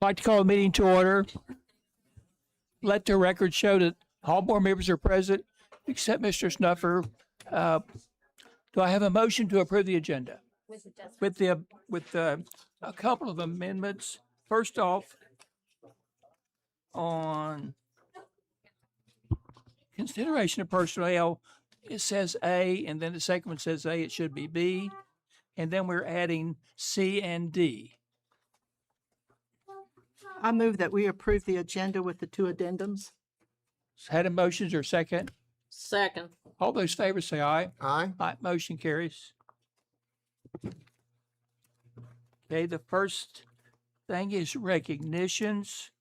I'd like to call a meeting to order. Let the record show that all board members are present, except Mr. Snuffer. Do I have a motion to approve the agenda? With a couple of amendments. First off, on consideration of personnel, it says A, and then the second one says A, it should be B. And then we're adding C and D. I move that we approve the agenda with the two addendums. Had a motion, is there a second? Second. All those favors say aye. Aye. Aye, motion carries. Okay, the first thing is recognitions.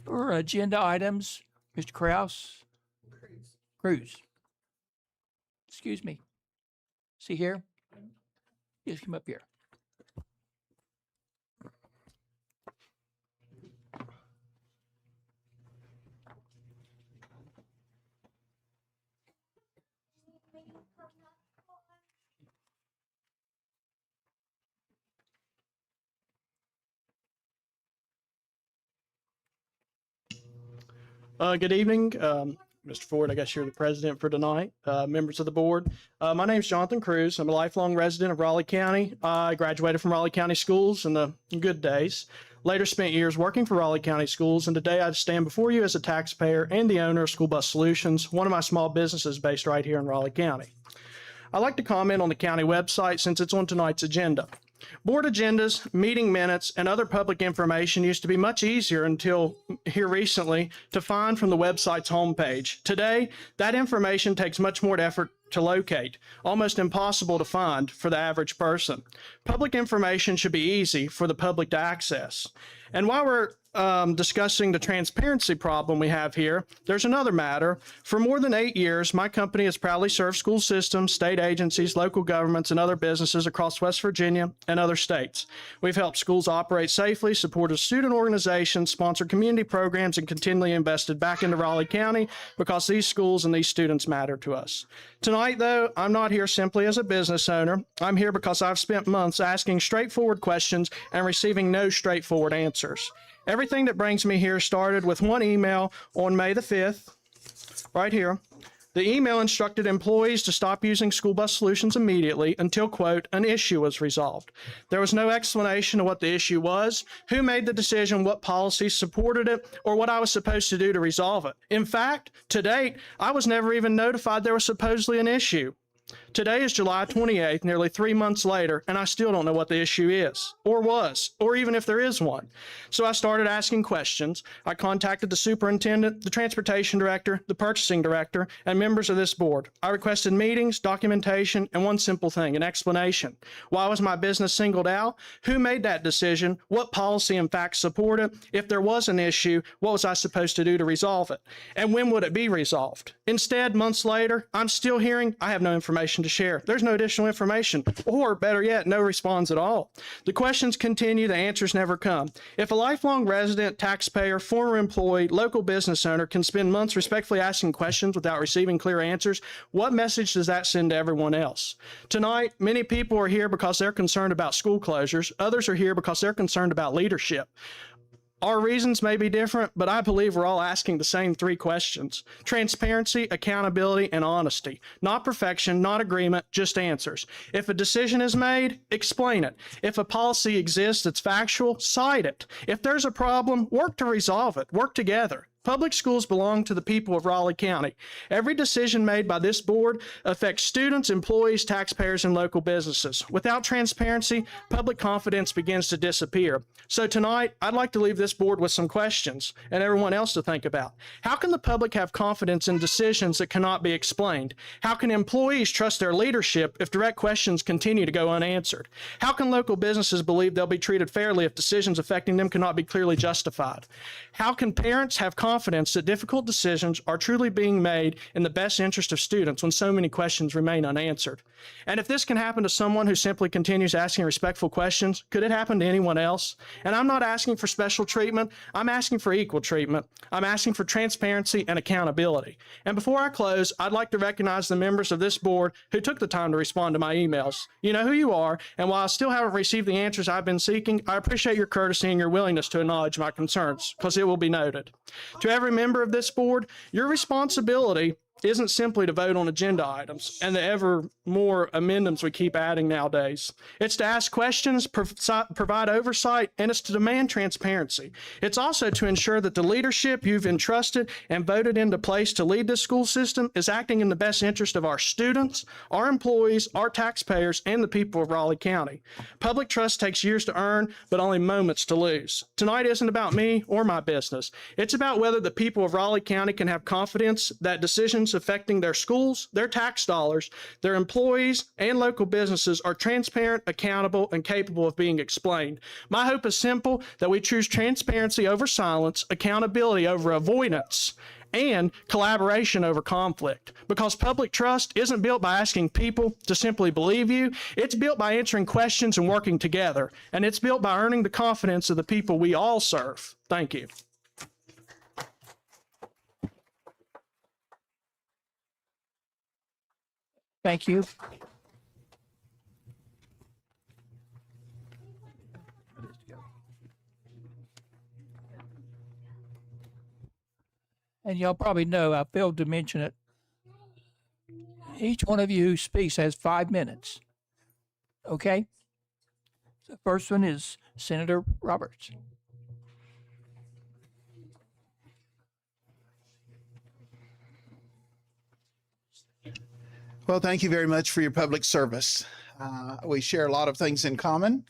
For agenda items, Mr. Kraus? Cruz. Excuse me. See here? Just come up here. Good evening, Mr. Ford. I guess you're the president for tonight. Members of the board. My name is Jonathan Cruz. I'm a lifelong resident of Raleigh County. I graduated from Raleigh County Schools in the good days. Later spent years working for Raleigh County Schools, and today I stand before you as a taxpayer and the owner of School Bus Solutions, one of my small businesses based right here in Raleigh County. I'd like to comment on the county website since it's on tonight's agenda. Board agendas, meeting minutes, and other public information used to be much easier until here recently to find from the website's homepage. Today, that information takes much more effort to locate, almost impossible to find for the average person. Public information should be easy for the public to access. And while we're discussing the transparency problem we have here, there's another matter. For more than 8 years, my company has proudly served school systems, state agencies, local governments, and other businesses across West Virginia and other states. We've helped schools operate safely, supported student organizations, sponsored community programs, and continually invested back into Raleigh County because these schools and these students matter to us. Tonight, though, I'm not here simply as a business owner. I'm here because I've spent months asking straightforward questions and receiving no straightforward answers. Everything that brings me here started with one email on May the 5th, right here. The email instructed employees to stop using School Bus Solutions immediately until, quote, an issue was resolved. There was no explanation of what the issue was, who made the decision, what policies supported it, or what I was supposed to do to resolve it. In fact, to date, I was never even notified there was supposedly an issue. Today is July 28th, nearly 3 months later, and I still don't know what the issue is, or was, or even if there is one. So I started asking questions. I contacted the superintendent, the transportation director, the purchasing director, and members of this board. I requested meetings, documentation, and one simple thing, an explanation. Why was my business singled out? Who made that decision? What policy and facts support it? If there was an issue, what was I supposed to do to resolve it? And when would it be resolved? Instead, months later, I'm still hearing I have no information to share. There's no additional information, or better yet, no response at all. The questions continue, the answers never come. If a lifelong resident, taxpayer, former employee, local business owner can spend months respectfully asking questions without receiving clear answers, what message does that send to everyone else? Tonight, many people are here because they're concerned about school closures. Others are here because they're concerned about leadership. Our reasons may be different, but I believe we're all asking the same three questions: transparency, accountability, and honesty. Not perfection, not agreement, just answers. If a decision is made, explain it. If a policy exists that's factual, cite it. If there's a problem, work to resolve it. Work together. Public schools belong to the people of Raleigh County. Every decision made by this board affects students, employees, taxpayers, and local businesses. Without transparency, public confidence begins to disappear. So tonight, I'd like to leave this board with some questions and everyone else to think about. How can the public have confidence in decisions that cannot be explained? How can employees trust their leadership if direct questions continue to go unanswered? How can local businesses believe they'll be treated fairly if decisions affecting them cannot be clearly justified? How can parents have confidence confidence that difficult decisions are truly being made in the best interest of students when so many questions remain unanswered. And if this can happen to someone who simply continues asking respectful questions, could it happen to anyone else? And I'm not asking for special treatment. I'm asking for equal treatment. I'm asking for transparency and accountability. And before I close, I'd like to recognize the members of this board who took the time to respond to my emails. You know who you are, and while I still haven't received the answers I've been seeking, I appreciate your courtesy and your willingness to acknowledge my concerns, because it will be noted. To every member of this board, your responsibility isn't simply to vote on agenda items and the ever more amendments we keep adding nowadays. It's to ask questions, provide oversight, and it's to demand transparency. It's also to ensure that the leadership you've entrusted and voted into place to lead this school system is acting in the best interest of our students, our employees, our taxpayers, and the people of Raleigh County. Public trust takes years to earn, but only moments to lose. Tonight isn't about me or my business. It's about whether the people of Raleigh County can have confidence that decisions affecting their schools, their tax dollars, their employees, and local businesses are transparent, accountable, and capable of being explained. My hope is simple, that we choose transparency over silence, accountability over avoidance, and collaboration over conflict. Because public trust isn't built by asking people to simply believe you. It's built by answering questions and working together. And it's built by earning the confidence of the people we all serve. Thank you. Thank you. And y'all probably know, I failed to mention it. Each one of you who speaks has 5 minutes. Okay? The first one is Senator Roberts. Well, thank you very much for your public service. We share a lot of things in common.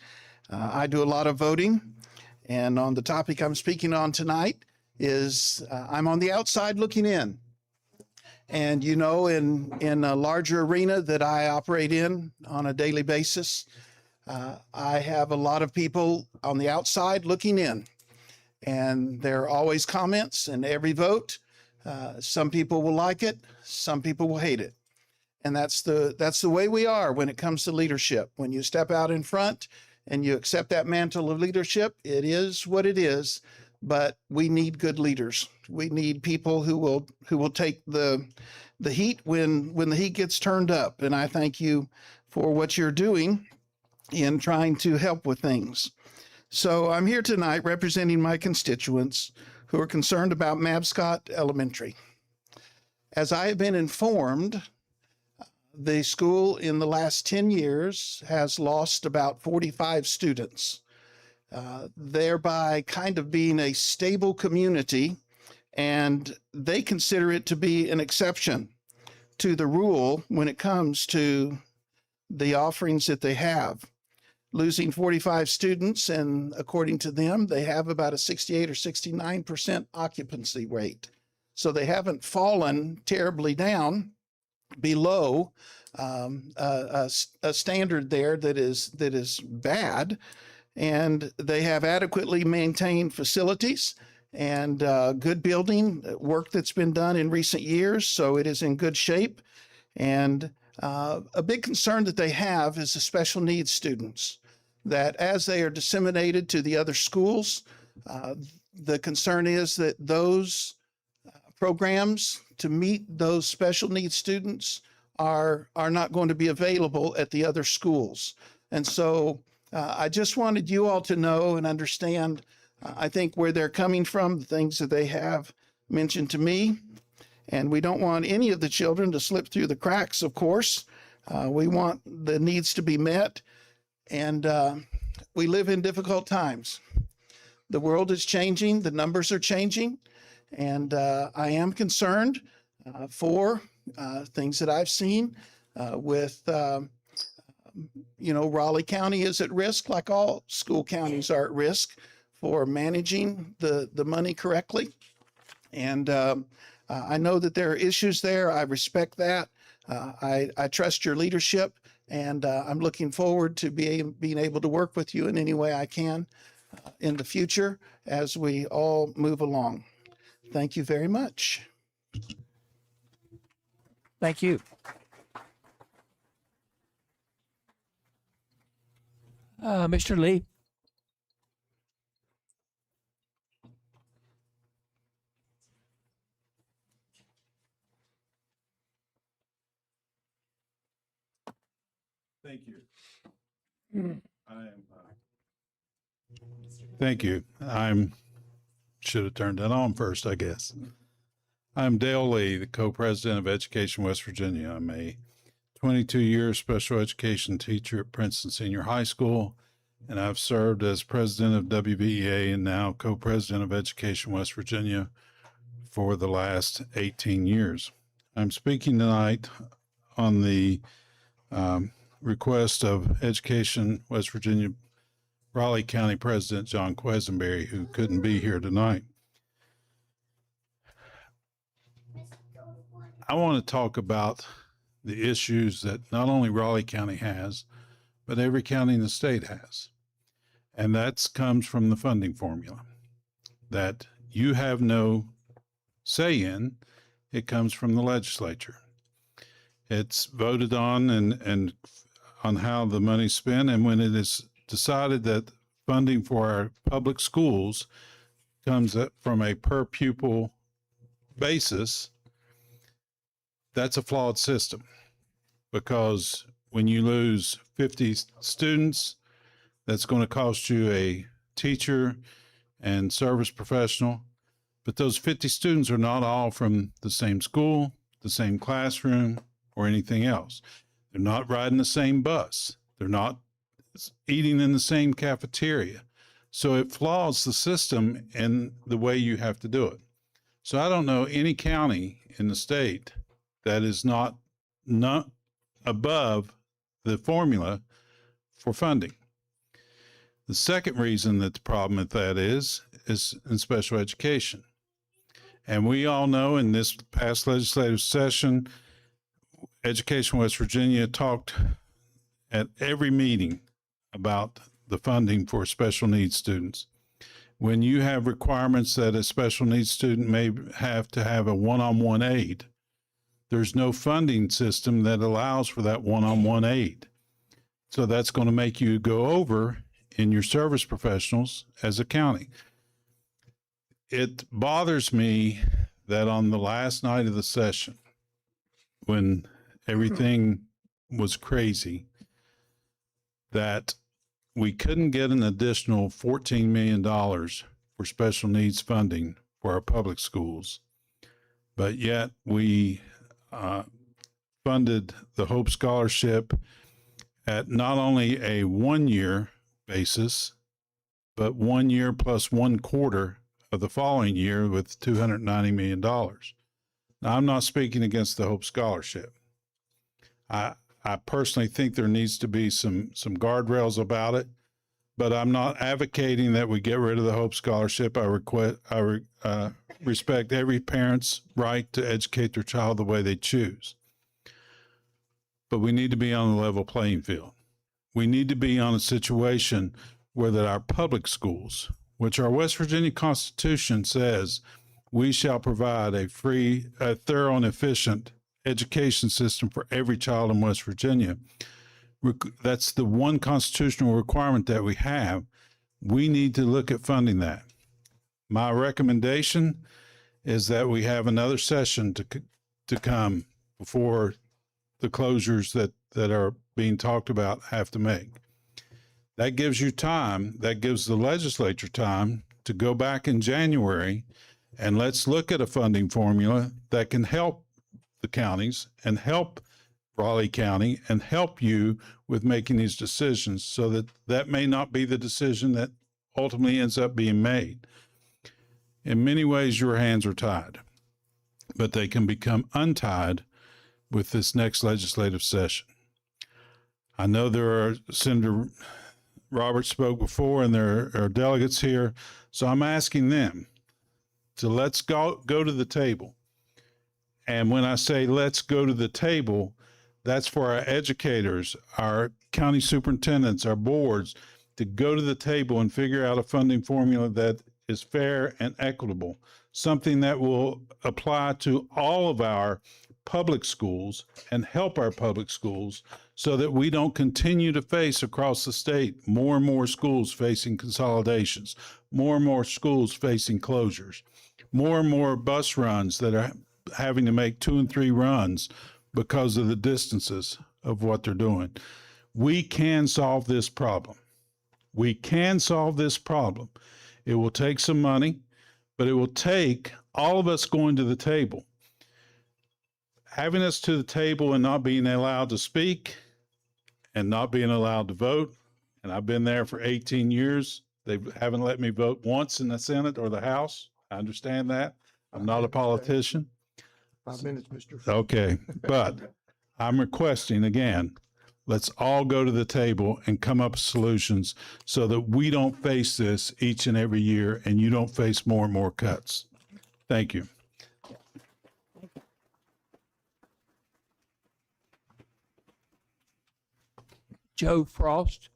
I do a lot of voting, and on the topic I'm speaking on tonight is I'm on the outside looking in. And you know, in a larger arena that I operate in on a daily basis, I have a lot of people on the outside looking in. And there are always comments in every vote. Some people will like it, some people will hate it. And that's the way we are when it comes to leadership. When you step out in front and you accept that mantle of leadership, it is what it is. But we need good leaders. We need people who will take the heat when the heat gets turned up. And I thank you for what you're doing in trying to help with things. So I'm here tonight representing my constituents who are concerned about Mabscott Elementary. As I have been informed, the school in the last 10 years has lost about 45 students, thereby kind of being a stable community, and they consider it to be an exception to the rule when it comes to the offerings that they have. Losing 45 students, and according to them, they have about a 68 or 69% occupancy rate. So they haven't fallen terribly down below a standard there that is bad, and they have adequately maintained facilities and good building work that's been done in recent years, so it is in good shape. And a big concern that they have is the special needs students, that as they are disseminated to the other schools, the concern is that those programs to meet those special needs students are not going to be available at the other schools. And so I just wanted you all to know and understand, I think, where they're coming from, the things that they have mentioned to me. And we don't want any of the children to slip through the cracks, of course. We want the needs to be met. And we live in difficult times. The world is changing, the numbers are changing. And I am concerned for things that I've seen with, Raleigh County is at risk, like all school counties are at risk, for managing the money correctly. And I know that there are issues there. I respect that. I trust your leadership, and I'm looking forward to being able to work with you in any way I can in the future as we all move along. Thank you very much. Thank you. Mr. Lee? Thank you. Thank you. Should have turned that on first, I guess. I'm Dale Lee, the co-president of Education West Virginia. I'm a 22-year special education teacher at Princeton Senior High School, and I've served as president of WVEA and now co-president of Education West Virginia for the last 18 years. I'm speaking tonight on the request of Education West Virginia Raleigh County President John Quesenberry, who couldn't be here tonight. I want to talk about the issues that not only Raleigh County has, but every county in the state has. And that comes from the funding formula that you have no say in. It comes from the legislature. It's voted on and on how the money's spent. And when it is decided that funding for our public schools comes from a per pupil basis, that's a flawed system, because when you lose 50 students, that's going to cost you a teacher and service professional. But those 50 students are not all from the same school, the same classroom, or anything else. They're not riding the same bus. They're not eating in the same cafeteria. So it flaws the system in the way you have to do it. So I don't know any county in the state that is not above the formula for funding. The second reason that the problem with that is in special education. And we all know in this past legislative session, Education West Virginia talked at every meeting about the funding for special needs students. When you have requirements that a special needs student may have to have a one-on-one aid, there's no funding system that allows for that one-on-one aid. So that's going to make you go over in your service professionals as a county. It bothers me that on the last night of the session, when everything was crazy, that we couldn't get an additional $14 million for special needs funding for our public schools, but yet we funded the Hope Scholarship at not only a 1-year basis, but 1 year plus 1 quarter of the following year with $290 million. Now, I'm not speaking against the Hope Scholarship. I personally think there needs to be some guardrails about it, but I'm not advocating that we get rid of the Hope Scholarship. I respect every parent's right to educate their child the way they choose. But we need to be on a level playing field. We need to be on a situation where that our public schools, which our West Virginia Constitution says we shall provide a free, thorough, and efficient education system for every child in West Virginia. That's the one constitutional requirement that we have. We need to look at funding that. My recommendation is that we have another session to come before the closures that are being talked about have to make. That gives you time, that gives the legislature time to go back in January and let's look at a funding formula that can help the counties and help Raleigh County and help you with making these decisions, so that that may not be the decision that ultimately ends up being made. In many ways, your hands are tied, but they can become untied with this next legislative session. I know there are, Senator Roberts spoke before, and there are delegates here, so I'm asking them to let's go to the table. And when I say let's go to the table, that's for our educators, our county superintendents, our boards, to go to the table and figure out a funding formula that is fair and equitable, something that will apply to all of our public schools and help our public schools so that we don't continue to face across the state more and more schools facing consolidations, more and more schools facing closures, more and more bus runs that are having to make 2 and 3 runs because of the distances of what they're doing. We can solve this problem. We can solve this problem. It will take some money, but it will take all of us going to the table. Having us to the table and not being allowed to speak and not being allowed to vote. And I've been there for 18 years. They haven't let me vote once in the Senate or the House. I understand that. I'm not a politician. 5 minutes, Mr. Okay, but I'm requesting again, let's all go to the table and come up with solutions so that we don't face this each and every year and you don't face more and more cuts. Thank you. Joe Frost.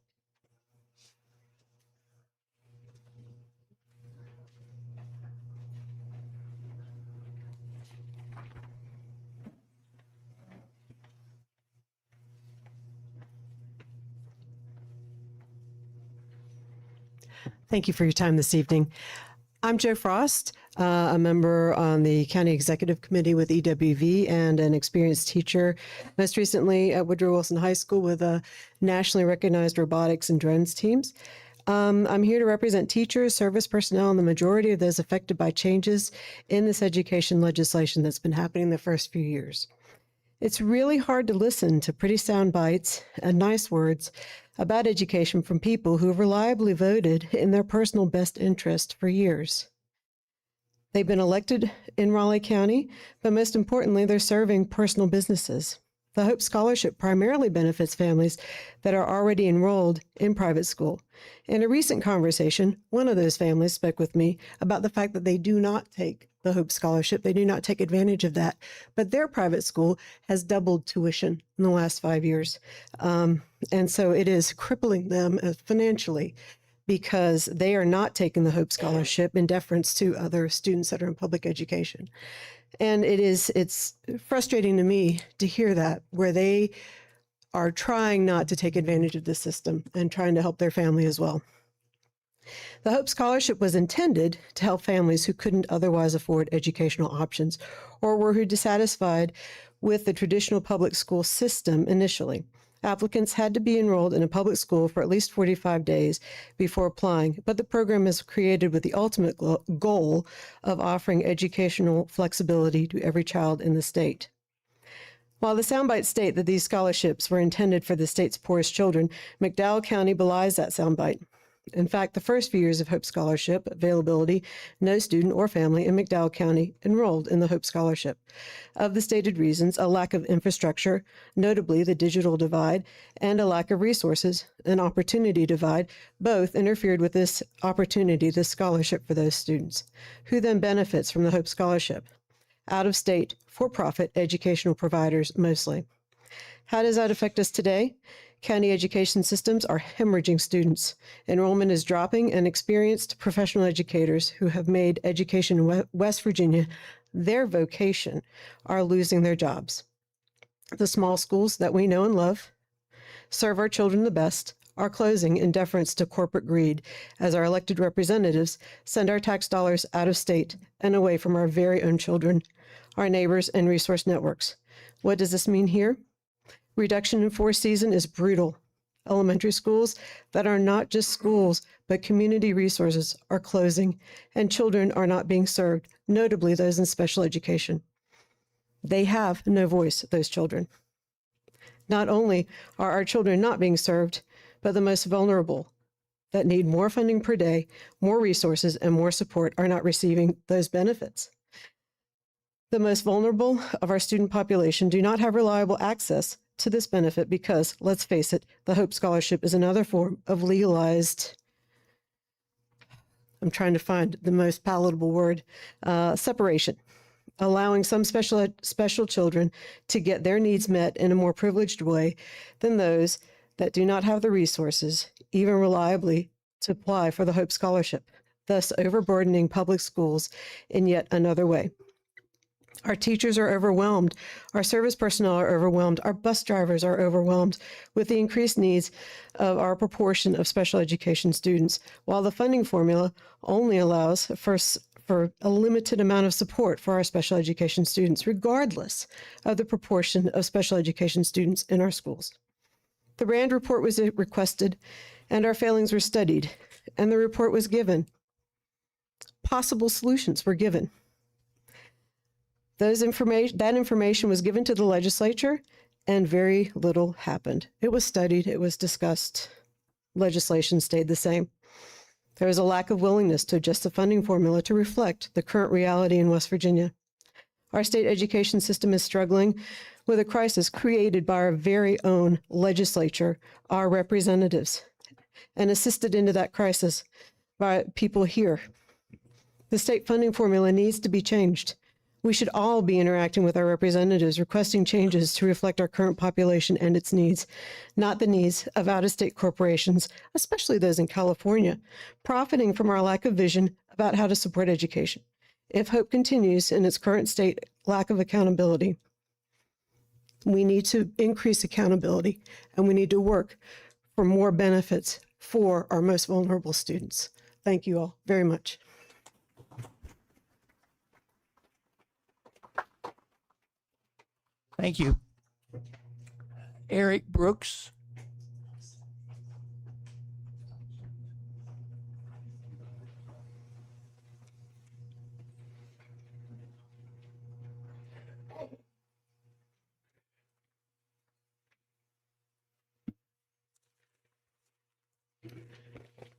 Thank you for your time this evening. I'm Joe Frost, a member on the County Executive Committee with EWV and an experienced teacher, most recently at Woodrow Wilson High School with a nationally recognized robotics and drones teams. I'm here to represent teachers, service personnel, and the majority of those affected by changes in this education legislation that's been happening the first few years. It's really hard to listen to pretty sound bites and nice words about education from people who have reliably voted in their personal best interest for years. They've been elected in Raleigh County, but most importantly, they're serving personal businesses. The Hope Scholarship primarily benefits families that are already enrolled in private school. In a recent conversation, one of those families spoke with me about the fact that they do not take the Hope Scholarship. They do not take advantage of that, but their private school has doubled tuition in the last 5 years. And so it is crippling them financially because they are not taking the Hope Scholarship in deference to other students that are in public education. And it's frustrating to me to hear that, where they are trying not to take advantage of the system and trying to help their family as well. The Hope Scholarship was intended to help families who couldn't otherwise afford educational options or were dissatisfied with the traditional public school system initially. Applicants had to be enrolled in a public school for at least 45 days before applying, but the program is created with the ultimate goal of offering educational flexibility to every child in the state. While the soundbites state that these scholarships were intended for the state's poorest children, McDowell County belies that soundbite. In fact, the first few years of Hope Scholarship availability, no student or family in McDowell County enrolled in the Hope Scholarship. Of the stated reasons, a lack of infrastructure, notably the digital divide, and a lack of resources, an opportunity divide, both interfered with this opportunity, this scholarship for those students. Who then benefits from the Hope Scholarship? Out-of-state, for-profit educational providers mostly. How does that affect us today? County education systems are hemorrhaging students. Enrollment is dropping, and experienced professional educators who have made education in West Virginia their vocation are losing their jobs. The small schools that we know and love, serve our children the best, are closing in deference to corporate greed as our elected representatives send our tax dollars out of state and away from our very own children, our neighbors, and resource networks. What does this mean here? Reduction in force season is brutal. Elementary schools that are not just schools, but community resources are closing, and children are not being served, notably those in special education. They have no voice, those children. Not only are our children not being served, but the most vulnerable that need more funding per day, more resources, and more support are not receiving those benefits. The most vulnerable of our student population do not have reliable access to this benefit because, let's face it, the Hope Scholarship is another form of legalized, I'm trying to find the most palatable word, separation, allowing some special children to get their needs met in a more privileged way than those that do not have the resources, even reliably, to apply for the Hope Scholarship. thus overburdening public schools in yet another way. Our teachers are overwhelmed. Our service personnel are overwhelmed. Our bus drivers are overwhelmed with the increased needs of our proportion of special education students, while the funding formula only allows for a limited amount of support for our special education students, regardless of the proportion of special education students in our schools. The RAND report was requested, and our failings were studied, and the report was given. Possible solutions were given. That information was given to the legislature, and very little happened. It was studied, it was discussed. Legislation stayed the same. There was a lack of willingness to adjust the funding formula to reflect the current reality in West Virginia. Our state education system is struggling with a crisis created by our very own legislature, our representatives, and assisted into that crisis by people here. The state funding formula needs to be changed. We should all be interacting with our representatives, requesting changes to reflect our current population and its needs, not the needs of out-of-state corporations, especially those in California, profiting from our lack of vision about how to support education. If hope continues in its current state, lack of accountability, we need to increase accountability, and we need to work for more benefits for our most vulnerable students. Thank you all very much. Thank you. Eric Brooks.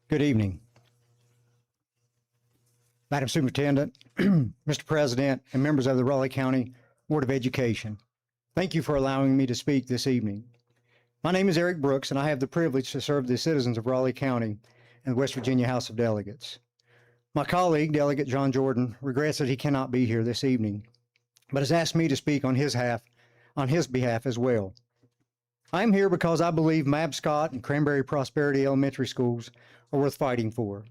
Good evening. Madam Superintendent, Mr. President, and members of the Raleigh County Board of Education. Thank you for allowing me to speak this evening. My name is Eric Brooks, and I have the privilege to serve the citizens of Raleigh County in the West Virginia House of Delegates. My colleague, Delegate John Jordan, regrets that he cannot be here this evening, but has asked me to speak on his behalf as well. I'm here because I believe Mabscott and Cranberry Prosperity Elementary Schools are worth fighting for.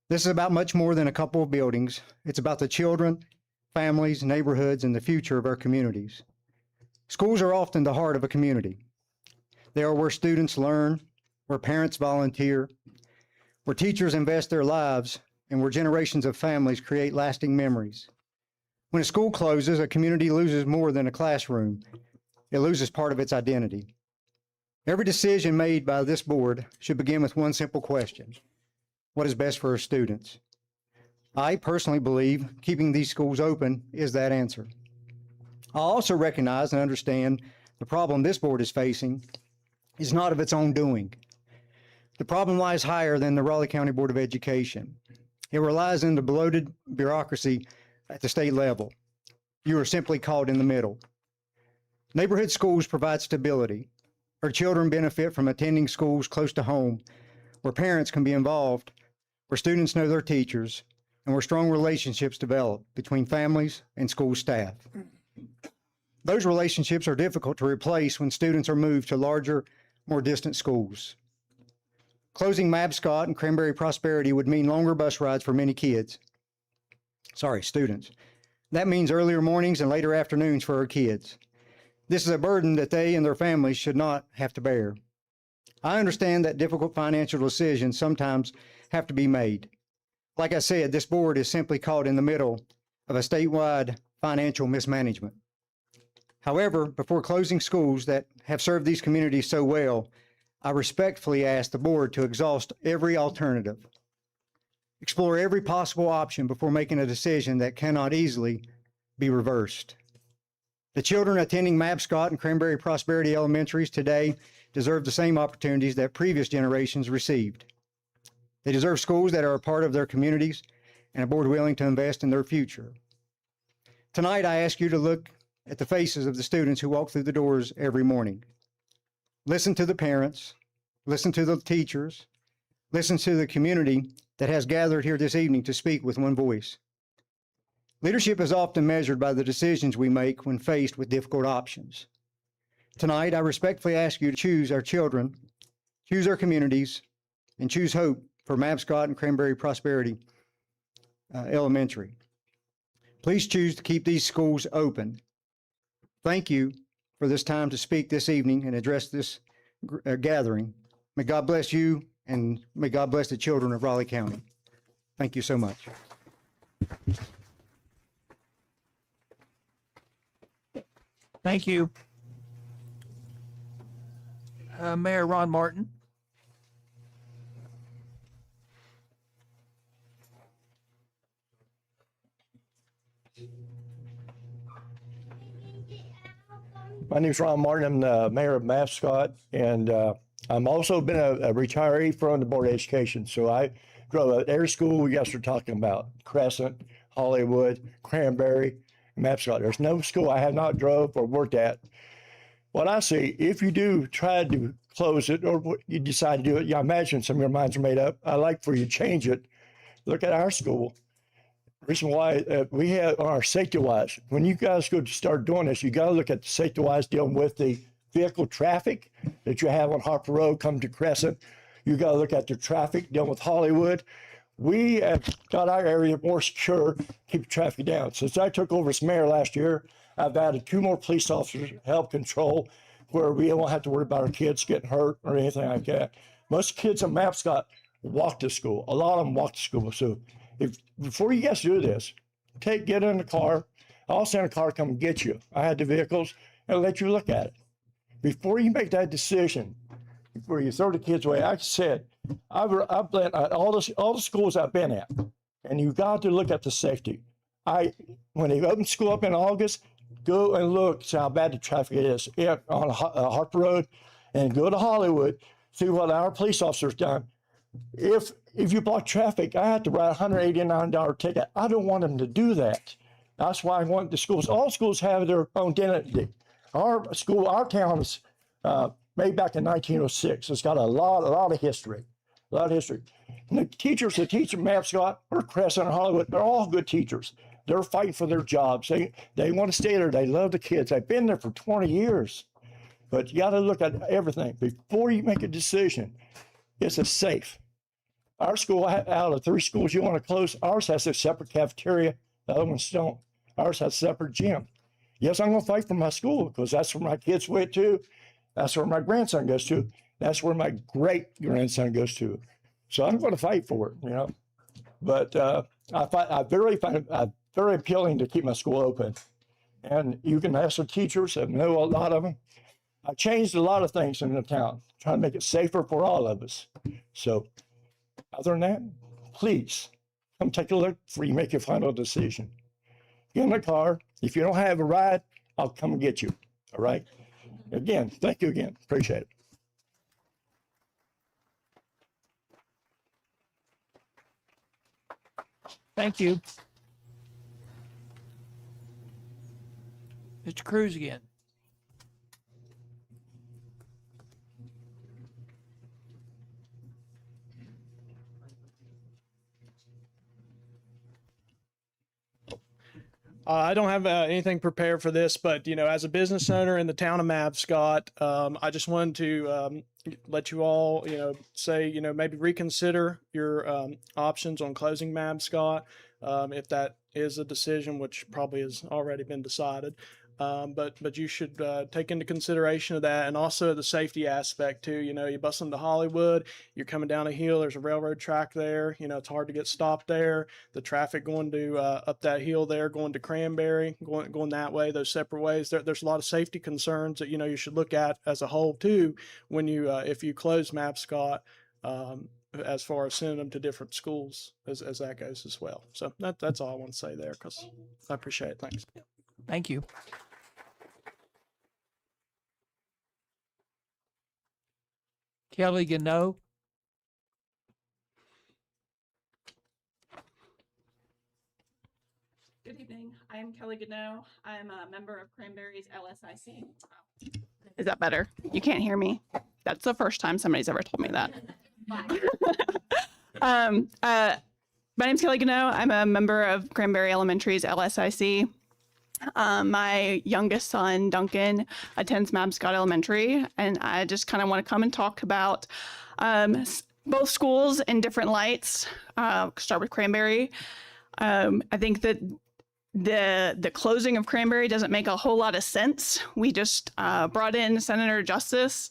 This is about much more than a couple of buildings. It's about the children, families, neighborhoods, and the future of our communities. Schools are often the heart of a community. They are where students learn, where parents volunteer, where teachers invest their lives, and where generations of families create lasting memories. When a school closes, a community loses more than a classroom. It loses part of its identity. Every decision made by this board should begin with one simple question: what is best for our students? I personally believe keeping these schools open is that answer. I also recognize and understand the problem this board is facing is not of its own doing. The problem lies higher than the Raleigh County Board of Education. It relies on the bloated bureaucracy at the state level. You are simply caught in the middle. Neighborhood schools provide stability. Our children benefit from attending schools close to home, where parents can be involved, where students know their teachers, and where strong relationships develop between families and school staff. Those relationships are difficult to replace when students are moved to larger, more distant schools. Closing Mabscott and Cranberry Prosperity would mean longer bus rides for many students. That means earlier mornings and later afternoons for our kids. This is a burden that they and their families should not have to bear. I understand that difficult financial decisions sometimes have to be made. Like I said, this board is simply caught in the middle of a statewide financial mismanagement. However, before closing schools that have served these communities so well, I respectfully ask the board to exhaust every alternative. Explore every possible option before making a decision that cannot easily be reversed. The children attending Mabscott and Cranberry Prosperity Elementaries today deserve the same opportunities that previous generations received. They deserve schools that are a part of their communities and a board willing to invest in their future. Tonight, I ask you to look at the faces of the students who walk through the doors every morning. Listen to the parents, listen to the teachers, listen to the community that has gathered here this evening to speak with one voice. Leadership is often measured by the decisions we make when faced with difficult options. Tonight, I respectfully ask you to choose our children, choose our communities, and choose hope for Mabscott and Cranberry Prosperity Elementary. Please choose to keep these schools open. Thank you for this time to speak this evening and address this gathering. May God bless you, and may God bless the children of Raleigh County. Thank you so much. Thank you. Mayor Ron Martin. My name's Ron Martin. I'm the mayor of Mascot, and I'm also been a retiree from the Board of Education. So I drove at every school you guys are talking about: Crescent, Hollywood, Cranberry, Mascot. There's no school I have not drove or worked at. What I see, if you do try to close it or you decide to do it, yeah, I imagine some of your minds are made up. I like for you to change it. Look at our school. Reason why we have our safety wise, when you guys go to start doing this, you got to look at the safety wise dealing with the vehicle traffic that you have on Harper Road, come to Crescent. You got to look at the traffic dealing with Hollywood. We have got our area more secure, keep the traffic down. Since I took over as mayor last year, I've added 2 more police officers to help control where we don't have to worry about our kids getting hurt or anything like that. Most kids in Mapscott walk to school. A lot of them walk to school. So before you guys do this, get in the car. I'll send a car come and get you. I had the vehicles and let you look at it. Before you make that decision, before you throw the kids away, like I said, I've been at all the schools I've been at, and you got to look at the safety. When they open school up in August, go and look, see how bad the traffic is on Harper Road, and go to Hollywood, see what our police officers done. If you block traffic, I have to write a $189 ticket. I don't want them to do that. That's why I want the schools. All schools have their own identity. Our school, our town is made back in 1906. It's got a lot of history, And the teachers that teach at Mapscott or Crescent or Hollywood, they're all good teachers. They're fighting for their jobs. They want to stay there. They love the kids. They've been there for 20 years. But you got to look at everything before you make a decision. Is it safe? Our school, out of 3 schools you want to close, ours has a separate cafeteria. The other ones don't. Ours has a separate gym. Yes, I'm going to fight for my school because that's where my kids went to. That's where my grandson goes to. That's where my great-grandson goes to. So I'm going to fight for it, But I find it very appealing to keep my school open. And you can ask the teachers, I know a lot of them. I changed a lot of things in the town, trying to make it safer for all of us. So other than that, please come take a look before you make your final decision. Get in the car. If you don't have a ride, I'll come and get you. All right. Again, thank you again. Appreciate it. Thank you. Mr. Cruz again. I don't have anything prepared for this, but as a business owner in the town of Mabscott, I just wanted to let you all, say, maybe reconsider your options on closing Mabscott, if that is a decision, which probably has already been decided. But you should take into consideration of that, and also the safety aspect too. You bust into Hollywood, you're coming down a hill, there's a railroad track there, it's hard to get stopped there. The traffic going to up that hill there, going to Cranberry, going that way, those separate ways, there's a lot of safety concerns that you should look at as a whole too when you if you close Mapscott, as far as sending them to different schools as that goes as well. So that's all I want to say there, because I appreciate it. Thanks. Thank you. Kelly Gano. Good evening. I am Kelly Gano. I'm a member of Cranberry's LSIC. Is that better? You can't hear me? That's the first time somebody's ever told me that. My name's Kelly Gano. I'm a member of Cranberry Elementary's LSIC. My youngest son, Duncan, attends Mabscott Elementary, and I just kind of want to come and talk about both schools in different lights. Start with Cranberry. I think that the closing of Cranberry doesn't make a whole lot of sense. We just brought in Senator Justice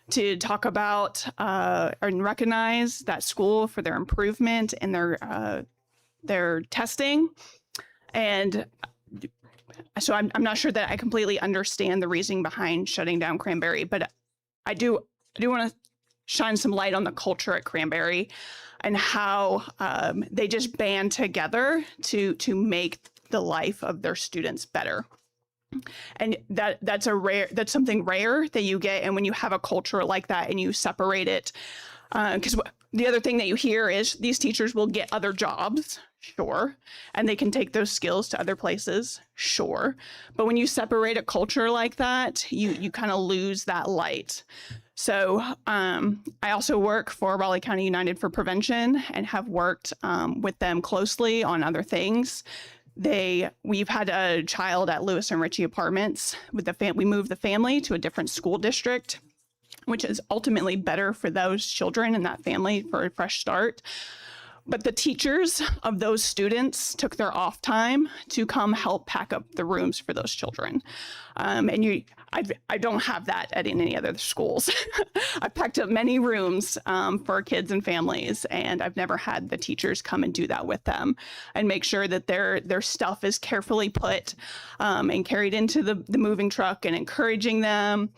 to talk about and recognize that school for their improvement in their testing. And so I'm not sure that I completely understand the reasoning behind shutting down Cranberry, but I do want to shine some light on the culture at Cranberry and how they just band together to make the life of their students better. And that's something rare that you get. And when you have a culture like that and you separate it, because the other thing that you hear is these teachers will get other jobs, sure, and they can take those skills to other places, sure. But when you separate a culture like that, you kind of lose that light. So I also work for Raleigh County United for Prevention and have worked with them closely on other things. We've had a child at Lewis and Ritchie Apartments with we moved the family to a different school district, which is ultimately better for those children and that family for a fresh start. But the teachers of those students took their off time to come help pack up the rooms for those children. I don't have that at any other schools. I've packed up many rooms for kids and families, and I've never had the teachers come and do that with them and make sure that their stuff is carefully put and carried into the moving truck and encouraging them.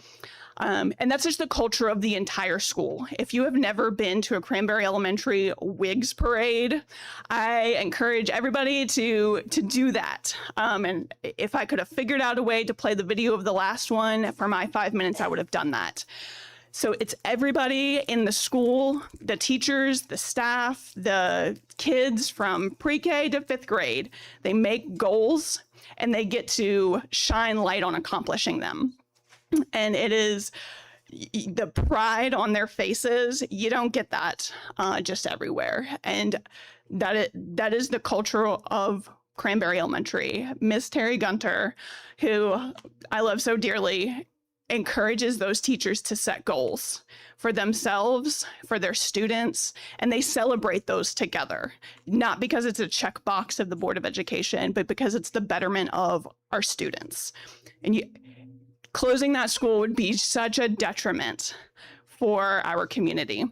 And that's just the culture of the entire school. If you have never been to a Cranberry Elementary Wigs parade, I encourage everybody to do that. And if I could have figured out a way to play the video of the last one for my 5 minutes, I would have done that. So it's everybody in the school, the teachers, the staff, the kids from pre-K to 5th grade. They make goals and they get to shine light on accomplishing them. And it is the pride on their faces. You don't get that just everywhere. And that is the culture of Cranberry Elementary. Miss Terry Gunter, who I love so dearly, encourages those teachers to set goals for themselves, for their students, and they celebrate those together. Not because it's a checkbox of the Board of Education, but because it's the betterment of our students. And closing that school would be such a detriment for our community.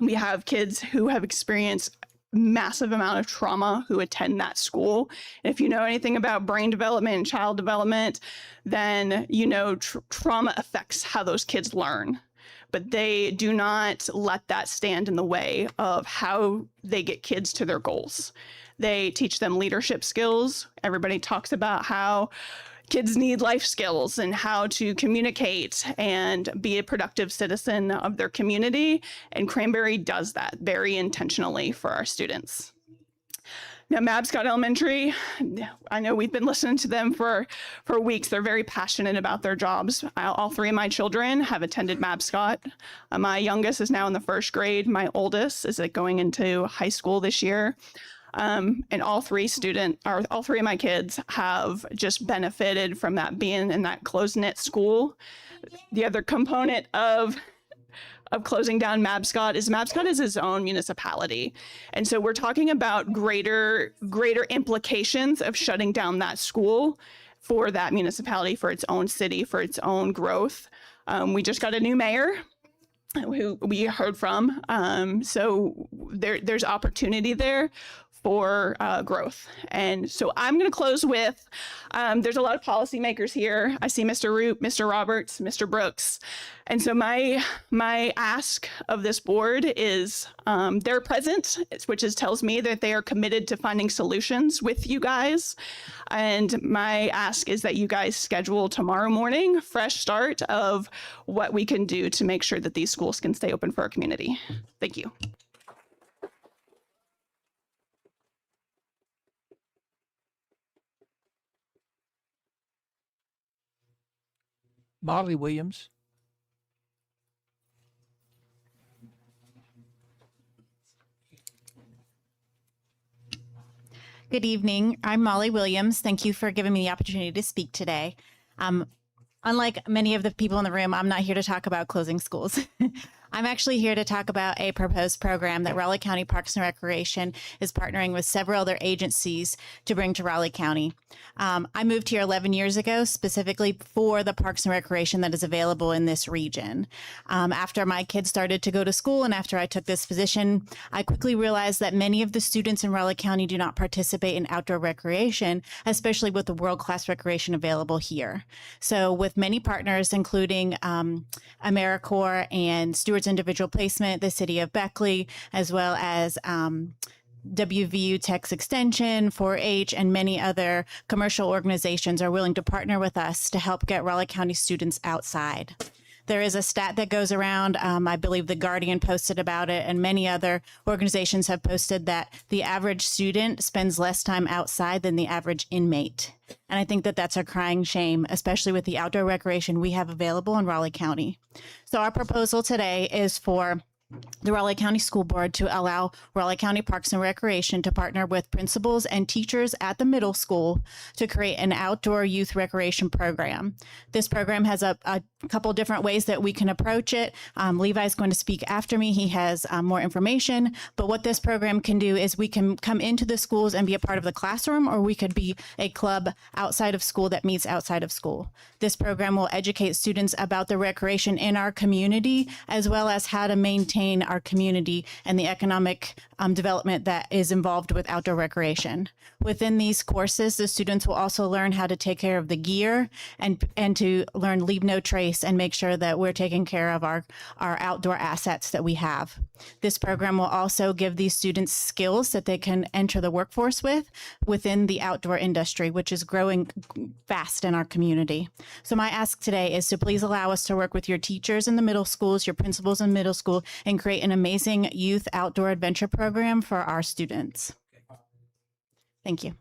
We have kids who have experienced massive amount of trauma who attend that school. And if you know anything about brain development and child development, then you know trauma affects how those kids learn. But they do not let that stand in the way of how they get kids to their goals. They teach them leadership skills. Everybody talks about how kids need life skills and how to communicate and be a productive citizen of their community. And Cranberry does that very intentionally for our students. Now, Mabscott Elementary, I know we've been listening to them for weeks. They're very passionate about their jobs. All 3 of my children have attended Mabscott. My youngest is now in the 1st grade. My oldest is going into high school this year. And all 3 of my kids have just benefited from that being in that close-knit school. The other component of closing down Mabscott is its own municipality. And so we're talking about greater implications of shutting down that school for that municipality, for its own city, for its own growth. We just got a new mayor who we heard from. So there's opportunity there for growth. And so I'm going to close with, there's a lot of policymakers here. I see Mr. Root, Mr. Roberts, Mr. Brooks. And so my ask of this board is they're present, which tells me that they are committed to finding solutions with you guys. And my ask is that you guys schedule tomorrow morning, fresh start of what we can do to make sure that these schools can stay open for our community. Thank you. Molly Williams. Good evening. I'm Molly Williams. Thank you for giving me the opportunity to speak today. Unlike many of the people in the room, I'm not here to talk about closing schools. I'm actually here to talk about a proposed program that Raleigh County Parks and Recreation is partnering with several other agencies to bring to Raleigh County. I moved here 11 years ago specifically for the Parks and Recreation that is available in this region. After my kids started to go to school and after I took this position, I quickly realized that many of the students in Raleigh County do not participate in outdoor recreation, especially with the world-class recreation available here. So with many partners, including AmeriCorps and Stewart's Individual Placement, the City of Beckley, as well as WVU Tech's Extension, 4-H, and many other commercial organizations are willing to partner with us to help get Raleigh County students outside. There is a stat that goes around, I believe The Guardian posted about it, and many other organizations have posted that the average student spends less time outside than the average inmate. And I think that that's a crying shame, especially with the outdoor recreation we have available in Raleigh County. So our proposal today is for the Raleigh County School Board to allow Raleigh County Parks and Recreation to partner with principals and teachers at the middle school to create an outdoor youth recreation program. This program has a couple different ways that we can approach it. Levi's going to speak after me. He has more information, but what this program can do is we can come into the schools and be a part of the classroom, or we could be a club outside of school that meets outside of school. This program will educate students about the recreation in our community, as well as how to maintain our community and the economic development that is involved with outdoor recreation. Within these courses, the students will also learn how to take care of the gear and to learn leave no trace and make sure that we're taking care of our outdoor assets that we have. This program will also give these students skills that they can enter the workforce with within the outdoor industry, which is growing fast in our community. So my ask today is to please allow us to work with your teachers in the middle schools, your principals in middle school, and create an amazing youth outdoor adventure program for our students. Thank you.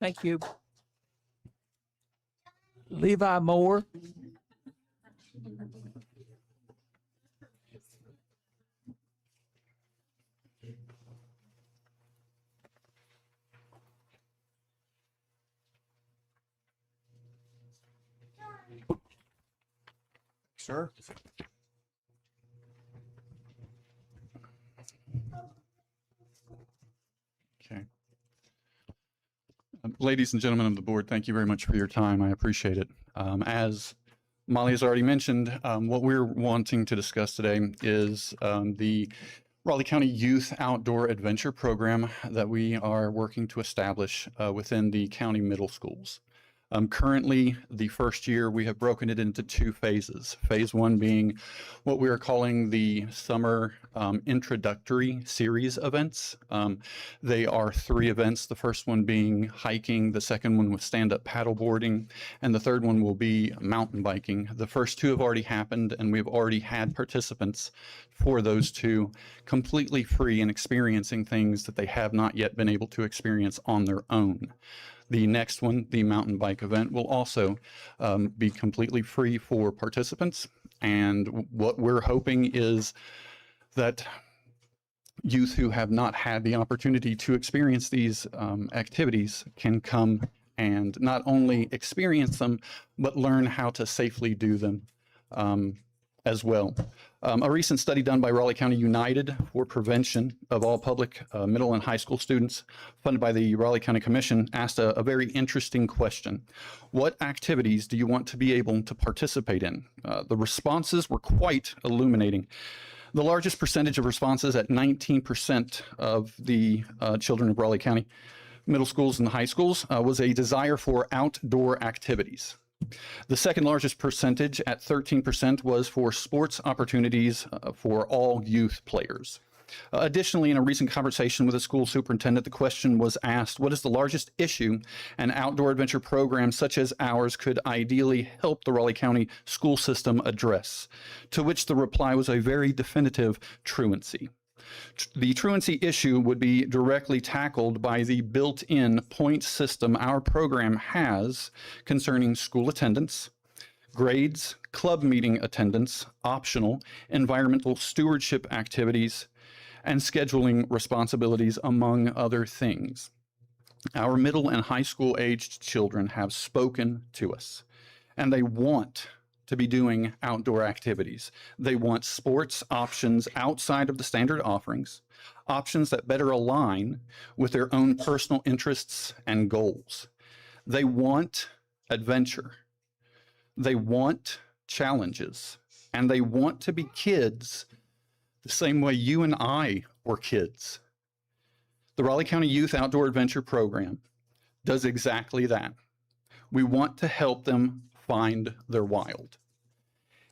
Thank you. Levi Moore. Sir. Okay. Ladies and gentlemen of the board, thank you very much for your time. I appreciate it. As Molly has already mentioned, what we're wanting to discuss today is the Raleigh County Youth Outdoor Adventure Program that we are working to establish within the county middle schools. Currently, the first year, we have broken it into two phases. Phase one being what we are calling the summer introductory series events. They are 3 events, the first one being hiking, the second one was stand-up paddleboarding, and the third one will be mountain biking. The first 2 have already happened, and we've already had participants for those 2 completely free and experiencing things that they have not yet been able to experience on their own. The next one, the mountain bike event, will also be completely free for participants. And what we're hoping is that youth who have not had the opportunity to experience these activities can come and not only experience them, but learn how to safely do them as well. A recent study done by Raleigh County United for Prevention of All Public Middle and High School Students, funded by the Raleigh County Commission, asked a very interesting question. What activities do you want to be able to participate in? The responses were quite illuminating. The largest percentage of responses at 19% of the children of Raleigh County middle schools and high schools was a desire for outdoor activities. The second largest percentage at 13% was for sports opportunities for all youth players. Additionally, in a recent conversation with a school superintendent, the question was asked, what is the largest issue an outdoor adventure program such as ours could ideally help the Raleigh County school system address? To which the reply was a very definitive truancy. The truancy issue would be directly tackled by the built-in point system our program has concerning school attendance, grades, club meeting attendance, optional, environmental stewardship activities, and scheduling responsibilities, among other things. Our middle and high school aged children have spoken to us, and they want to be doing outdoor activities. They want sports options outside of the standard offerings, options that better align with their own personal interests and goals. They want adventure. They want challenges, and they want to be kids the same way you and I were kids. The Raleigh County Youth Outdoor Adventure Program does exactly that. We want to help them find their wild.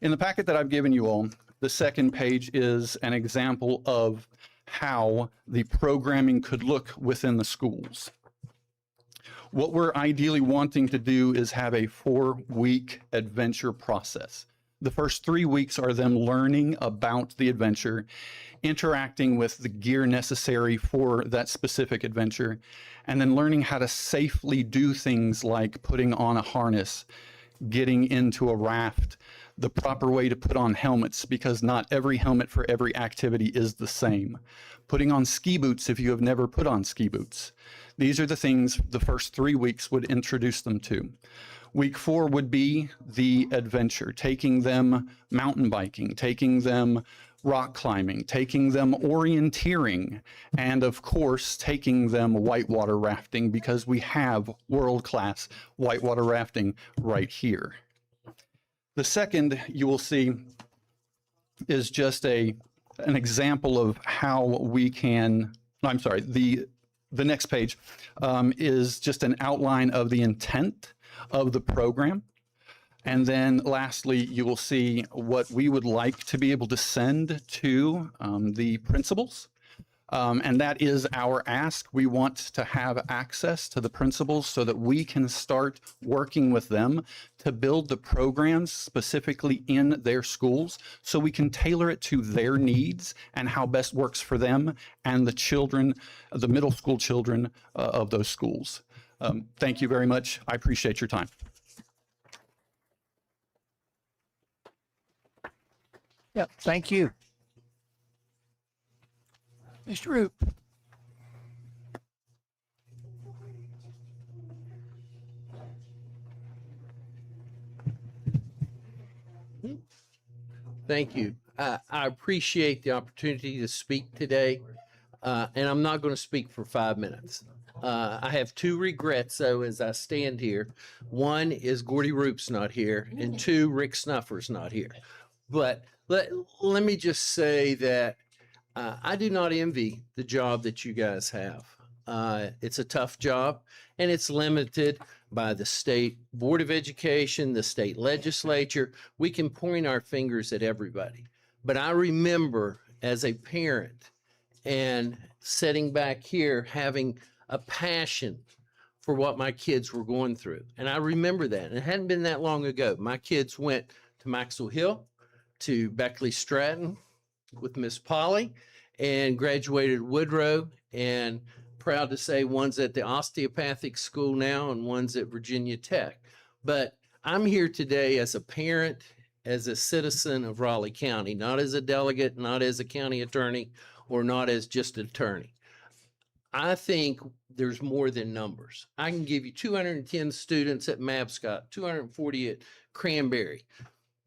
In the packet that I've given you all, the second page is an example of how the programming could look within the schools. What we're ideally wanting to do is have a 4-week adventure process. The first 3 weeks are them learning about the adventure, interacting with the gear necessary for that specific adventure, and then learning how to safely do things like putting on a harness, getting into a raft, the proper way to put on helmets, because not every helmet for every activity is the same. Putting on ski boots if you have never put on ski boots. These are the things the first 3 weeks would introduce them to. Week 4 would be the adventure, taking them mountain biking, taking them rock climbing, taking them orienteering, and of course, taking them whitewater rafting, because we have world-class whitewater rafting right here. The second you will see is just an example of how we can, I'm sorry, the next page is just an outline of the intent of the program. And then lastly, you will see what we would like to be able to send to the principals. And that is our ask. We want to have access to the principals so that we can start working with them to build the programs specifically in their schools so we can tailor it to their needs and how best works for them and the children, the middle school children of those schools. Thank you very much. I appreciate your time. Yep, thank you. Mr. Roop. Thank you. I appreciate the opportunity to speak today, and I'm not going to speak for 5 minutes. I have 2 regrets, though, as I stand here. One is Gordy Roop's not here, and 2, Rick Snuffer's not here. But let me just say that I do not envy the job that you guys have. It's a tough job, and it's limited by the state board of education, the state legislature. We can point our fingers at everybody. But I remember as a parent and sitting back here having a passion for what my kids were going through. And I remember that. And it hadn't been that long ago. My kids went to Maxwell Hill, to Beckley Stratton with Miss Polly, and graduated Woodrow, and proud to say one's at the osteopathic school now and one's at Virginia Tech. But I'm here today as a parent, as a citizen of Raleigh County, not as a delegate, not as a county attorney, or not as just an attorney. I think there's more than numbers. I can give you 210 students at Mabscott, 240 at Cranberry,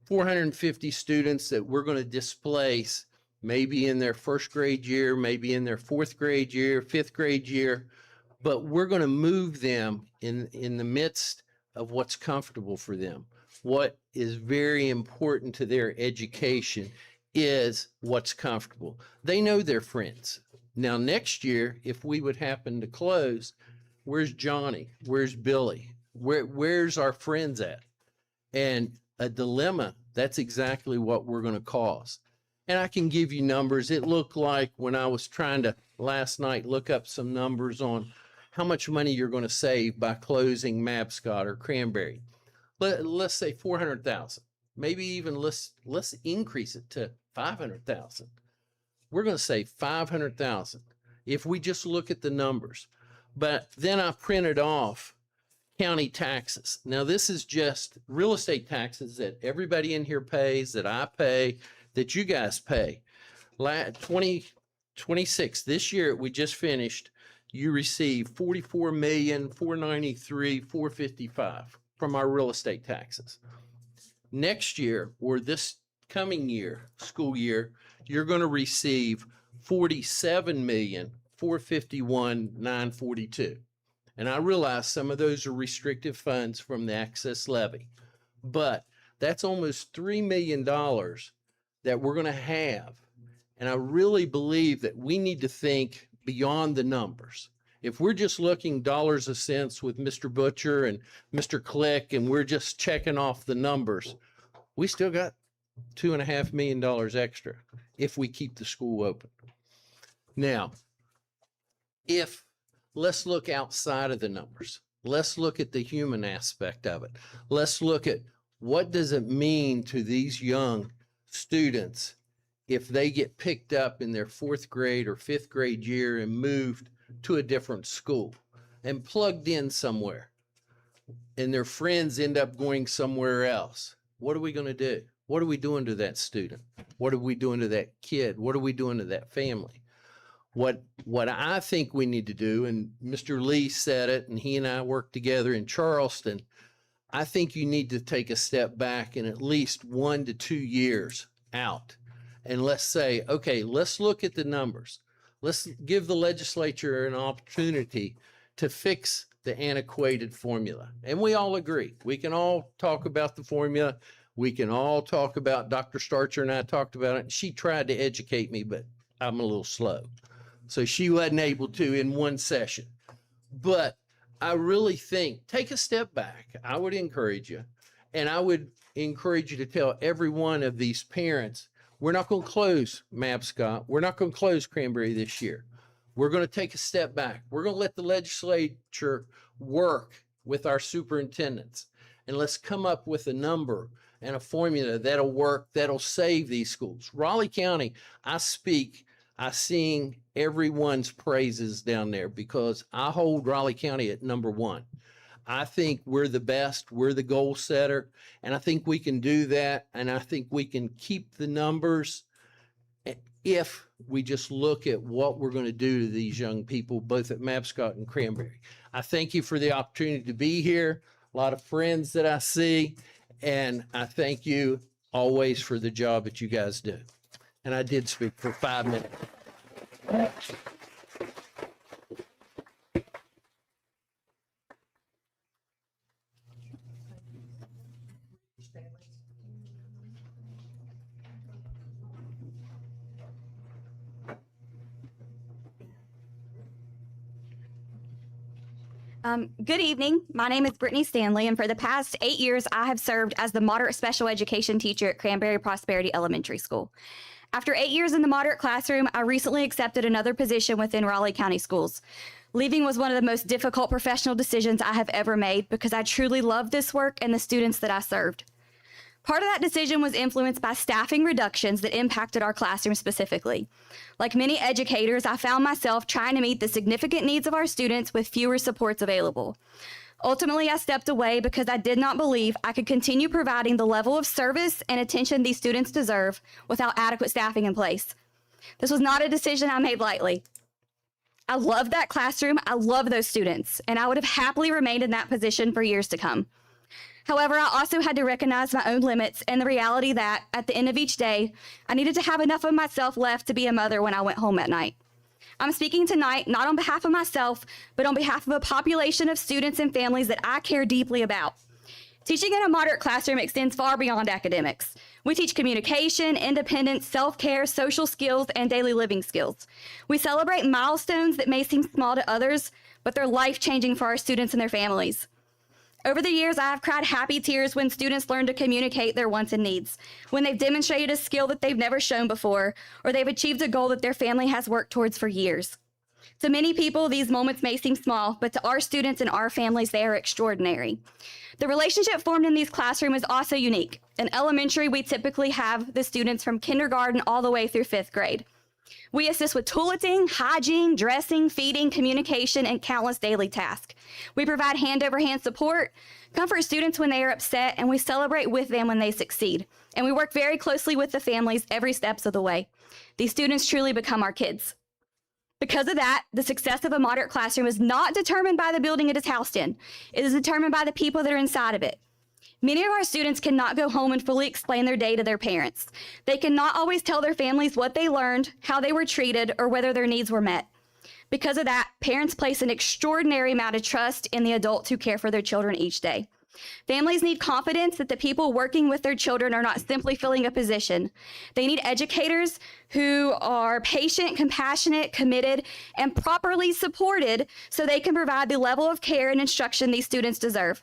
450 students that we're going to displace maybe in their first grade year, maybe in their 4th grade year, 5th grade year, but we're going to move them in the midst of what's comfortable for them. What is very important to their education is what's comfortable. They know their friends. Now, next year, if we would happen to close, where's Johnny? Where's Billy? Where's our friends at? And a dilemma, that's exactly what we're going to cause. And I can give you numbers. It looked like when I was trying to last night look up some numbers on how much money you're going to save by closing Mabscott or Cranberry. Let's say 400,000. Maybe even let's increase it to 500,000. We're going to save 500,000 if we just look at the numbers. But then I printed off county taxes. Now, this is just real estate taxes that everybody in here pays, that I pay, that you guys pay. 2026, this year we just finished, you received $44,493,455. from our real estate taxes. Next year, or this coming year, school year, you're going to receive $47,451,942. And I realize some of those are restrictive funds from the excess levy, but that's almost $3 million that we're going to have. And I really believe that we need to think beyond the numbers. If we're just looking dollars of cents with Mr. Butcher and Mr. Click, and we're just checking off the numbers, we still got $2.5 million extra if we keep the school open. Now, let's look outside of the numbers. Let's look at the human aspect of it. Let's look at what does it mean to these young students if they get picked up in their 4th grade or 5th grade year and moved to a different school and plugged in somewhere, and their friends end up going somewhere else. What are we going to do? What are we doing to that student? What are we doing to that kid? What are we doing to that family? What I think we need to do, and Mr. Lee said it, and he and I worked together in Charleston, I think you need to take a step back in at least 1 to 2 years out. And let's say, okay, let's look at the numbers. Let's give the legislature an opportunity to fix the antiquated formula. And we all agree. We can all talk about the formula. We can all talk about, Dr. Starcher and I talked about it. She tried to educate me, but I'm a little slow. So she wasn't able to in one session. But I really think, take a step back. I would encourage you. And I would encourage you to tell every one of these parents, we're not going to close Mabscott. We're not going to close Cranberry this year. We're going to take a step back. We're going to let the legislature work with our superintendents. And let's come up with a number and a formula that'll work, that'll save these schools. Raleigh County, I sing everyone's praises down there because I hold Raleigh County at number 1. I think we're the best, we're the goal setter, and I think we can do that, and I think we can keep the numbers if we just look at what we're going to do to these young people, both at Mabscott and Cranberry. I thank you for the opportunity to be here, a lot of friends that I see, and I thank you always for the job that you guys do. And I did speak for 5 minutes. Good evening. My name is Brittany Stanley, and for the past 8 years, I have served as the moderate special education teacher at Cranberry Prosperity Elementary School. After 8 years in the moderate classroom, I recently accepted another position within Raleigh County Schools. Leaving was one of the most difficult professional decisions I have ever made because I truly love this work and the students that I served. Part of that decision was influenced by staffing reductions that impacted our classroom specifically. Like many educators, I found myself trying to meet the significant needs of our students with fewer supports available. Ultimately, I stepped away because I did not believe I could continue providing the level of service and attention these students deserve without adequate staffing in place. This was not a decision I made lightly. I love that classroom, I love those students, and I would have happily remained in that position for years to come. However, I also had to recognize my own limits and the reality that, at the end of each day, I needed to have enough of myself left to be a mother when I went home at night. I'm speaking tonight not on behalf of myself, but on behalf of a population of students and families that I care deeply about. Teaching in a moderate classroom extends far beyond academics. We teach communication, independence, self-care, social skills, and daily living skills. We celebrate milestones that may seem small to others, but they're life-changing for our students and their families. Over the years, I have cried happy tears when students learn to communicate their wants and needs, when they've demonstrated a skill that they've never shown before, or they've achieved a goal that their family has worked towards for years. To many people, these moments may seem small, but to our students and our families, they are extraordinary. The relationship formed in these classrooms is also unique. In elementary, we typically have the students from kindergarten all the way through 5th grade. We assist with toileting, hygiene, dressing, feeding, communication, and countless daily tasks. We provide hand-over-hand support, comfort students when they are upset, and we celebrate with them when they succeed. And we work very closely with the families every step of the way. These students truly become our kids. Because of that, the success of a moderate classroom is not determined by the building it is housed in. It is determined by the people that are inside of it. Many of our students cannot go home and fully explain their day to their parents. They cannot always tell their families what they learned, how they were treated, or whether their needs were met. Because of that, parents place an extraordinary amount of trust in the adults who care for their children each day. Families need confidence that the people working with their children are not simply filling a position. They need educators who are patient, compassionate, committed, and properly supported so they can provide the level of care and instruction these students deserve.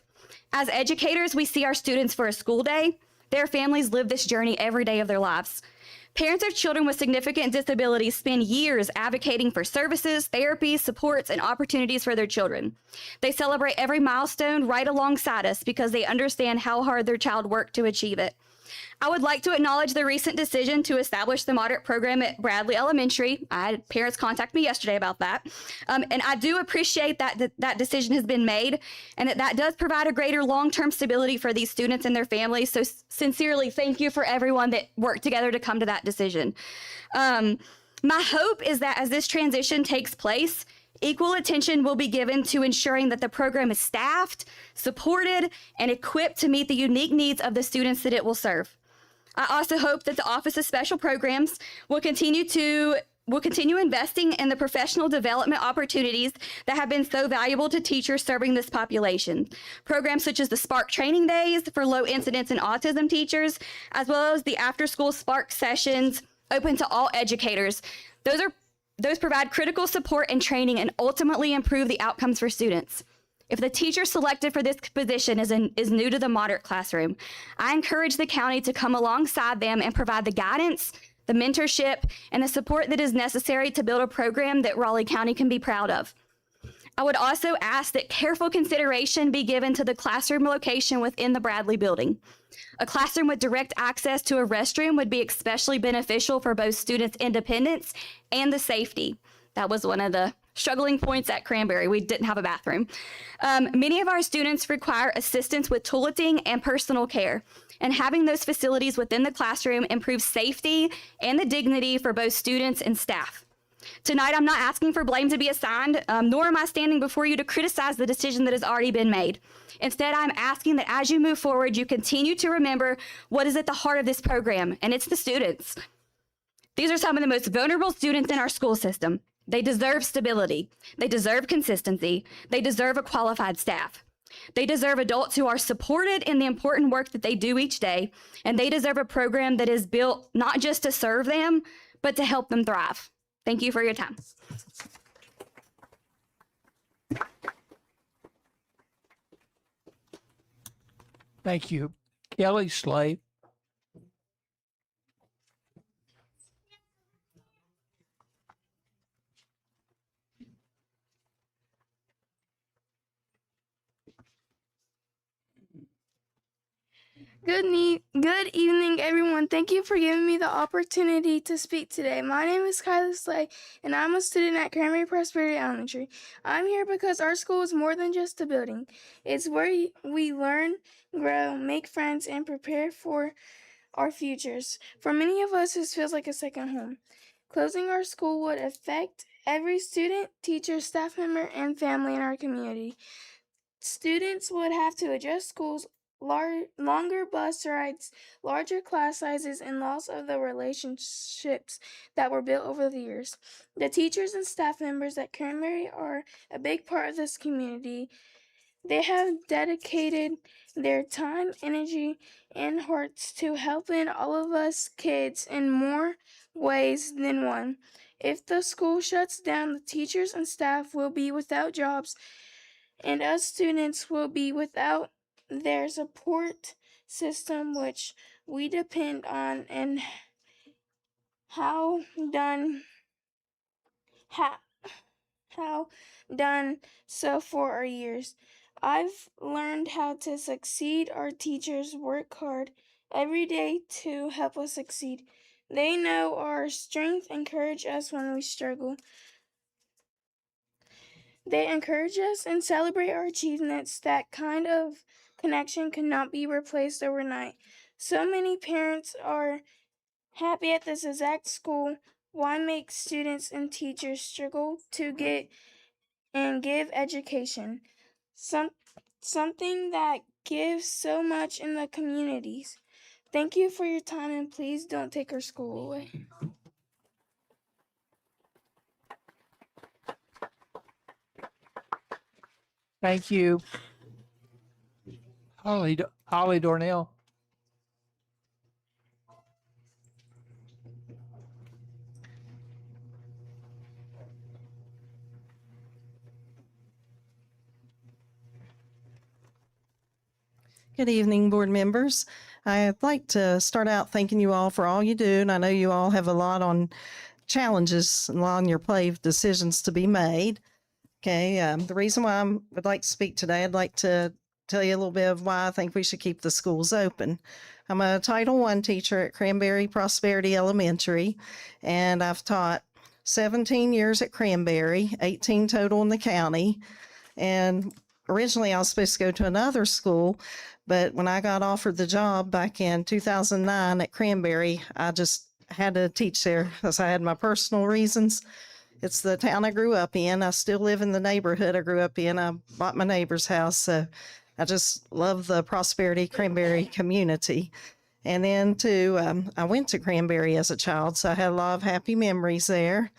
As educators, we see our students for a school day. Their families live this journey every day of their lives. Parents of children with significant disabilities spend years advocating for services, therapies, supports, and opportunities for their children. They celebrate every milestone right alongside us because they understand how hard their child worked to achieve it. I would like to acknowledge the recent decision to establish the moderate program at Bradley Elementary. I had parents contact me yesterday about that. And I do appreciate that that decision has been made and that does provide a greater long-term stability for these students and their families. So sincerely, thank you for everyone that worked together to come to that decision. My hope is that as this transition takes place, equal attention will be given to ensuring that the program is staffed, supported, and equipped to meet the unique needs of the students that it will serve. I also hope that the Office of Special Programs will continue investing in the professional development opportunities that have been so valuable to teachers serving this population. Programs such as the Spark Training Days for low incidence and autism teachers, as well as the after-school Spark sessions open to all educators. Those provide critical support and training and ultimately improve the outcomes for students. If the teacher selected for this position is new to the moderate classroom, I encourage the county to come alongside them and provide the guidance, the mentorship, and the support that is necessary to build a program that Raleigh County can be proud of. I would also ask that careful consideration be given to the classroom location within the Bradley building. A classroom with direct access to a restroom would be especially beneficial for both students' independence and the safety. That was one of the struggling points at Cranberry. We didn't have a bathroom. Many of our students require assistance with toileting and personal care, and having those facilities within the classroom improves safety and the dignity for both students and staff. Tonight, I'm not asking for blame to be assigned, nor am I standing before you to criticize the decision that has already been made. Instead, I'm asking that as you move forward, you continue to remember what is at the heart of this program, and it's the students. These are some of the most vulnerable students in our school system. They deserve stability. They deserve consistency. They deserve a qualified staff. They deserve adults who are supported in the important work that they do each day, and they deserve a program that is built not just to serve them, but to help them thrive. Thank you for your time. Thank you. Kelly Slade. Good evening, everyone. Thank you for giving me the opportunity to speak today. My name is Kylie Slay, and I'm a student at Cranberry Prosperity Elementary. I'm here because our school is more than just a building. It's where we learn, grow, make friends, and prepare for our futures. For many of us, this feels like a second home. Closing our school would affect every student, teacher, staff member, and family in our community. Students would have to adjust schools, longer bus rides, larger class sizes, and loss of the relationships that were built over the years. The teachers and staff members at Cranberry are a big part of this community. They have dedicated their time, energy, and hearts to helping all of us kids in more ways than one. If the school shuts down, the teachers and staff will be without jobs, and us students will be without their support system, which we depend on, and how done so for our years. I've learned how to succeed. Our teachers work hard every day to help us succeed. They know our strength, encourage us when we struggle. They encourage us and celebrate our achievements. That kind of connection cannot be replaced overnight. So many parents are happy at this exact school Why make students and teachers struggle to get and give education? Something that gives so much in the communities. Thank you for your time, and please don't take our school away. Thank you. Holly Dornell. Good evening, board members. I'd like to start out thanking you all for all you do, and I know you all have a lot on challenges and a lot on your plate of decisions to be made. Okay, the reason why I would like to speak today, I'd like to tell you a little bit of why I think we should keep the schools open. I'm a Title I teacher at Cranberry Prosperity Elementary, and I've taught 17 years at Cranberry, 18 total in the county. And originally I was supposed to go to another school, but when I got offered the job back in 2009 at Cranberry, I just had to teach there because I had my personal reasons. It's the town I grew up in. I still live in the neighborhood I grew up in. I bought my neighbor's house, so I just love the Prosperity Cranberry community. And then I went to Cranberry as a child, so I had a lot of happy memories there.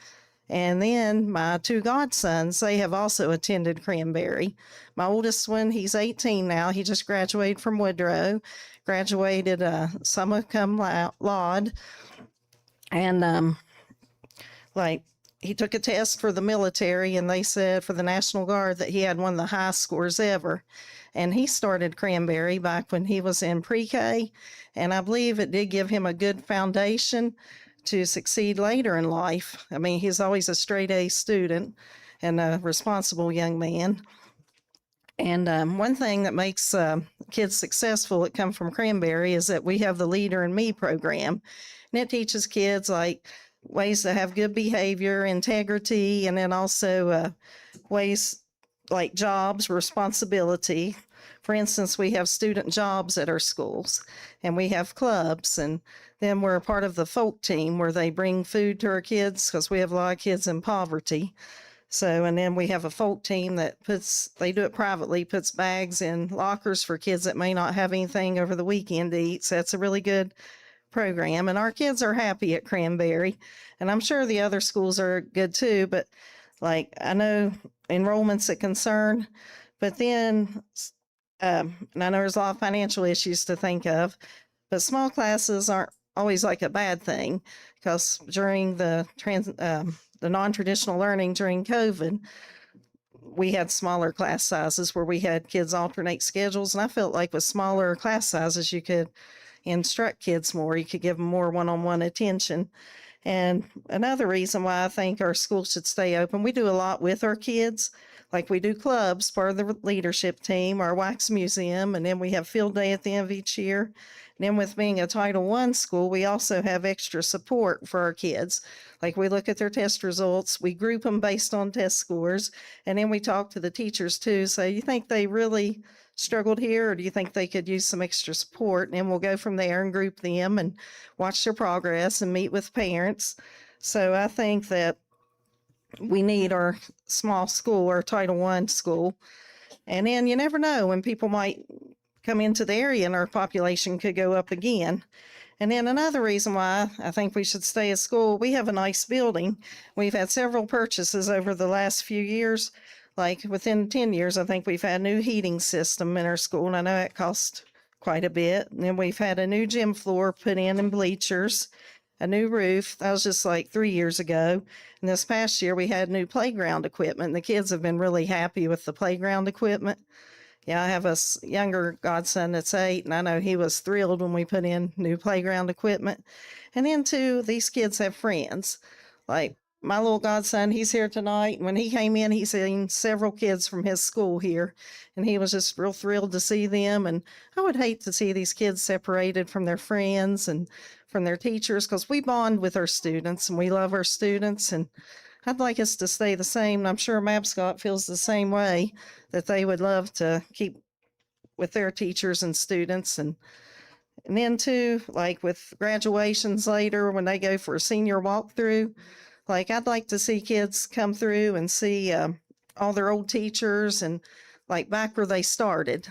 And then my two godsons, they have also attended Cranberry. My oldest one, he's 18 now. He just graduated from Woodrow, graduated summa cum laude. And he took a test for the military, and they said for the National Guard that he had one of the highest scores ever. And he started Cranberry back when he was in pre-K, and I believe it did give him a good foundation to succeed later in life. I mean, he's always a straight A student and a responsible young man. And one thing that makes kids successful that come from Cranberry is that we have the Leader in Me program. And it teaches kids like ways to have good behavior, integrity, and then also ways like jobs, responsibility. For instance, we have student jobs at our schools, and we have clubs, and then we're a part of the folk team where they bring food to our kids because we have a lot of kids in poverty. So, and then we have a folk team that they do it privately, puts bags in lockers for kids that may not have anything over the weekend to eat. So it's a really good program, and our kids are happy at Cranberry, and I'm sure the other schools are good too, but like I know enrollment's a concern, but then and I know there's a lot of financial issues to think of, but small classes aren't always like a bad thing, because during the non-traditional learning during COVID, we had smaller class sizes where we had kids alternate schedules, and I felt like with smaller class sizes you could instruct kids more, you could give them more one-on-one attention. And another reason why I think our schools should stay open, we do a lot with our kids. Like we do clubs, part of the leadership team, our wax museum, and then we have field day at the end of each year. And then with being a Title I school, we also have extra support for our kids. Like we look at their test results, we group them based on test scores, and then we talk to the teachers too. So you think they really struggled here, or do you think they could use some extra support? And we'll go from there and group them and watch their progress and meet with parents. So I think that we need our small school, our Title I school. And then you never know when people might come into the area and our population could go up again. And then another reason why I think we should stay at school, we have a nice building. We've had several purchases over the last few years. Like within 10 years, I think we've had a new heating system in our school, and I know it cost quite a bit. And then we've had a new gym floor put in and bleachers, a new roof. That was just like 3 years ago. And this past year, we had new playground equipment. And the kids have been really happy with the playground equipment. Yeah, I have a younger godson that's 8, and I know he was thrilled when we put in new playground equipment. And then too, these kids have friends. Like my little godson, he's here tonight. When he came in, he's seen several kids from his school here, and he was just real thrilled to see them. And I would hate to see these kids separated from their friends and from their teachers, because we bond with our students and we love our students, and I'd like us to stay the same. And I'm sure Mabscott feels the same way, that they would love to keep with their teachers and students. And And then too, like with graduations later, when they go for a senior walkthrough, like I'd like to see kids come through and see all their old teachers and like back where they started.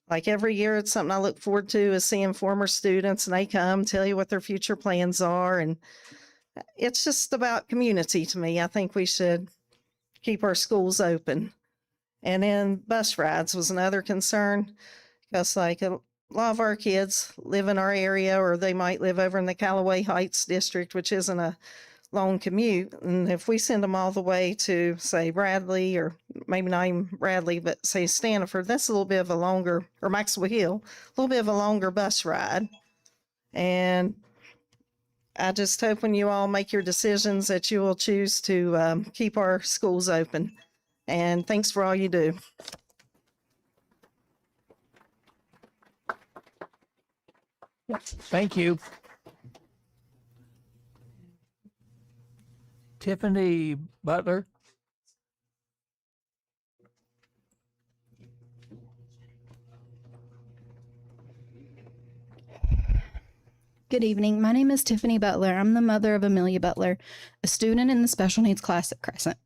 Like every year, it's something I look forward to is seeing former students and they come tell you what their future plans are. And it's just about community to me. I think we should keep our schools open. And then bus rides was another concern because like a lot of our kids live in our area or they might live over in the Callaway Heights district, which isn't a long commute. And if we send them all the way to say Bradley or maybe not even Bradley, but say Stanford, that's a little bit of a longer, or Maxwell Hill, a little bit of a longer bus ride. And I just hope when you all make your decisions that you will choose to keep our schools open. And thanks for all you do. Thank you. Tiffany Butler. Good evening. My name is Tiffany Butler. I'm the mother of Amelia Butler, a student in the special needs class at Crescent.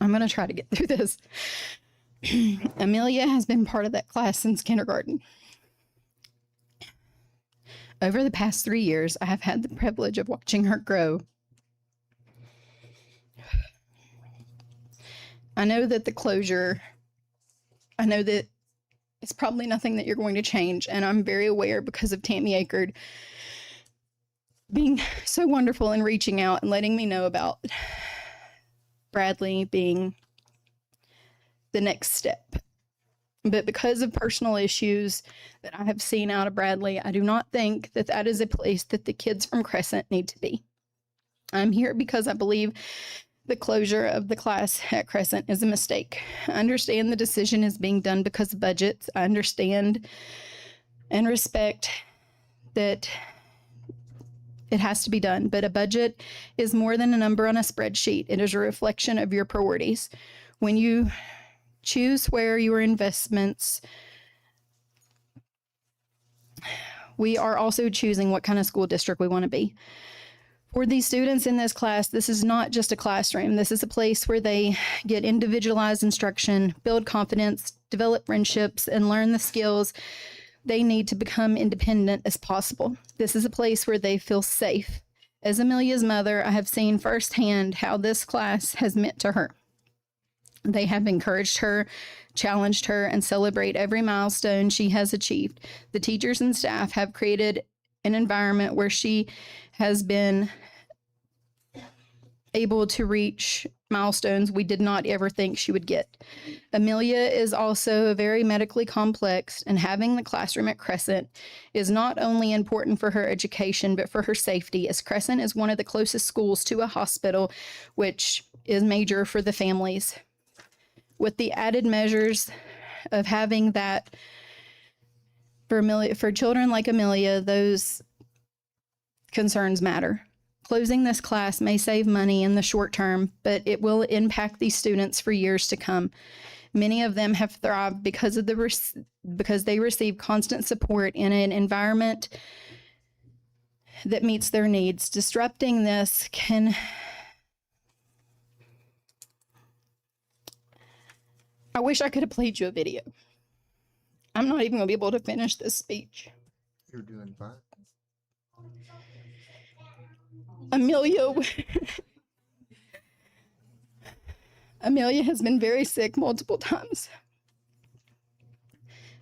I'm going to try to get through this. Amelia has been part of that class since kindergarten. Over the past 3 years, I have had the privilege of watching her grow. I know that it's probably nothing that you're going to change, and I'm very aware because of Tammy Akerd being so wonderful and reaching out and letting me know about Bradley being the next step. But because of personal issues that I have seen out of Bradley, I do not think that that is a place that the kids from Crescent need to be. I'm here because I believe the closure of the class at Crescent is a mistake. I understand the decision is being done because of budgets. I understand and respect that it has to be done, but a budget is more than a number on a spreadsheet. It is a reflection of your priorities. When you choose where your investments, we are also choosing what kind of school district we want to be. For these students in this class, this is not just a classroom. This is a place where they get individualized instruction, build confidence, develop friendships, and learn the skills they need to become independent as possible. This is a place where they feel safe. As Amelia's mother, I have seen firsthand how this class has meant to her. They have encouraged her, challenged her, and celebrate every milestone she has achieved. The teachers and staff have created an environment where she has been able to reach milestones we did not ever think she would get. Amelia is also very medically complex, and having the classroom at Crescent is not only important for her education, but for her safety, as Crescent is one of the closest schools to a hospital, which is major for the families. With the added measures of having that for children like Amelia, those concerns matter. Closing this class may save money in the short term, but it will impact these students for years to come. Many of them have thrived because they receive constant support in an environment that meets their needs. Disrupting this can... I wish I could have played you a video. I'm not even going to be able to finish this speech. You're doing fine. Amelia has been very sick multiple times.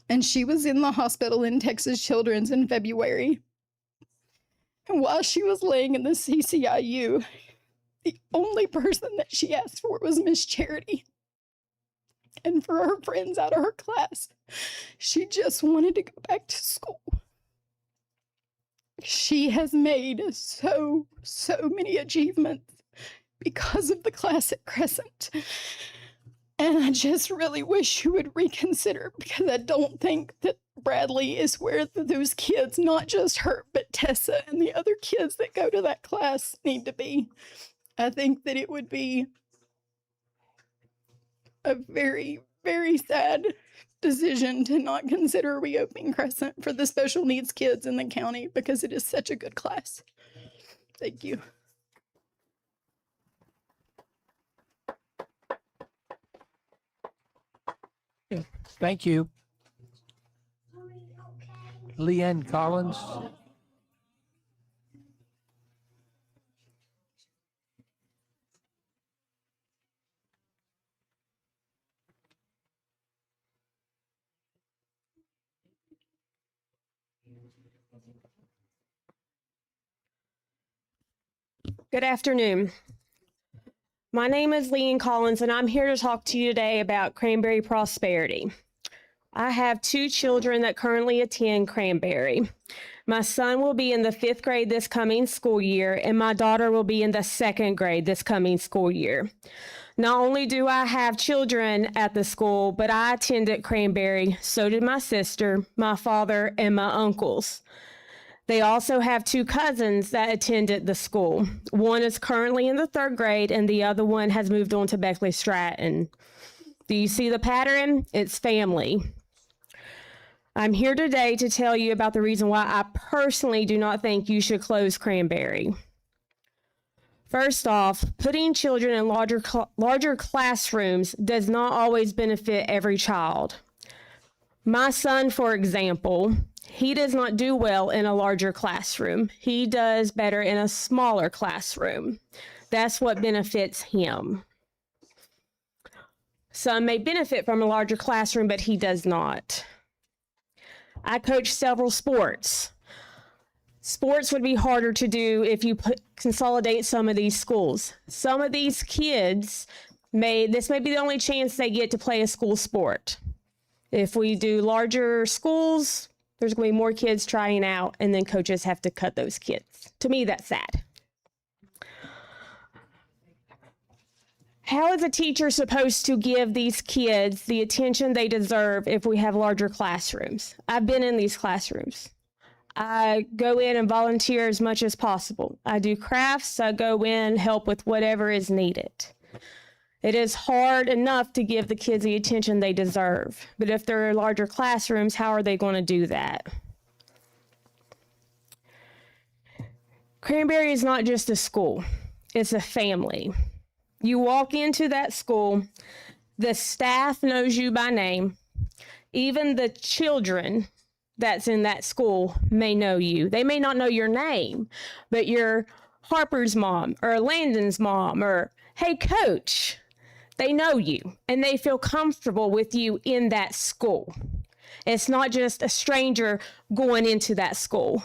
And she was in the hospital in Texas Children's in February. And while she was laying in the CCIU, the only person that she asked for was Miss Charity. And for her friends out of her class, she just wanted to go back to school. She has made so many achievements because of the class at Crescent. And I just really wish you would reconsider, because I don't think that Bradley is where those kids, not just her, but Tessa and the other kids that go to that class, need to be. I think that it would be a very, very sad decision to not consider reopening Crescent for the special needs kids in the county because it is such a good class. Thank you. Thank you. Leanne Collins. Good afternoon. My name is Leanne Collins, and I'm here to talk to you today about Cranberry Prosperity. I have 2 children that currently attend Cranberry. My son will be in the 5th grade this coming school year, and my daughter will be in the 2nd grade this coming school year. Not only do I have children at the school, but I attended Cranberry, so did my sister, my father, and my uncles. They also have 2 cousins that attended the school. One is currently in the 3rd grade, and the other one has moved on to Beckley Stratton. Do you see the pattern? It's family. I'm here today to tell you about the reason why I personally do not think you should close Cranberry. First off, putting children in larger classrooms does not always benefit every child. My son, for example, he does not do well in a larger classroom. He does better in a smaller classroom. That's what benefits him. Some may benefit from a larger classroom, but he does not. I coach several sports. Sports would be harder to do if you consolidate some of these schools. Some of these kids this may be the only chance they get to play a school sport. If we do larger schools, there's going to be more kids trying out, and then coaches have to cut those kids. To me, that's sad. How is a teacher supposed to give these kids the attention they deserve if we have larger classrooms? I've been in these classrooms. I go in and volunteer as much as possible. I do crafts. I go in, help with whatever is needed. It is hard enough to give the kids the attention they deserve. But if there are larger classrooms, how are they going to do that? Cranberry is not just a school. It's a family. You walk into that school, the staff knows you by name. Even the children that's in that school may know you. They may not know your name, but you're Harper's mom or Landon's mom or, hey, coach. They know you and they feel comfortable with you in that school. It's not just a stranger going into that school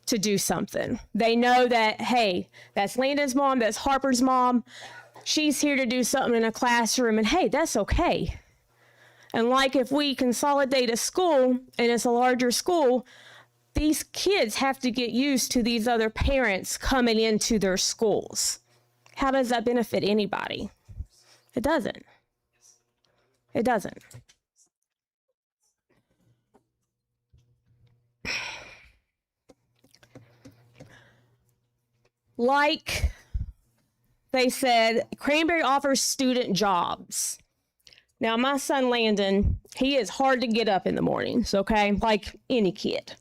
to do something. They know that, hey, that's Landon's mom, that's Harper's mom. She's here to do something in a classroom, and hey, that's okay. And like if we consolidate a school and it's a larger school, these kids have to get used to these other parents coming into their schools. How does that benefit anybody? It doesn't. It doesn't. Like they said, Cranberry offers student jobs. Now, my son Landon, he is hard to get up in the mornings, okay? Like any kid.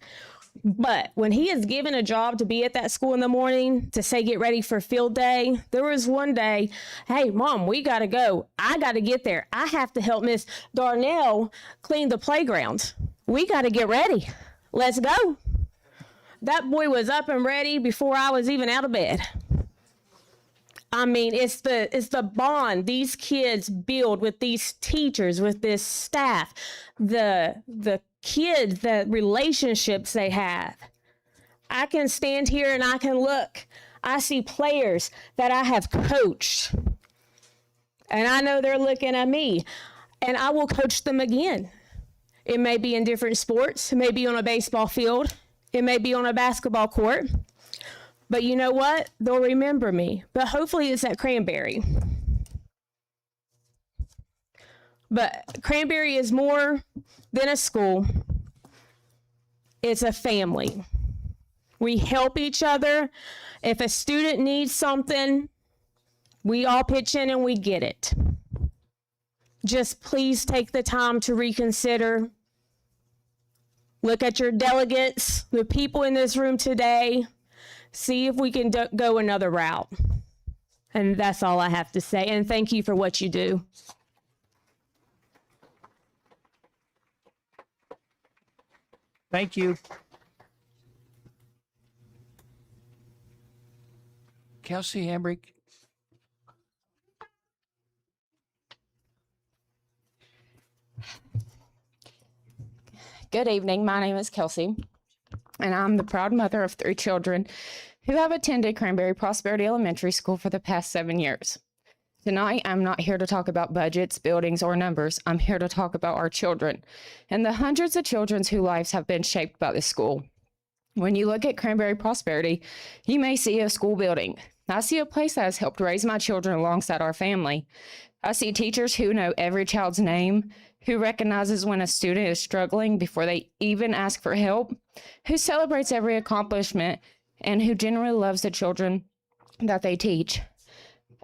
But when he is given a job to be at that school in the morning to say, get ready for field day, there was one day, hey, Mom, we got to go. I got to get there. I have to help Miss Darnell clean the playground. We got to get ready. Let's go. That boy was up and ready before I was even out of bed. I mean, it's the bond these kids build with these teachers, with this staff, the kids, the relationships they have. I can stand here and I can look. I see players that I have coached, and I know they're looking at me, and I will coach them again. It may be in different sports. It may be on a baseball field. It may be on a basketball court. But you know what? They'll remember me. But hopefully it's at Cranberry. But Cranberry is more than a school. It's a family. We help each other. If a student needs something, we all pitch in and we get it. just please take the time to reconsider. Look at your delegates, the people in this room today, see if we can go another route. And that's all I have to say. And thank you for what you do. Thank you. Kelsey Hambrick. Good evening. My name is Kelsey, and I'm the proud mother of 3 children who have attended Cranberry Prosperity Elementary School for the past 7 years. Tonight, I'm not here to talk about budgets, buildings, or numbers. I'm here to talk about our children and the hundreds of children whose lives have been shaped by this school. When you look at Cranberry Prosperity, you may see a school building. I see a place that has helped raise my children alongside our family. I see teachers who know every child's name, who recognizes when a student is struggling before they even ask for help, who celebrates every accomplishment, and who genuinely loves the children that they teach.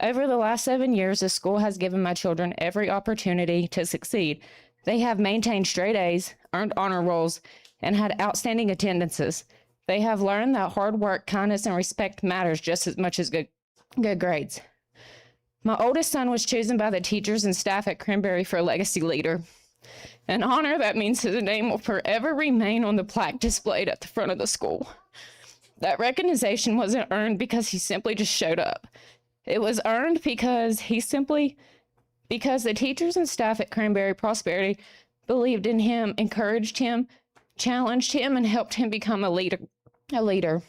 Over the last 7 years, the school has given my children every opportunity to succeed. They have maintained straight A's, earned honor rolls, and had outstanding attendances. They have learned that hard work, kindness, and respect matters just as much as good grades. My oldest son was chosen by the teachers and staff at Cranberry for a legacy leader, an honor that means his name will forever remain on the plaque displayed at the front of the school. That recognition wasn't earned because he simply just showed up. It was earned because the teachers and staff at Cranberry Prosperity believed in him, encouraged him, challenged him, and helped him become a leader.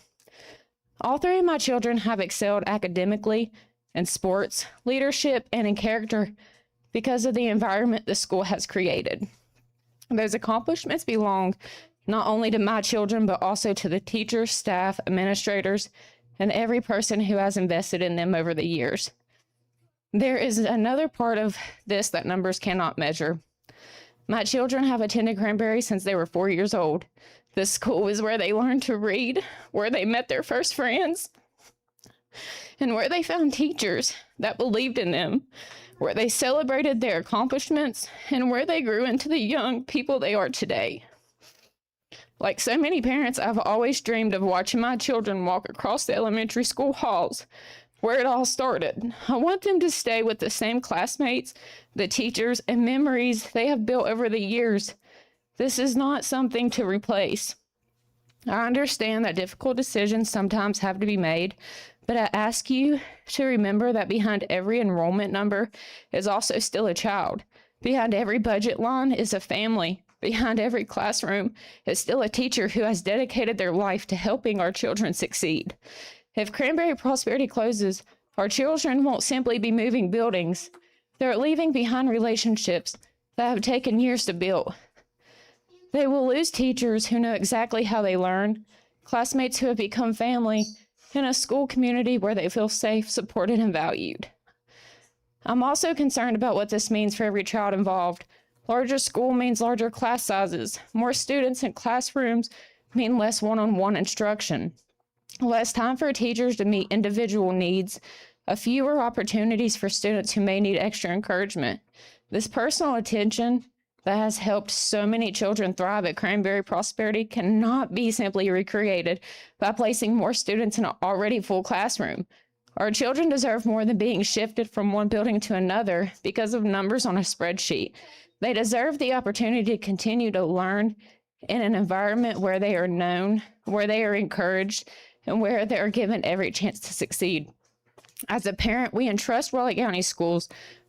All 3 of my children have excelled academically, in sports, leadership, and in character because of the environment the school has created. Those accomplishments belong not only to my children, but also to the teachers, staff, administrators, and every person who has invested in them over the years. There is another part of this that numbers cannot measure. My children have attended Cranberry since they were 4 years old. The school is where they learned to read, where they met their first friends, and where they found teachers that believed in them, where they celebrated their accomplishments, and where they grew into the young people they are today. Like so many parents, I've always dreamed of watching my children walk across the elementary school halls where it all started. I want them to stay with the same classmates, the teachers, and memories they have built over the years. This is not something to replace. I understand that difficult decisions sometimes have to be made, but I ask you to remember that behind every enrollment number is also still a child. Behind every budget line is a family. Behind every classroom is still a teacher who has dedicated their life to helping our children succeed. If Cranberry Prosperity closes, our children won't simply be moving buildings. They're leaving behind relationships that have taken years to build. They will lose teachers who know exactly how they learn, classmates who have become family, and a school community where they feel safe, supported, and valued. I'm also concerned about what this means for every child involved. Larger school means larger class sizes. More students in classrooms mean less one-on-one instruction. Less time for teachers to meet individual needs. Fewer opportunities for students who may need extra encouragement. This personal attention that has helped so many children thrive at Cranberry Prosperity cannot be simply recreated by placing more students in an already full classroom. Our children deserve more than being shifted from one building to another because of numbers on a spreadsheet. They deserve the opportunity to continue to learn in an environment where they are known, where they are encouraged, and where they are given every chance to succeed. As a parent, we entrust Raleigh County Schools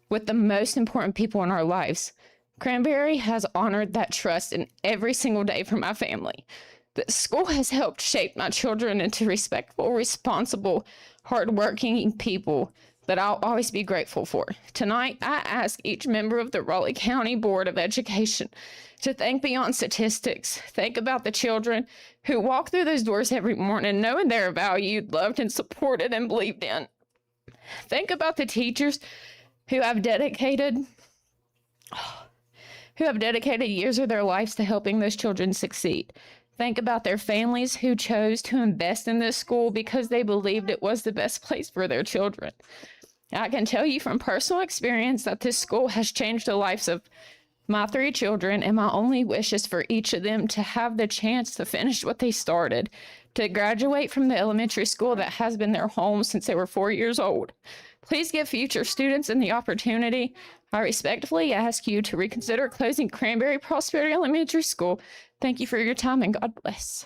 with the most important people in our lives. Cranberry has honored that trust in every single day for my family. The school has helped shape my children into respectful, responsible, hardworking people that I'll always be grateful for. Tonight, I ask each member of the Raleigh County Board of Education to think beyond statistics. Think about the children who walk through those doors every morning knowing they're valued, loved, and supported and believed in. Think about the teachers who have dedicated years of their lives to helping those children succeed. Think about their families who chose to invest in this school because they believed it was the best place for their children. I can tell you from personal experience that this school has changed the lives of my 3 children, and my only wish is for each of them to have the chance to finish what they started, to graduate from the elementary school that has been their home since they were 4 years old. Please give future students the opportunity. I respectfully ask you to reconsider closing Cranberry Prosperity Elementary School. Thank you for your time, and God bless.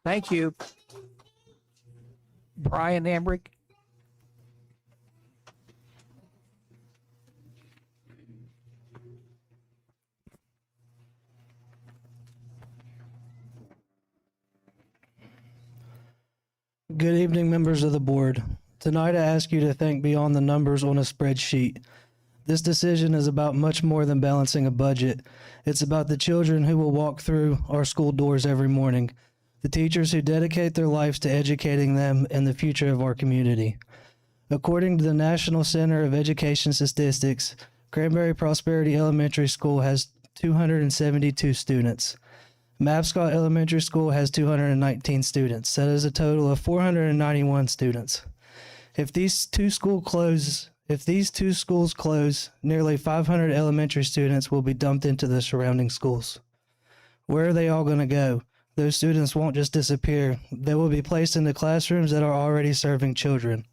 Thank you. Brian Emrick. Good evening, members of the board. Tonight I ask you to think beyond the numbers on a spreadsheet. This decision is about much more than balancing a budget. It's about the children who will walk through our school doors every morning, the teachers who dedicate their lives to educating them and the future of our community. According to the National Center of Education Statistics, Cranberry Prosperity Elementary School has 272 students. Mapscott Elementary School has 219 students. That is a total of 491 students. If these two schools close, nearly 500 elementary students will be dumped into the surrounding schools. Where are they all going to go? Those students won't just disappear. They will be placed into classrooms that are already serving children.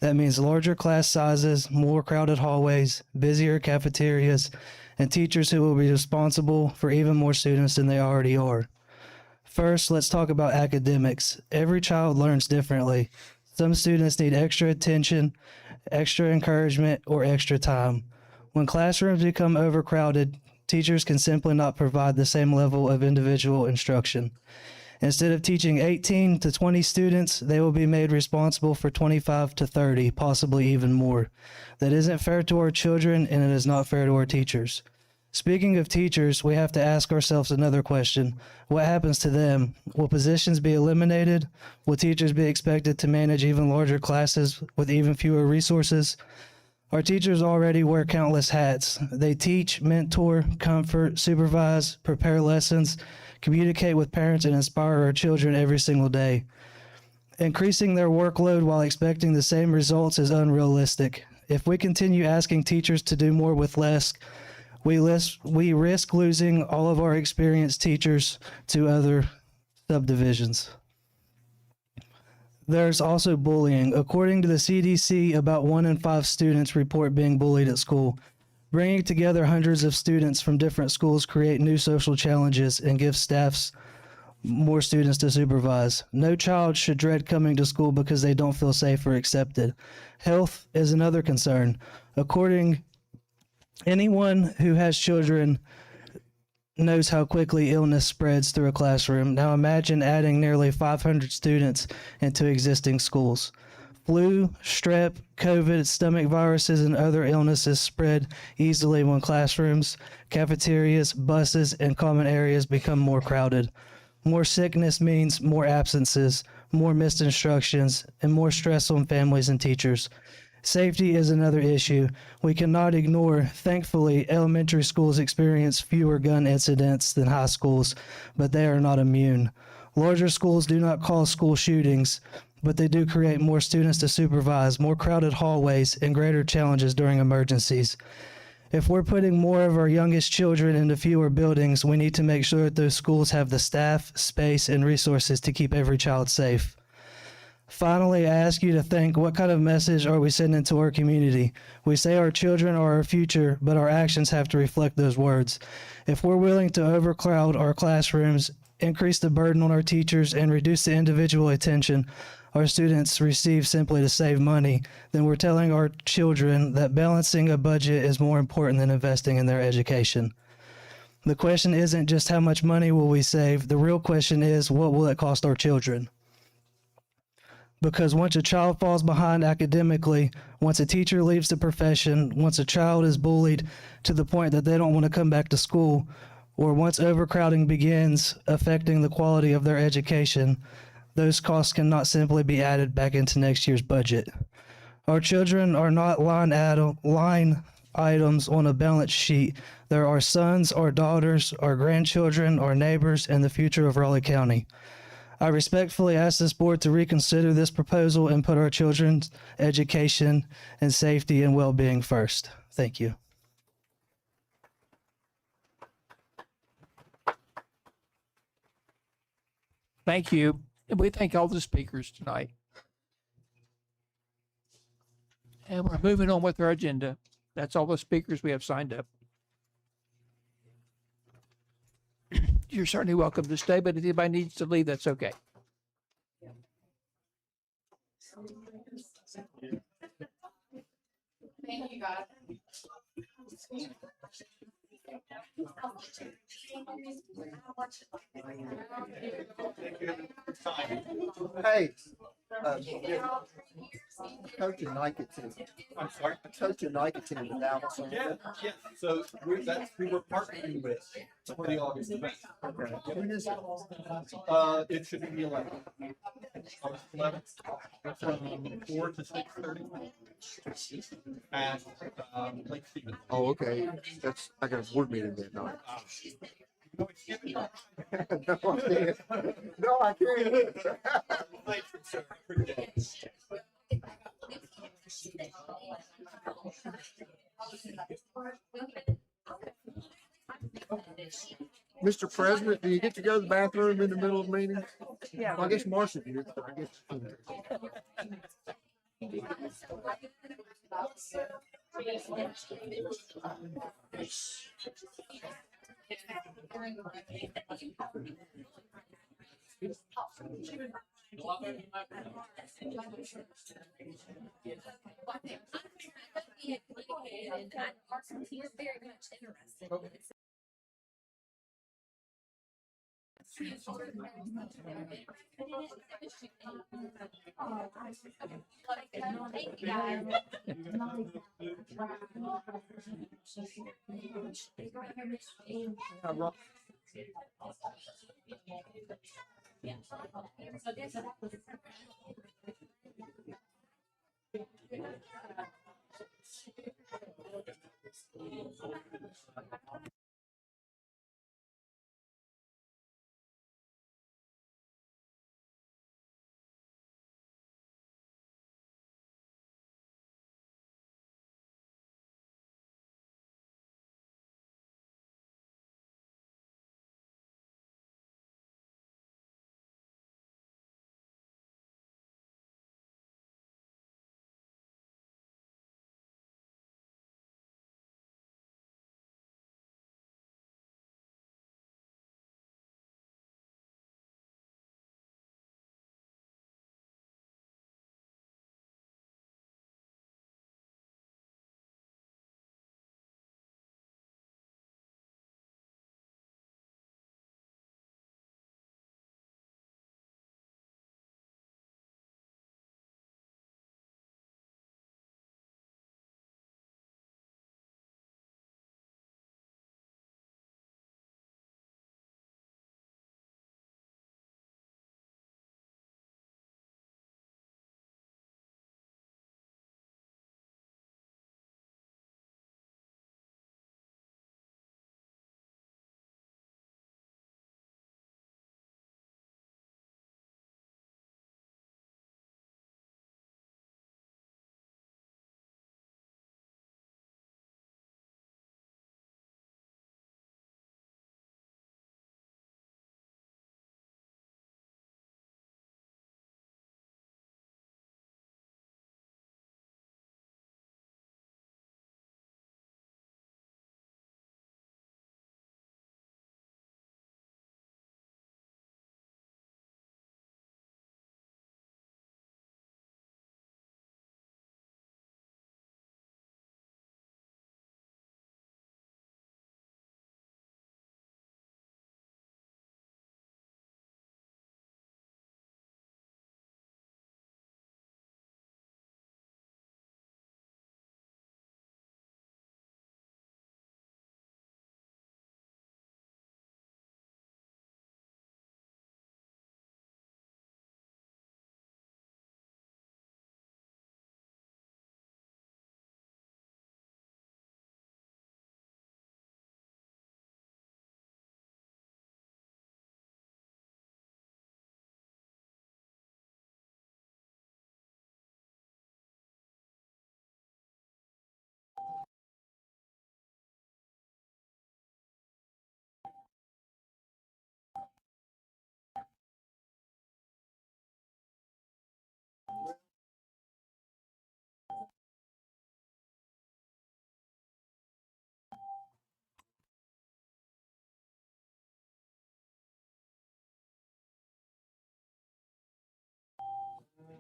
That means larger class sizes, more crowded hallways, busier cafeterias, and teachers who will be responsible for even more students than they already are. First, let's talk about academics. Every child learns differently. Some students need extra attention, extra encouragement, or extra time. When classrooms become overcrowded, teachers can simply not provide the same level of individual instruction. Instead of teaching 18 to 20 students, they will be made responsible for 25 to 30, possibly even more. That isn't fair to our children, and it is not fair to our teachers. Speaking of teachers, we have to ask ourselves another question. What happens to them? Will positions be eliminated? Will teachers be expected to manage even larger classes with even fewer resources? Our teachers already wear countless hats. They teach, mentor, comfort, supervise, prepare lessons, communicate with parents, and inspire our children every single day. Increasing their workload while expecting the same results is unrealistic. If we continue asking teachers to do more with less, we risk losing all of our experienced teachers to other subdivisions. There's also bullying. According to the CDC, about 1 in 5 students report being bullied at school. Bringing together hundreds of students from different schools create new social challenges and give staffs more students to supervise. No child should dread coming to school because they don't feel safe or accepted. Health is another concern. Anyone who has children knows how quickly illness spreads through a classroom. Now imagine adding nearly 500 students into existing schools. Flu, strep, COVID, stomach viruses, and other illnesses spread easily when classrooms, cafeterias, buses, and common areas become more crowded. More sickness means more absences, more missed instructions, and more stress on families and teachers. Safety is another issue. We cannot ignore, thankfully, elementary schools experience fewer gun incidents than high schools, but they are not immune. Larger schools do not cause school shootings, but they do create more students to supervise, more crowded hallways, and greater challenges during emergencies. If we're putting more of our youngest children into fewer buildings, we need to make sure that those schools have the staff, space, and resources to keep every child safe. Finally, I ask you to think, what kind of message are we sending to our community? We say our children are our future, but our actions have to reflect those words. If we're willing to overcrowd our classrooms, increase the burden on our teachers, and reduce the individual attention our students receive simply to save money, then we're telling our children that balancing a budget is more important than investing in their education. The question isn't just how much money will we save, the real question is, what will it cost our children? Because once a child falls behind academically, once a teacher leaves the profession, once a child is bullied to the point that they don't want to come back to school, or once overcrowding begins affecting the quality of their education, those costs cannot simply be added back into next year's budget. Our children are not line items on a balance sheet. They're our sons, our daughters, our grandchildren, our neighbors, and the future of Raleigh County. I respectfully ask this board to reconsider this proposal and put our children's education and safety and well-being first. Thank you. Thank you. And we thank all the speakers tonight. And we're moving on with our agenda. That's all the speakers we have signed up. You're certainly welcome to stay, but if anybody needs to leave, that's okay. Thank you, God. Hey, coach a Nike team. I'm sorry. I coach a Nike team in Dallas. Yeah. So that's who we're partnering with for the August event. Okay. When is it? It should be the 11th. August 11th, from 4 to 6:30 at Lake Stevens. Oh, okay. That's I got a board meeting that night. No, excuse me. No, I can't. No, I can't. Thank you, sir. Appreciate it. Mr. President, do you get to go to the bathroom in the middle of meetings? Yeah. Well, I guess Marcia did. But I guess.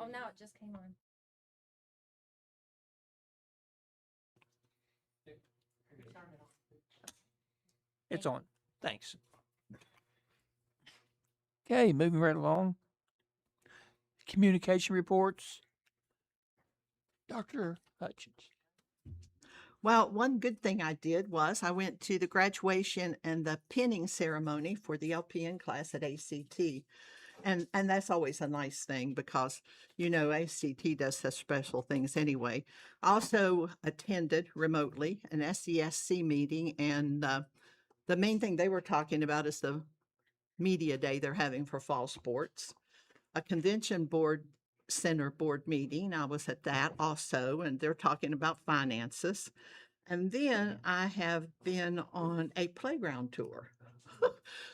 Oh, now it just came on. It's on. Thanks. Okay, moving right along. Communication reports. Dr. Hutchins. Well, one good thing I did was I went to the graduation and the pinning ceremony for the LPN class at ACT. And that's always a nice thing because, you know, ACT does such special things anyway. I also attended remotely an SESC meeting, and the main thing they were talking about is the media day they're having for fall sports. A convention board center board meeting, I was at that also, and they're talking about finances. And then I have been on a playground tour.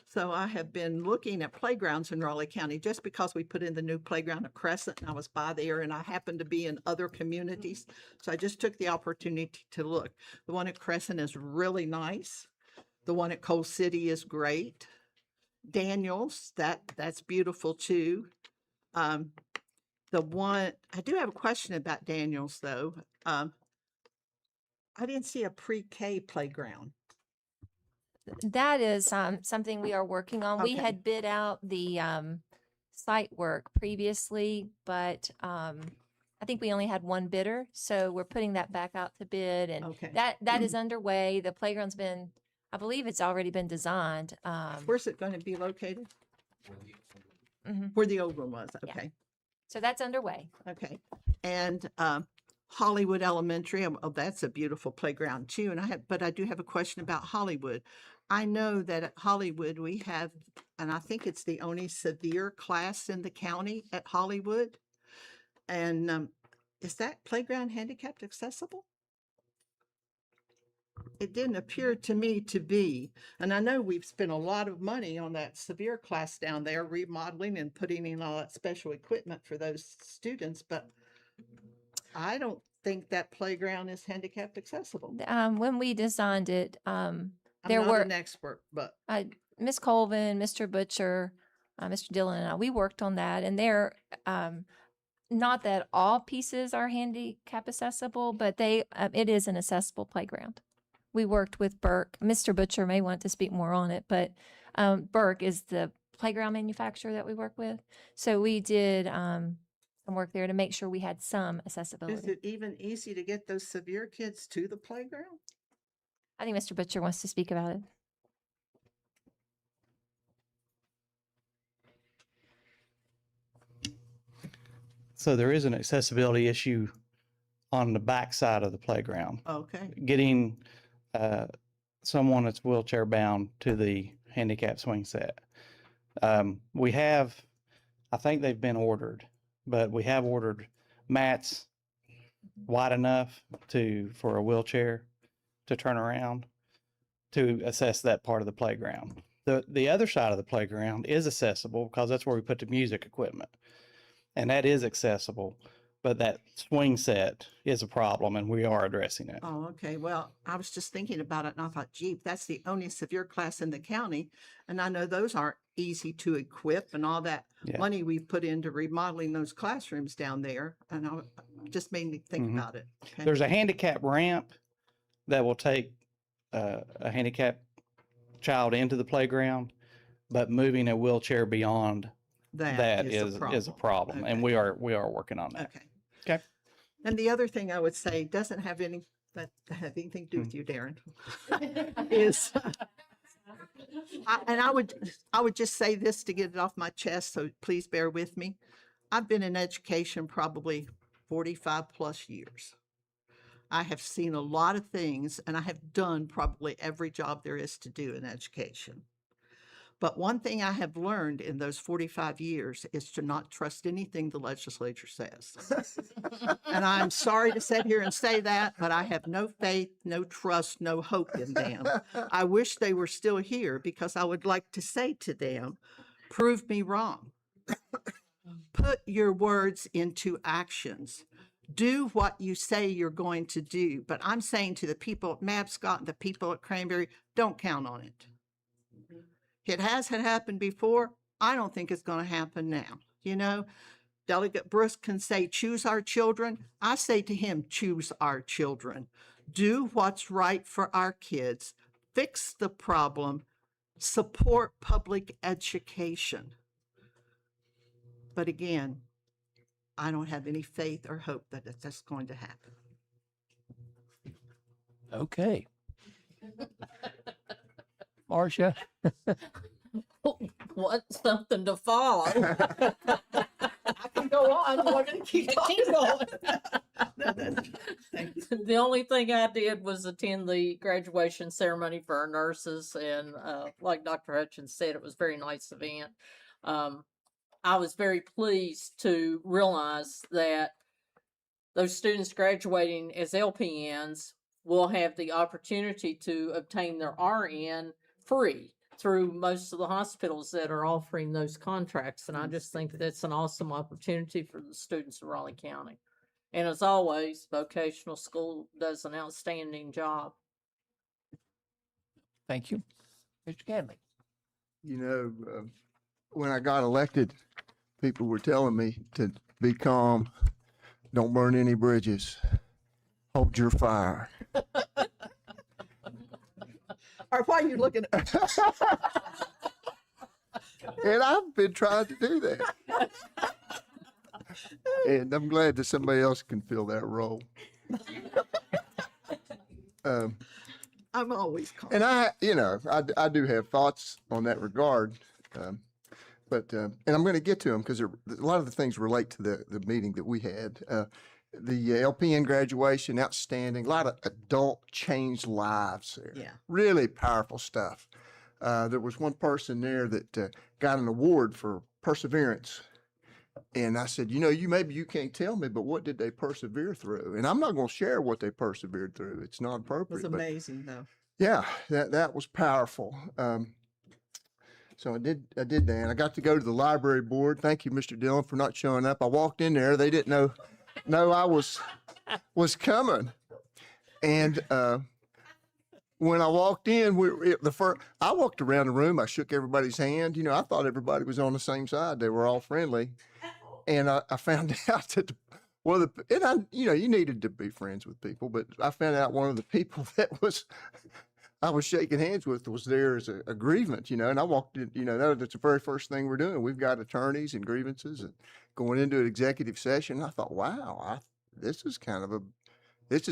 So I have been looking at playgrounds in Raleigh County just because we put in the new playground at Crescent, and I was by there, and I happened to be in other communities. So I just took the opportunity to look. The one at Crescent is really nice. The one at Coal City is great. Daniels, that's beautiful too. The one, I do have a question about Daniels though. I didn't see a pre-K playground. That is something we are working on. We Okay. had bid out the site work previously, but I think we only had one bidder, so we're putting that back out to bid, and Okay. that is underway. The playground's been, I believe it's already been designed. Where's it going to be located? Mhm. Where the old one was, Yeah. okay. So that's underway. Okay. And Hollywood Elementary, oh, that's a beautiful playground too. And but I do have a question about Hollywood. I know that at Hollywood we have, and I think it's the only severe class in the county at Hollywood. And is that playground handicapped accessible? It didn't appear to me to be. And I know we've spent a lot of money on that severe class down there, remodeling and putting in all that special equipment for those students, but I don't think that playground is handicapped accessible. When we designed it, I'm there not were an expert, but Miss Colvin, Mr. Butcher, Mr. Dillon, and I, we worked on that, and they're not that all pieces are handicap accessible, but they it is an accessible playground. We worked with Burke. Mr. Butcher may want to speak more on it, but Burke is the playground manufacturer that we work with. So we did some work there to make sure we had some accessibility. is it even easy to get those severe kids to the playground? I think Mr. Butcher wants to speak about it. So there is an accessibility issue on the back side of the playground. Okay. Getting someone that's wheelchair bound to the handicap swing set. We have, I think they've been ordered, but we have ordered mats wide enough for a wheelchair to turn around to assess that part of the playground. The other side of the playground is accessible because that's where we put the music equipment, and that is accessible. But that swing set is a problem, and we are addressing it. Oh, okay. Well, I was just thinking about it, and I thought, gee, that's the only severe class in the county. And I know those aren't easy to equip, and all that money we've put into remodeling those classrooms down there. And I just made me think about it. Okay. There's a handicap ramp that will take a handicapped child into the playground, but moving a wheelchair beyond that is a problem. And we are working on that. Okay. Okay. And the other thing I would say doesn't have anything to do with you, Darren, is, I would just say this to get it off my chest, so please bear with me. I've been in education probably 45 plus years. I have seen a lot of things, and I have done probably every job there is to do in education. But one thing I have learned in those 45 years is to not trust anything the legislature says. And I'm sorry to sit here and say that, but I have no faith, no trust, no hope in them. I wish they were still here because I would like to say to them, prove me wrong. Put your words into actions. Do what you say you're going to do. But I'm saying to the people at Mabscott and the people at Cranberry, don't count on it. It hasn't happened before. I don't think it's going to happen now. You know, Delegate Brooks can say, choose our children. I say to him, choose our children. Do what's right for our kids. Fix the problem. Support public education. But again, I don't have any faith or hope that that's going to happen. Okay. Marcia? What's something to follow? I can go on. We're going to keep going. The only thing I did was attend the graduation ceremony for our nurses, and like Dr. Hutchins said, it was a very nice event. I was very pleased to realize that those students graduating as LPNs will have the opportunity to obtain their RN free through most of the hospitals that are offering those contracts. And I just think that's an awesome opportunity for the students of Raleigh County. And as always, vocational school does an outstanding job. Thank you. Mr. Ganley? You know, when I got elected, people were telling me to be calm, don't burn any bridges, hold your fire. Or why are you looking at And I've been trying to do that. And I'm glad that somebody else can fill that role. I'm always calm. And I do have thoughts on that regard. But and I'm going to get to them because a lot of the things relate to the meeting that we had. The LPN graduation, outstanding. A lot of adult changed lives there. Yeah. Really powerful stuff. There was one person there that got an award for perseverance. And I said, maybe you can't tell me, but what did they persevere through? And I'm not going to share what they persevered through. It's not It appropriate. was but amazing, though. yeah, that was powerful. So I did that. And I got to go to the library board. Thank you, Mr. Dillon, for not showing up. I walked in there. They didn't know I was coming. And when I walked in, I walked around the room. I shook everybody's hand. I thought everybody was on the same side. They were all friendly. And I found out that you needed to be friends with people, but I found out one of the people that I was shaking hands with was there as a grievance, and I walked in, that's the very first thing we're doing. We've got attorneys and grievances and going into an executive session. I thought, wow, this is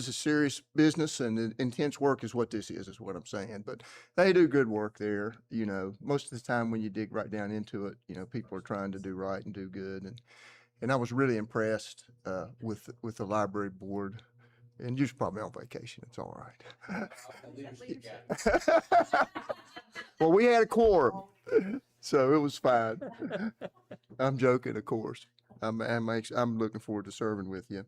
a serious business, and intense work is what this is what I'm saying. But they do good work there. Most of the time when you dig right down into it, people are trying to do right and do good. And I was really impressed with the library board. And you're probably on vacation. It's all right. Well, we had a quorum, so it was fine. I'm joking, of course. I'm looking forward to serving with you.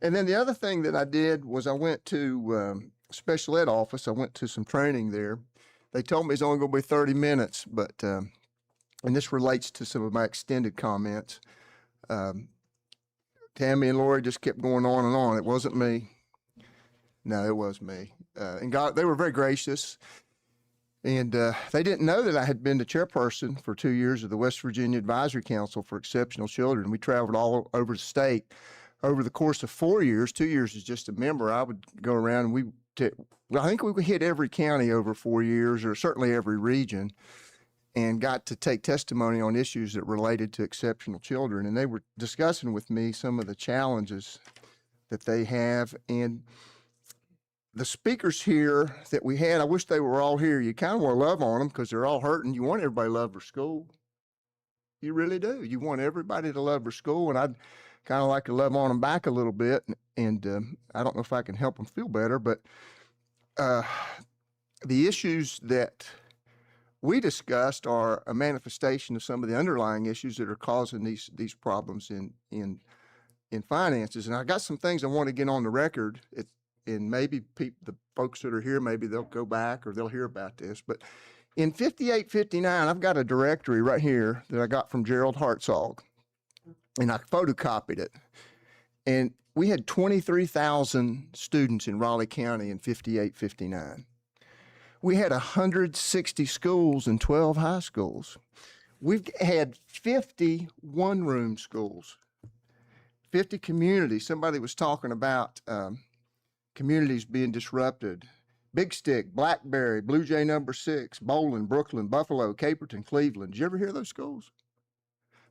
And then the other thing that I did was I went to special ed office. I went to some training there. They told me it's only going to be 30 minutes, but and this relates to some of my extended comments. Tammy and Lori just kept going on and on. It wasn't me. No, it was me. And God, they were very gracious. And they didn't know that I had been the chairperson for 2 years of the West Virginia Advisory Council for Exceptional Children. We traveled all over the state over the course of 4 years. 2 years as just a member. I would go around and I think we hit every county over 4 years, or certainly every region, and got to take testimony on issues that related to exceptional children. And they were discussing with me some of the challenges that they have. And the speakers here that we had, I wish they were all here. You kind of want to love on them because they're all hurting. You want everybody to love their school. You really do. You want everybody to love their school, and I'd kind of like to love on them back a little bit. And I don't know if I can help them feel better, but the issues that we discussed are a manifestation of some of the underlying issues that are causing these problems in finances. And I got some things I want to get on the record. And maybe the folks that are here, maybe they'll go back or they'll hear about this. But in 5859, I've got a directory right here that I got from Gerald Hartzog, and I photocopied it. And we had 23,000 students in Raleigh County in 5859. We had 160 schools and 12 high schools. We've had 50 one-room schools 50 communities. Somebody was talking about communities being disrupted. Big Stick, Blackberry, Blue Jay number 6, Bowling, Brooklyn, Buffalo, Caperton, Cleveland. Did you ever hear those schools?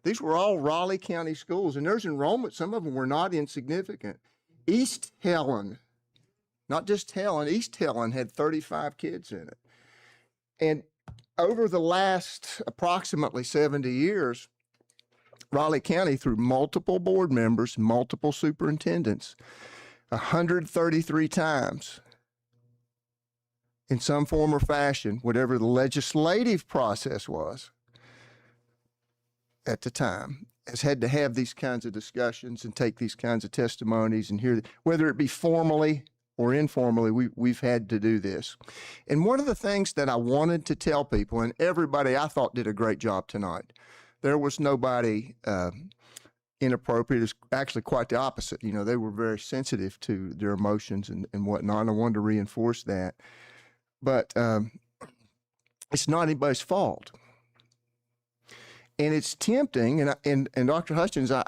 These were all Raleigh County schools, and there's enrollment. Some of them were not insignificant. East Helen, not just Helen, East Helen had 35 kids in it. And over the last approximately 70 years, Raleigh County, through multiple board members, multiple superintendents, 133 times, in some form or fashion, whatever the legislative process was at the time, has had to have these kinds of discussions and take these kinds of testimonies and hear, whether it be formally or informally, we've had to do this. And one of the things that I wanted to tell people, and everybody I thought did a great job tonight, there was nobody inappropriate. It's actually quite the opposite. You know, they were very sensitive to their emotions and whatnot. And I wanted to reinforce that. But it's not anybody's fault. And it's tempting, and Dr. Hutchins, I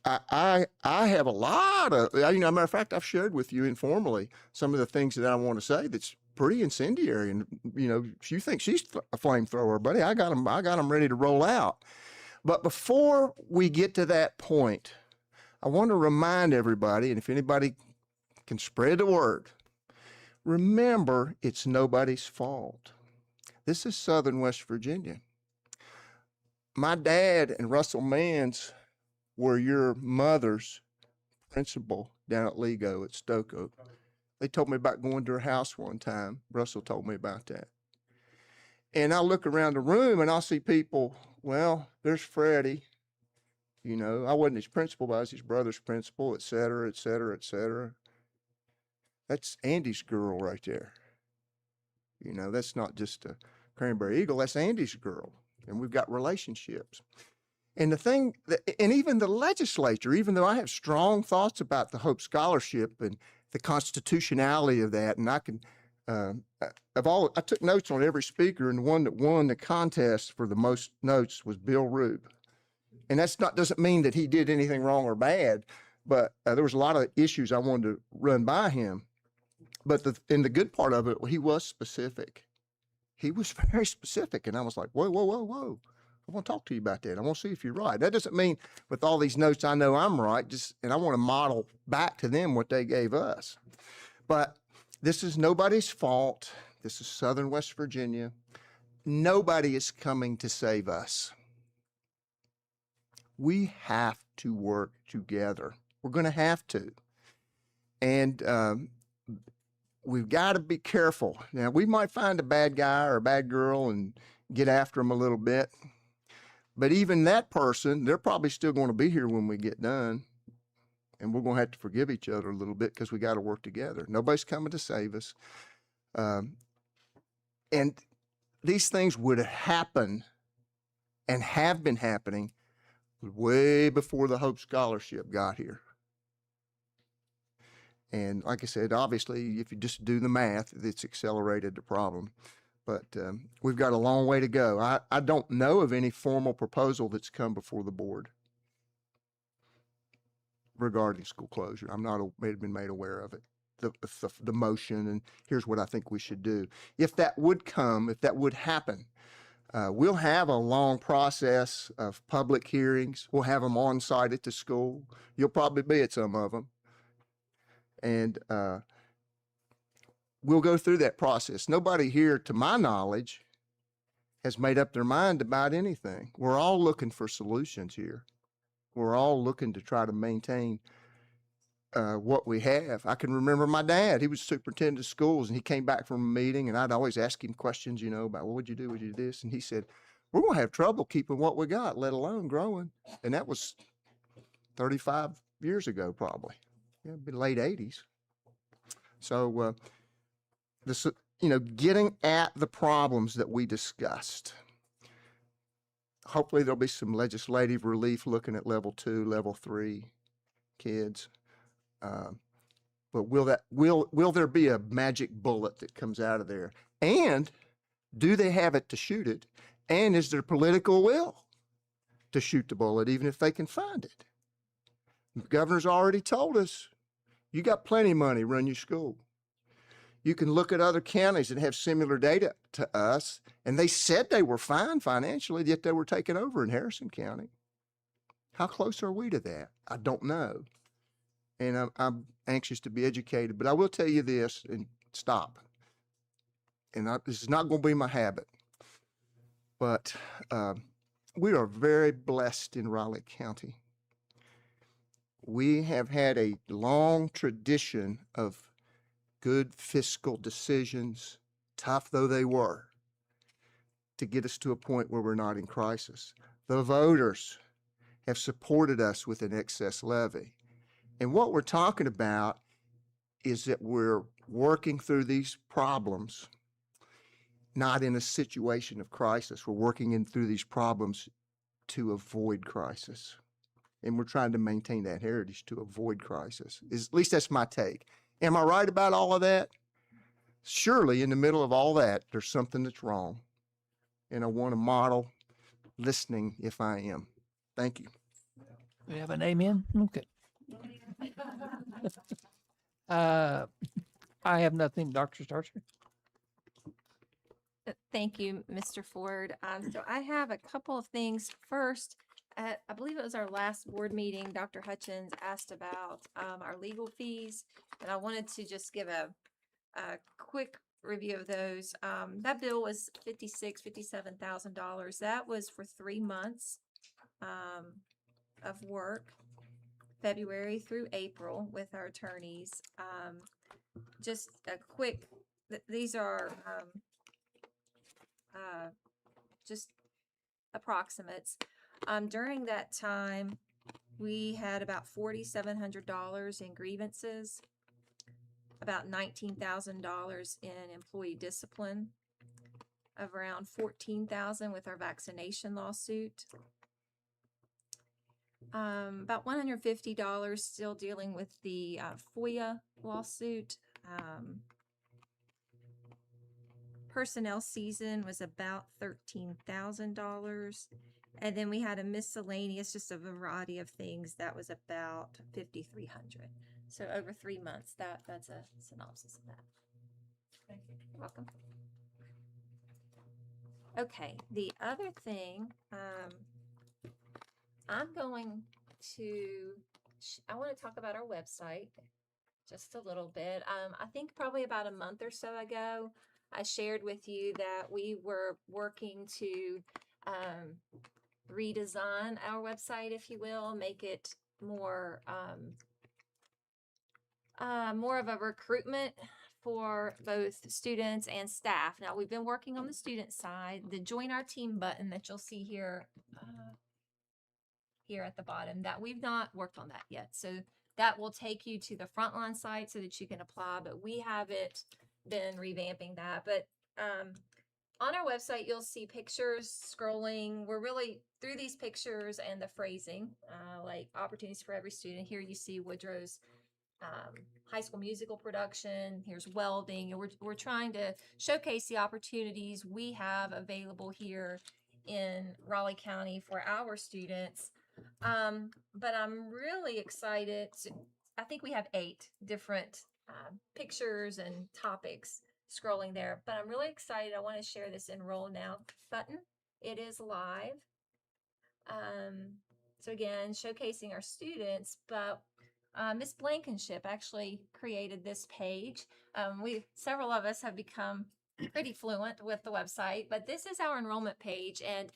have a lot of, you know, matter of fact, I've shared with you informally some of the things that I want to say that's pretty incendiary. And, you know, if you think she's a flamethrower, buddy, I got them ready to roll out. But before we get to that point, I want to remind everybody, and if anybody can spread the word, remember, it's nobody's fault. This is Southern West Virginia. My dad and Russell Manns were your mother's principal down at Lego at Stoke Oak. They told me about going to her house one time. Russell told me about that. And I look around the room and I'll see people, well, there's Freddie. You know, I wasn't his principal, but I was his brother's principal, et cetera, et cetera, et cetera. That's Andy's girl right there. You know, that's not just a Cranberry Eagle, that's Andy's girl. And we've got relationships. And the thing, and even the legislature, even though I have strong thoughts about the Hope Scholarship and the constitutionality of that, and I can, I took notes on every speaker, and the one that won the contest for the most notes was Bill Rube. And that's not, doesn't mean that he did anything wrong or bad, but there was a lot of issues I wanted to run by him. But in the good part of it, he was specific. He was very specific, and I was like, whoa, whoa, whoa, whoa. I want to talk to you about that. I want to see if you're right. That doesn't mean with all these notes I know I'm right, and I want to model back to them what they gave us. But this is nobody's fault. This is Southern West Virginia. Nobody is coming to save us. We have to work together. We're going to have to. And we've got to be careful. Now, we might find a bad guy or a bad girl and get after them a little bit. But even that person, they're probably still going to be here when we get done. And we're going to have to forgive each other a little bit because we got to work together. Nobody's coming to save us. And these things would happen and have been happening way before the Hope Scholarship got here. And like I said, obviously, if you just do the math, it's accelerated the problem. But we've got a long way to go. I don't know of any formal proposal that's come before the board regarding school closure. I'm not been made aware of it, the motion, and here's what I think we should do. If that would come, if that would happen, we'll have a long process of public hearings. We'll have them on site at the school. You'll probably be at some of them. And we'll go through that process. Nobody here, to my knowledge, has made up their mind about anything. We're all looking for solutions here. We're all looking to try to maintain what we have. I can remember my dad. He was superintendent of schools, and he came back from a meeting, and I'd always ask him questions, you know, about what would you do? Would you do this? And he said, we're going to have trouble keeping what we got, let alone growing. And that was 35 years ago, probably. Yeah, it'd be late 80s. So, this, you know, getting at the problems that we discussed. Hopefully there'll be some legislative relief looking at level 2, level 3 kids. But will there be a magic bullet that comes out of there? And do they have it to shoot it? And is there political will to shoot the bullet, even if they can find it? The governor's already told us, you got plenty of money, run your school. You can look at other counties that have similar data to us, and they said they were fine financially, yet they were taken over in Harrison County. How close are we to that? I don't know. And I'm anxious to be educated, but I will tell you this, and stop. And this is not going to be my habit, but we are very blessed in Raleigh County. We have had a long tradition of good fiscal decisions, tough though they were, to get us to a point where we're not in crisis. The voters have supported us with an excess levy. And what we're talking about is that we're working through these problems, not in a situation of crisis. We're working through these problems to avoid crisis. And we're trying to maintain that heritage to avoid crisis. At least that's my take. Am I right about all of that? Surely in the middle of all that, there's something that's wrong. And I want to model listening if I am. Thank you. We have an amen? Okay. I have nothing, Dr. Starcher. Thank you, Mr. Ford. So I have a couple of things. First, I believe it was our last board meeting, Dr. Hutchins asked about our legal fees, and I wanted to just give a quick review of those. That bill was $57,000. That was for 3 months of work, February through April, with our attorneys. Just a quick, these are just approximates. During that time, we had about $4,700 in grievances, about $19,000 in employee discipline, around $14,000 with our vaccination lawsuit, about $150 still dealing with the FOIA lawsuit. Personnel season was about $13,000. And then we had a miscellaneous, just a variety of things, that was about $5,300. So over 3 months, that's a synopsis of that. Thank you. You're welcome. Okay, the other thing, I want to talk about our website just a little bit. I think probably about a month or so ago, I shared with you that we were working to redesign our website, if you will, make it more more of a recruitment for both students and staff. Now, we've been working on the student side. The join our team button that you'll see here here at the bottom, that we've not worked on that yet. So that will take you to the Frontline site so that you can apply, but we haven't been revamping that. But on our website, you'll see pictures scrolling. We're really through these pictures and the phrasing, like opportunities for every student. Here you see Woodrow's High School Musical production. Here's welding, and we're trying to showcase the opportunities we have available here in Raleigh County for our students. But I'm really excited. I think we have 8 different pictures and topics scrolling there, but I'm really excited. I want to share this Enroll Now button. It is live. So again, showcasing our students, but Miss Blankenship actually created this page. Several of us have become pretty fluent with the website, but this is our enrollment page. And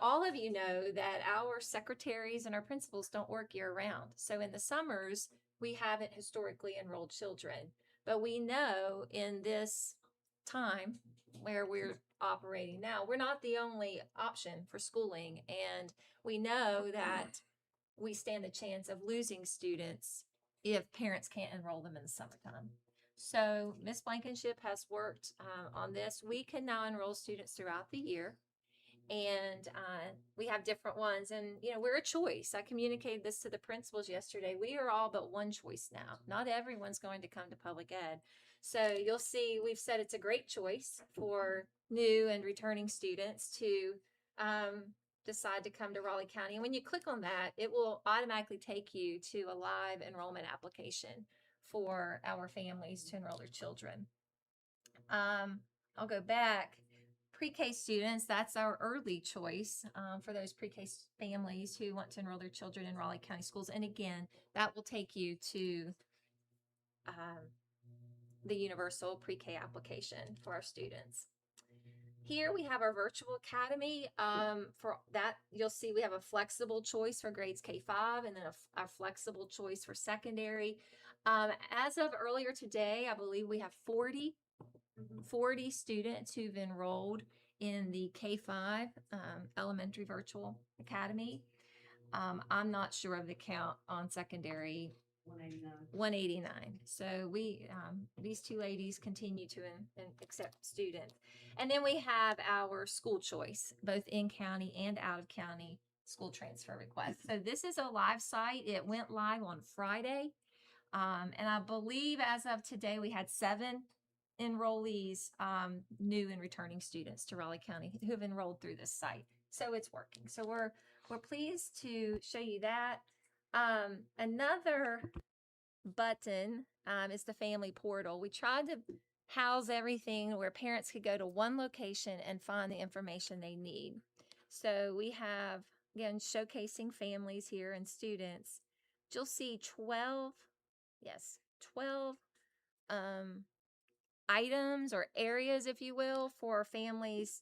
all of you know that our secretaries and our principals don't work year round. So in the summers, we haven't historically enrolled children, but we know in this time where we're operating now, we're not the only option for schooling. And we know that we stand the chance of losing students if parents can't enroll them in the summertime. So Ms. Blankenship has worked on this. We can now enroll students throughout the year, and we have different ones. And, we're a choice. I communicated this to the principals yesterday. We are all but one choice now. Not everyone's going to come to public ed. So you'll see we've said it's a great choice for new and returning students to decide to come to Raleigh County. And when you click on that, it will automatically take you to a live enrollment application for our families to enroll their children. I'll go back. Pre-K students, that's our early choice for those pre-K families who want to enroll their children in Raleigh County schools. And again, that will take you to the universal pre-K application for our students. Here we have our virtual academy. For that, you'll see we have a flexible choice for grades K-5 and then a flexible choice for secondary. As of earlier today, I believe we have 40 students who've enrolled in the K-5 elementary virtual academy. I'm not sure of the count on secondary. 189. So these two ladies continue to accept students. And then we have our school choice, both in county and out of county school transfer requests. So this is a live site. It went live on Friday. And I believe as of today, we had 7 enrollees, new and returning students to Raleigh County who have enrolled through this site. So it's working. So we're pleased to show you that. Another button is the family portal. We tried to house everything where parents could go to one location and find the information they need. So we have, again, showcasing families here and students. You'll see 12 items or areas, if you will, for families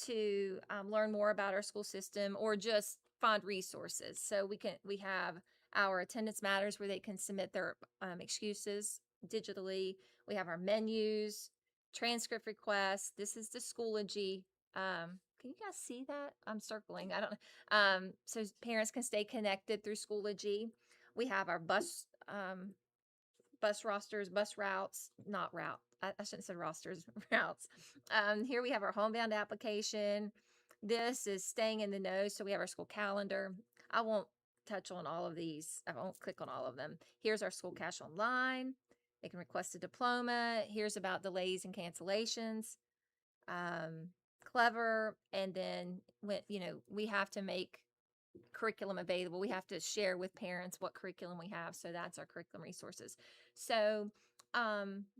to learn more about our school system or just find resources. So we have our attendance matters where they can submit their excuses digitally. We have our menus, transcript requests. This is the Schoology. Can you guys see that? I'm circling. I don't know. So parents can stay connected through Schoology. We have our bus rosters, bus routes, not route. I shouldn't have said rosters, routes. Here we have our homebound application. This is staying in the know. So we have our school calendar. I won't touch on all of these. I won't click on all of them. Here's our school cash online. They can request a diploma. Here's about delays and cancellations. Clever. And then when, we have to make curriculum available. We have to share with parents what curriculum we have. So that's our curriculum resources. So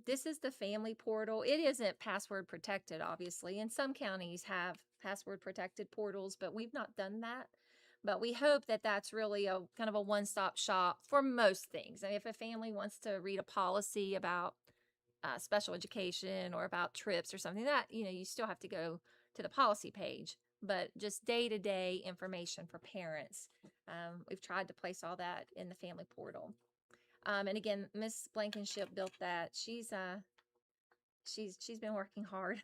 this is the family portal. It isn't password protected, obviously, and some counties have password protected portals, but we've not done that. But we hope that that's really a kind of a one-stop shop for most things. I mean, if a family wants to read a policy about special education or about trips or something, that, you still have to go to the policy page. But just day-to-day information for parents. We've tried to place all that in the family portal. And again, Miss Blankenship built that. She's been working hard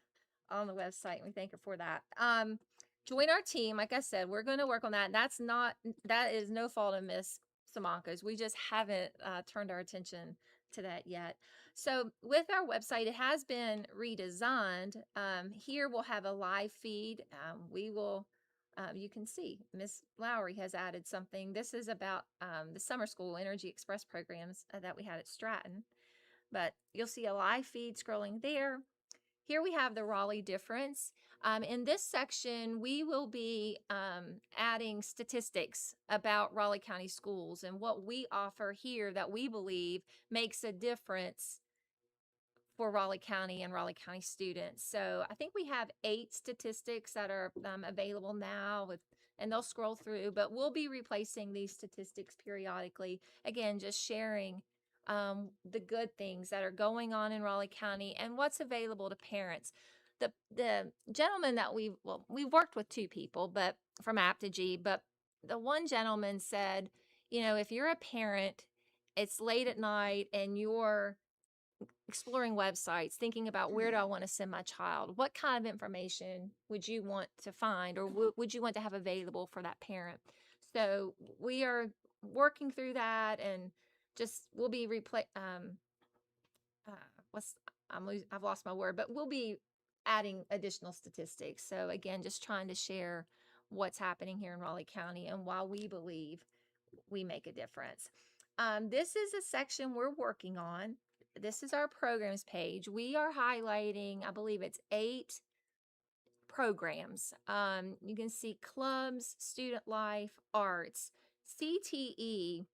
on the website, and we thank her for that. Join our team. Like I said, we're going to work on that. That is no fault of Miss Samanka's. We just haven't turned our attention to that yet. So with our website, it has been redesigned. Here we'll have a live feed. You can see Miss Lowry has added something. This is about the summer school Energy Express programs that we had at Stratton. But you'll see a live feed scrolling there. Here we have the Raleigh difference. In this section, we will be adding statistics about Raleigh County schools and what we offer here that we believe makes a difference for Raleigh County and Raleigh County students. So I think we have 8 statistics that are available now, and they'll scroll through, but we'll be replacing these statistics periodically. Again, just sharing the good things that are going on in Raleigh County and what's available to parents. The gentleman that we've worked with 2 people, but from Apogee, but the one gentleman said, if you're a parent, it's late at night and you're exploring websites, thinking about where do I want to send my child? What kind of information would you want to find or would you want to have available for that parent? So we are working through that and we'll be I've lost my word, but we'll be adding additional statistics. So again, just trying to share what's happening here in Raleigh County and why we believe we make a difference. This is a section we're working on. This is our programs page. We are highlighting, I believe it's 8 programs. You can see clubs, student life, arts, CTE.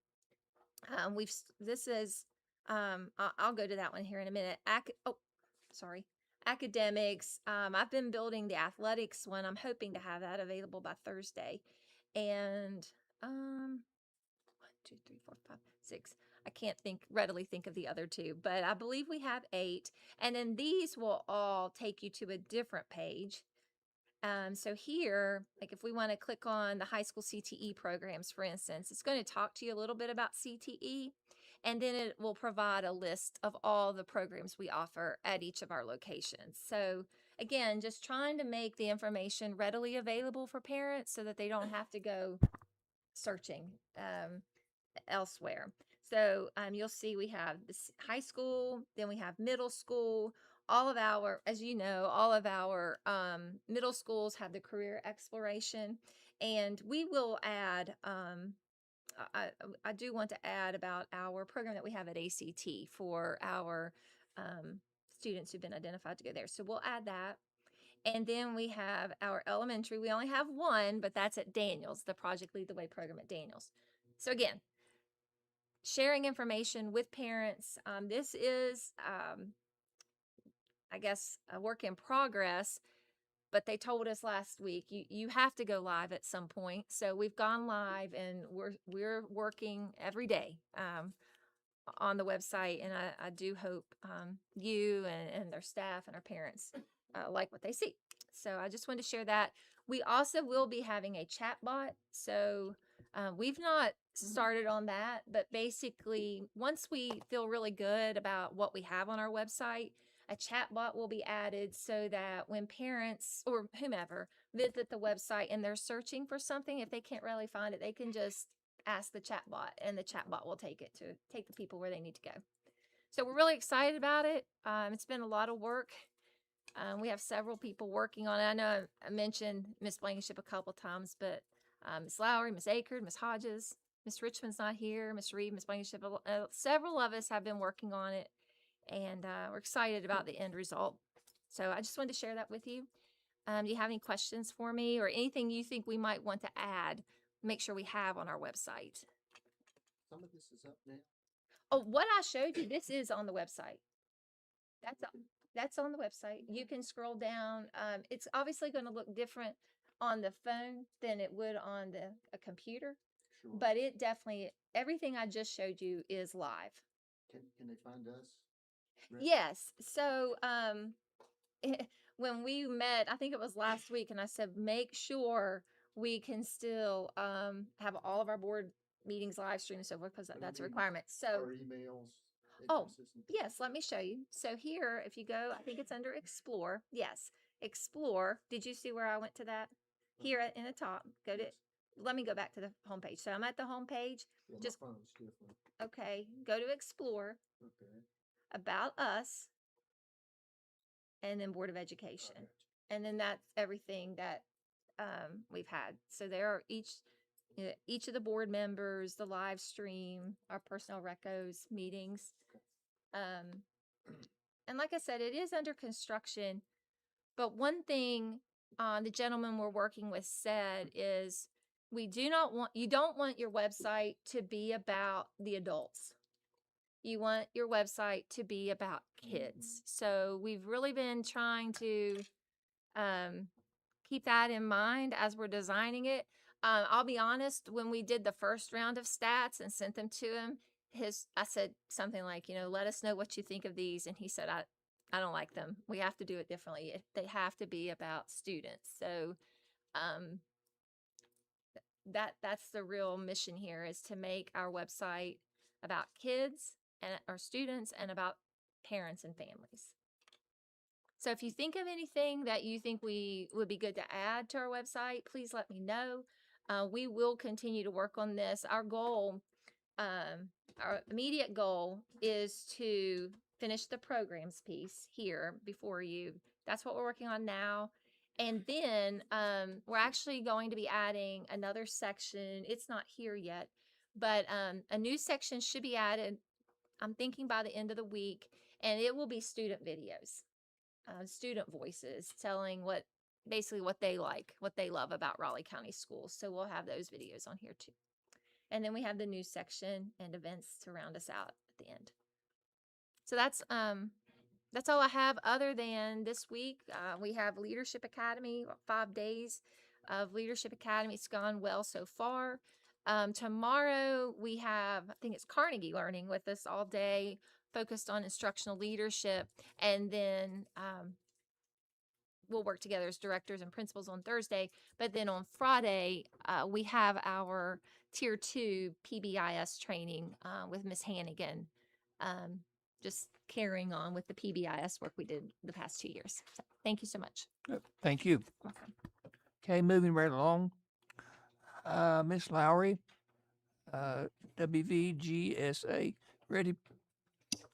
This is, I'll go to that one here in a minute. Academics. I've been building the athletics one. I'm hoping to have that available by Thursday. And 1, 2, 3, 4, 5, 6. I can't readily think of the other two, but I believe we have 8. And then these will all take you to a different page. So here, like if we want to click on the high school CTE programs, for instance, it's going to talk to you a little bit about CTE, and then it will provide a list of all the programs we offer at each of our locations. So again, just trying to make the information readily available for parents so that they don't have to go searching elsewhere. So you'll see we have this high school, then we have middle school. All of our, as you know, all of our middle schools have the career exploration, and we will add, I do want to add about our program that we have at ACT for our students who've been identified to go there. So we'll add that. And then we have our elementary. We only have one, but that's at Daniels, the Project Lead the Way program at Daniels. So again, sharing information with parents. This is, I guess, a work in progress, but they told us last week, you have to go live at some point. So we've gone live, and we're working every day on the website. And I do hope you and their staff and our parents like what they see. So I just wanted to share that. We also will be having a chat bot. So we've not started on that, but basically once we feel really good about what we have on our website, a chat bot will be added so that when parents or whomever visit the website and they're searching for something, if they can't really find it, they can just ask the chat bot, and the chat bot will take the people where they need to go. So we're really excited about it. It's been a lot of work. We have several people working on it. I know I mentioned Miss Blankenship a couple times, but Miss Lowry, Miss Akerd, Miss Hodges, Miss Richmond's not here, Miss Reed, Miss Blankenship. Several of us have been working on it, and we're excited about the end result. So I just wanted to share that with you. Do you have any questions for me or anything you think we might want to add? Make sure we have on our website. Some of this is up now. Oh, what I showed you, this is on the website. That's on the website. You can scroll down. It's obviously going to look different on the phone than it would on a computer, Sure. but it definitely, everything I just showed you is live. Can they find us? Yes. So when we met, I think it was last week, and I said, make sure we can still have all of our board meetings live streamed and so forth, because that's a requirement. So Or emails. Oh, yes, let me show you. So here, if you go, I think it's under Explore. Yes, Explore. Did you see where I went to that? Here in the top, go to, let me go back to the homepage. So I'm at the homepage. Yeah, Just, my phone's different. okay, go to Explore, Okay. About Us, and then Board of Education. And then that's everything that we've had. So there are each of the board members, the live stream, our personnel recos meetings. And like I said, it is under construction, but one thing the gentleman we're working with said is you don't want your website to be about the adults. You want your website to be about kids. So we've really been trying to keep that in mind as we're designing it. I'll be honest, when we did the first round of stats and sent them to him, I said something like, let us know what you think of these. And he said, I don't like them. We have to do it differently. They have to be about students. So that's the real mission here, is to make our website about kids and our students and about parents and families. So if you think of anything that you think we would be good to add to our website, please let me know. We will continue to work on this. Our goal, our immediate goal, is to finish the programs piece here before you. That's what we're working on now. And then we're actually going to be adding another section. It's not here yet, but a new section should be added, I'm thinking, by the end of the week, and it will be student videos. Student voices telling what basically what they like, what they love about Raleigh County schools. So we'll have those videos on here too. And then we have the news section and events to round us out at the end. So that's all I have other than this week. We have Leadership Academy, 5 days of Leadership Academy. It's gone well so far. Tomorrow we have, I think it's Carnegie Learning with us all day, focused on instructional leadership. And then we'll work together as directors and principals on Thursday. But then on Friday, we have our Tier 2 PBIS training with Miss Hannigan. Just carrying on with the PBIS work we did the past 2 years. So, thank you so much. Thank you. Okay, moving right along. Miss Lowry, WVGSA, ready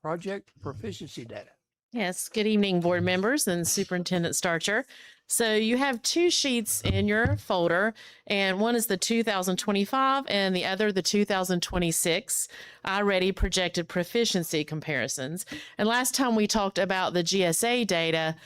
project proficiency data. Yes, good evening, board members and Superintendent Starcher. So you have 2 sheets in your folder, and one is the 2025 and the other the 2026 already projected proficiency comparisons. And last time we talked about the GSA data,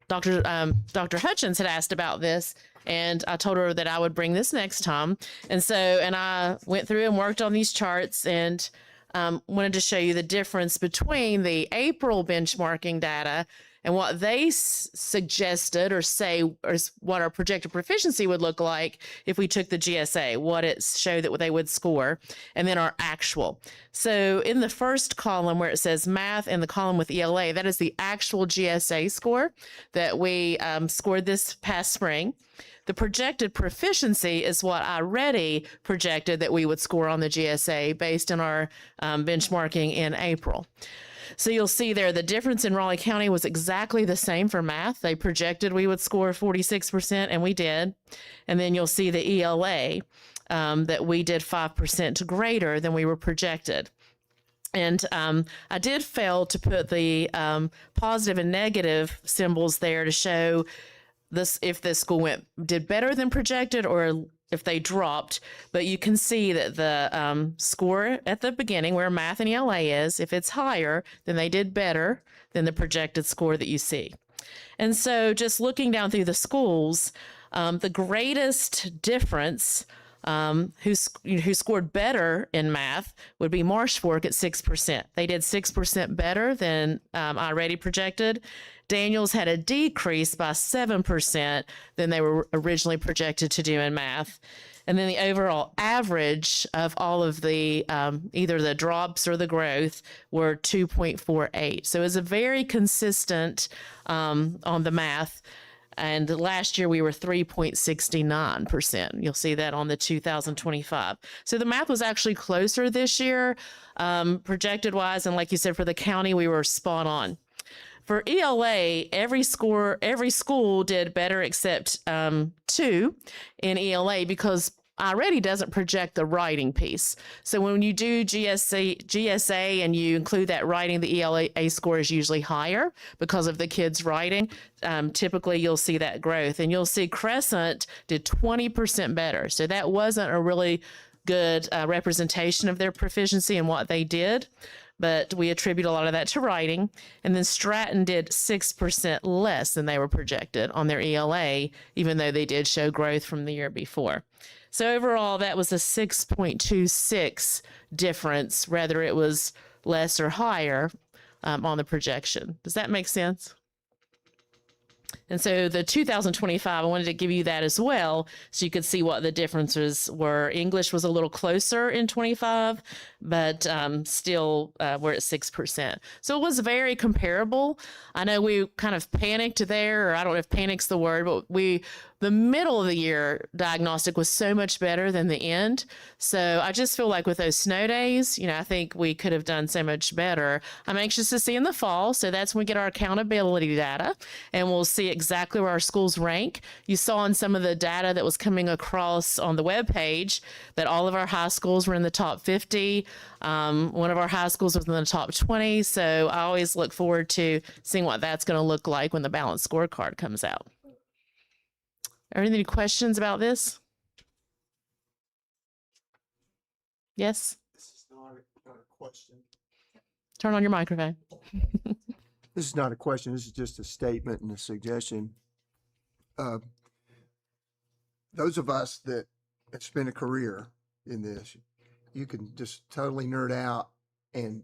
Dr. Hutchins had asked about this, and I told her that I would bring this next time. And I went through and worked on these charts and wanted to show you the difference between the April benchmarking data and what they suggested or say or what our projected proficiency would look like if we took the GSA, what it showed that they would score, and then our actual. So in the first column where it says math and the column with ELA, that is the actual GSA score that we scored this past spring. The projected proficiency is what I already projected that we would score on the GSA based on our benchmarking in April. So you'll see there the difference in Raleigh County was exactly the same for math. They projected we would score 46%, and we did. And then you'll see the ELA that we did 5% greater than we were projected. And I did fail to put the positive and negative symbols there to show this if this school did better than projected or if they dropped. But you can see that the score at the beginning where math and ELA is, if it's higher, then they did better than the projected score that you see. And so just looking down through the schools, the greatest difference who scored better in math would be Marsh Fork at 6%. They did 6% better than I already projected. Daniels had a decrease by 7% than they were originally projected to do in math. And then the overall average of all of the either the drops or the growth were 2.48. So it was a very consistent on the math. And last year we were 3.69%. You'll see that on the 2025. So the math was actually closer this year, projected wise. And like you said, for the county, we were spot on. For ELA, every school did better except 2 in ELA because already doesn't project the writing piece. So when you do GSA and you include that writing, the ELA score is usually higher because of the kids writing. Typically, you'll see that growth. And you'll see Crescent did 20% better. So that wasn't a really good representation of their proficiency and what they did. But we attribute a lot of that to writing. And then Stratton did 6% less than they were projected on their ELA, even though they did show growth from the year before. So overall, that was a 6.26 difference, whether it was less or higher on the projection. Does that make sense? And so the 2025, I wanted to give you that as well, so you could see what the differences were. English was a little closer in 25, but still we're at 6%. So it was very comparable. I know we kind of panicked there, or I don't know if panic's the word, but the middle of the year diagnostic was so much better than the end. So I just feel like with those snow days, I think we could have done so much better. I'm anxious to see in the fall. So that's when we get our accountability data and we'll see exactly where our schools rank. You saw in some of the data that was coming across on the webpage that all of our high schools were in the top 50. One of our high schools was in the top 20. So I always look forward to seeing what that's going to look like when the balanced scorecard comes out. Are there any questions about this? Yes? This is not a question. Turn on your microphone. This is not a question. This is just a statement and a suggestion. those of us that have spent a career in this, you can just totally nerd out and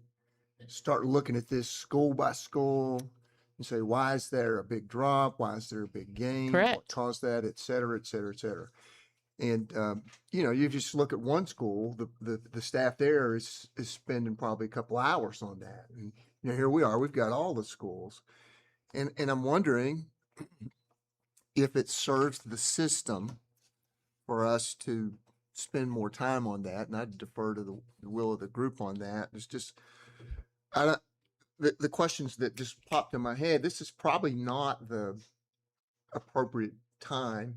start looking at this school by school and say, why is there a big drop? Why is there a big gain? What Correct. caused that, et cetera, et cetera, et cetera. And, you know, you just look at one school, the staff there is spending probably a couple hours on that. And, you know, here we are, we've got all the schools. And I'm wondering if it serves the system for us to spend more time on that. And I'd defer to the will of the group on that. It's just, the questions that just popped in my head, this is probably not the appropriate time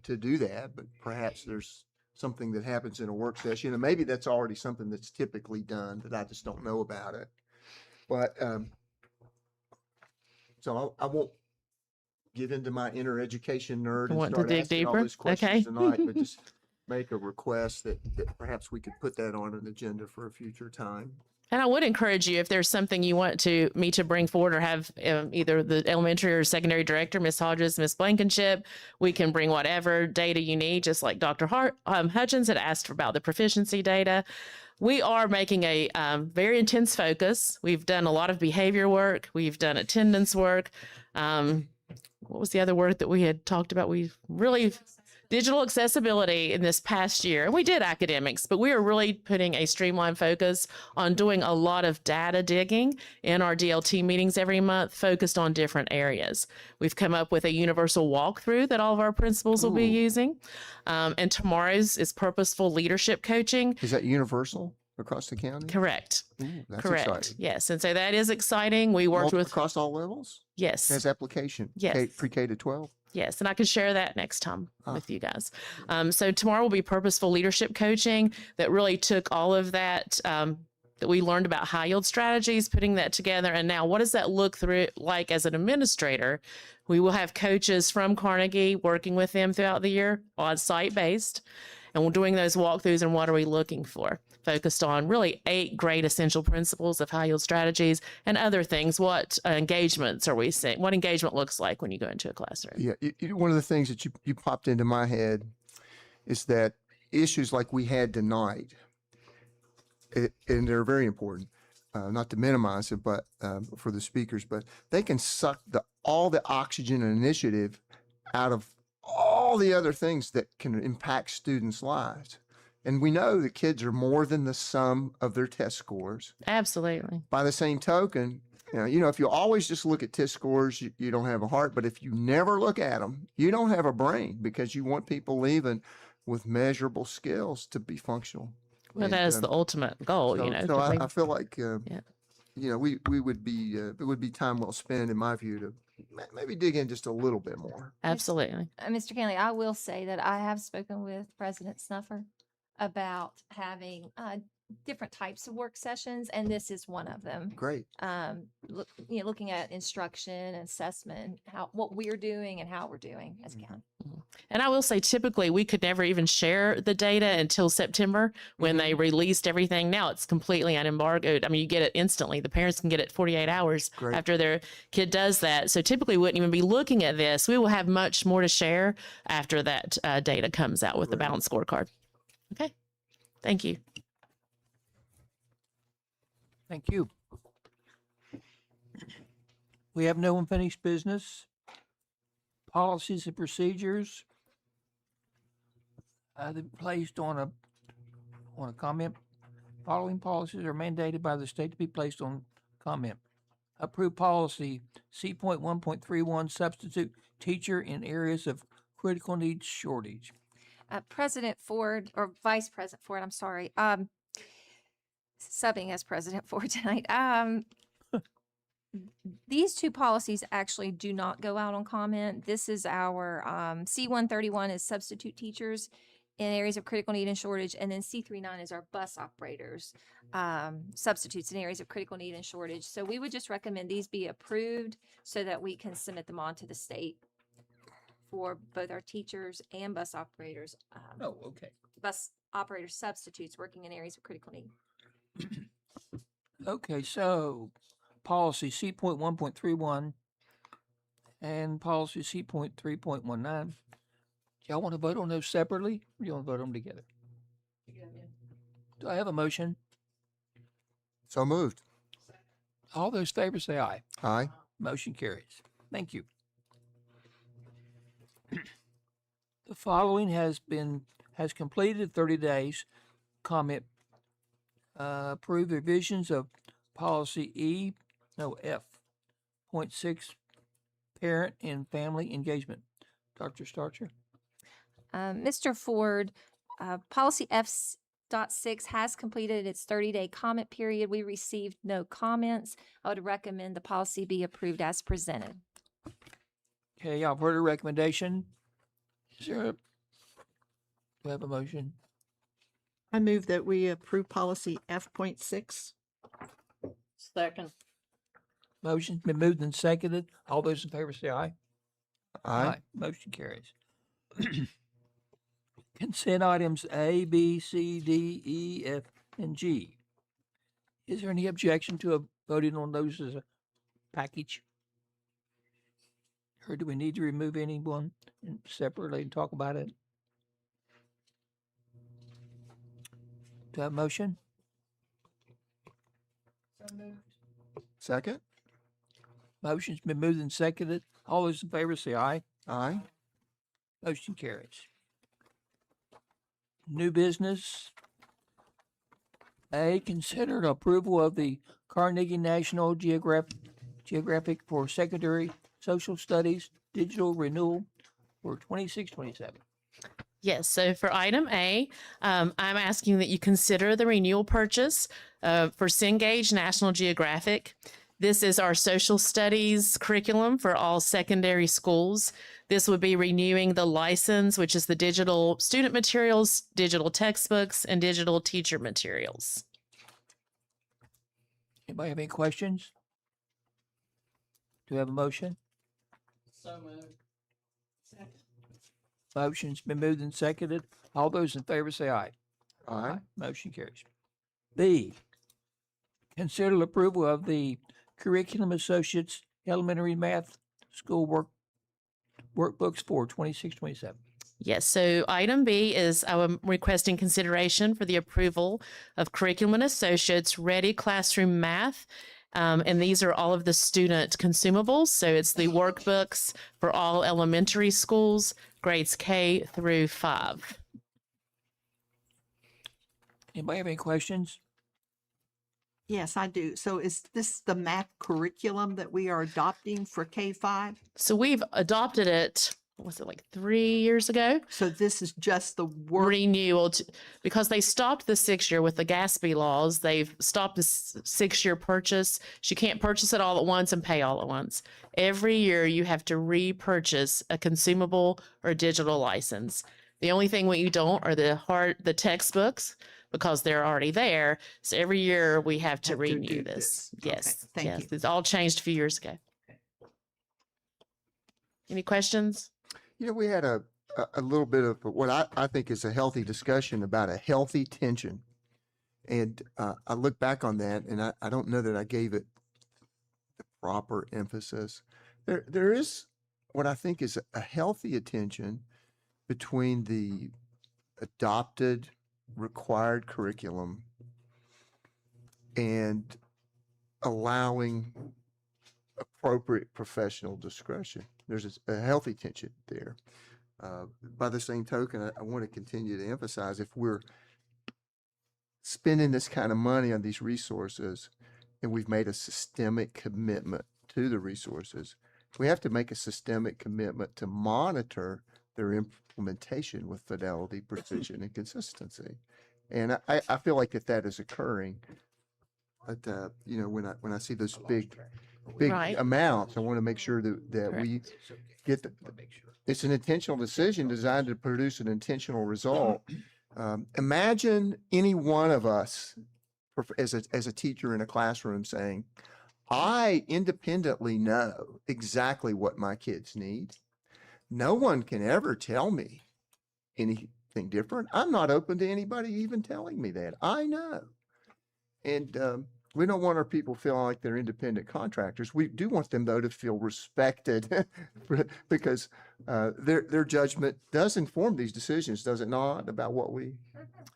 to do that, but perhaps there's something that happens in a work session, and maybe that's already something that's typically done, but I just don't know about it. But so I won't get into my inner education nerd and Want to start dig asking all deeper? those questions Okay. tonight, but just make a request that perhaps we could put that on an agenda for a future time. And I would encourage you, if there's something you want me to bring forward or have either the elementary or secondary director, Ms. Hodges, Ms. Blankenship, we can bring whatever data you need, just like Dr. Hutchins had asked about the proficiency data. We are making a very intense focus. We've done a lot of behavior work. We've done attendance work. What was the other word that we had talked about? We really digital accessibility in this past year. And we did academics, but we are really putting a streamlined focus on doing a lot of data digging in our DLT meetings every month, focused on different areas. We've come up with a universal walkthrough that all of our principals will be using. And tomorrow's is purposeful leadership coaching. Is that universal across the county? Correct. Ooh, that's Correct. exciting. Yes. And so that is exciting. We worked with Across all levels? Yes. Has application? Yes. Pre-K to 12? Yes, and I can share that next time with you guys. So tomorrow will be purposeful leadership coaching that really took all of that that we learned about high yield strategies, putting that together. And now what does that look through like as an administrator? We will have coaches from Carnegie working with them throughout the year on site based. And we're doing those walkthroughs and what are we looking for? Focused on really 8 great essential principles of high yield strategies and other things. What engagements are we seeing? What engagement looks like when you go into a classroom? Yeah, one of the things that you popped into my head is that issues like we had tonight, and they're very important, not to minimize it, but for the speakers, but they can suck all the oxygen and initiative out of all the other things that can impact students' lives. And we know that kids are more than the sum of their test scores. Absolutely. By the same token, you know, if you always just look at test scores, you don't have a heart. But if you never look at them, you don't have a brain, because you want people leaving with measurable skills to be functional. Well, And, that is the ultimate goal, so, you know. So 'cause I feel like, yeah. you know, we would be, it would be time well spent, in my view, to maybe dig in just a little bit more. Absolutely. Mr. Kenley, I will say that I have spoken with President Snuffer about having different types of work sessions, and this is one of them. Great. Looking at instruction, assessment, what we're doing and how we're doing as a county. And I will say, typically, we could never even share the data until September when they released everything. Now it's completely unembargoed. I mean, you get it instantly. The parents can get it 48 hours Great. after their kid does that. So typically, we wouldn't even be looking at this. We will have much more to share after that data comes out with the balanced scorecard. Okay. Thank you. Thank you. We have no unfinished business. Policies and procedures. They're placed on a comment. Following policies are mandated by the state to be placed on comment. Approved policy C.1.31 substitute teacher in areas of critical needs shortage. President Ford, or Vice President Ford, I'm sorry, subbing as President Ford tonight. These two policies actually do not go out on comment. This is our C-131 is substitute teachers in areas of critical need and shortage, and then C-39 is our bus operators, substitutes in areas of critical need and shortage. So we would just recommend these be approved so that we can submit them on to the state for both our teachers and bus operators. Oh, okay. Bus operator substitutes working in areas of critical need. Okay, so policy C.1.31 and policy C.3.19. Y'all want to vote on those separately, or do you want to vote on them together? Do I have a motion? So moved. All those in favor say aye. Aye. Motion carries. Thank you. The following has completed 30 days. Comment, approve revisions of policy F.6, parent and family engagement. Dr. Starcher. Mr. Ford, policy F.6 has completed its 30-day comment period. We received no comments. I would recommend the policy be approved as presented. Okay, y'all have heard a recommendation. Is there do I have a motion? I move that we approve policy F.6. Second. Motion's been moved and seconded. All those in favor say aye. Aye. Motion carries. Consent items A, B, C, D, E, F, and G. Is there any objection to voting on those as a package? Or do we need to remove anyone separately and talk about it? Do I have a motion? Second. Motion's been moved and seconded. All those in favor say aye. Aye. Motion carries. New business. A, consider approval of the Carnegie National Geographic for Secondary Social Studies Digital Renewal for 26-27. Yes, so for item A, I'm asking that you consider the renewal purchase for Cengage National Geographic. This is our social studies curriculum for all secondary schools. This would be renewing the license, which is the digital student materials, digital textbooks, and digital teacher materials. Anybody have any questions? Do we have a motion? So moved. Motion's been moved and seconded. All those in favor say aye. Aye. Motion carries. B, consider approval of the Curriculum Associates Elementary Math School workbooks for 26-27. Yes, so item B is I'm requesting consideration for the approval of Curriculum and Associates Ready Classroom Math. And these are all of the student consumables. So it's the workbooks for all elementary schools, grades K through 5. Anybody have any questions? Yes, I do. So is this the math curriculum that we are adopting for K-5? So we've adopted it, what was it, like 3 years ago? So this is just the renewal because they stopped the 6 year with the Gatsby laws. They've stopped the 6 year purchase. You can't purchase it all at once and pay all at once. Every year you have to repurchase a consumable or digital license. The only thing what you don't are the textbooks because they're already there. So every year we have to renew this. Yes. Okay, thank you. It's all changed a few years ago. Any questions? You know, we had a little bit of what I think is a healthy discussion about a healthy tension. And I look back on that and I don't know that I gave it the proper emphasis. There is what I think is a healthy attention between the adopted required curriculum and allowing appropriate professional discretion. There's a healthy tension there. By the same token, I want to continue to emphasize if we're spending this kind of money on these resources and we've made a systemic commitment to the resources, we have to make a systemic commitment to monitor their implementation with fidelity, precision, and consistency. And I feel like that is occurring. But you know, when I see those big Right. amounts, I want to make sure that we get it's an intentional decision designed to produce an intentional result. Imagine any one of us as a teacher in a classroom saying, I independently know exactly what my kids need. No one can ever tell me anything different. I'm not open to anybody even telling me that. I know. And We don't want our people feeling like they're independent contractors. We do want them, though, to feel respected because their judgment does inform these decisions, does it not, about what we.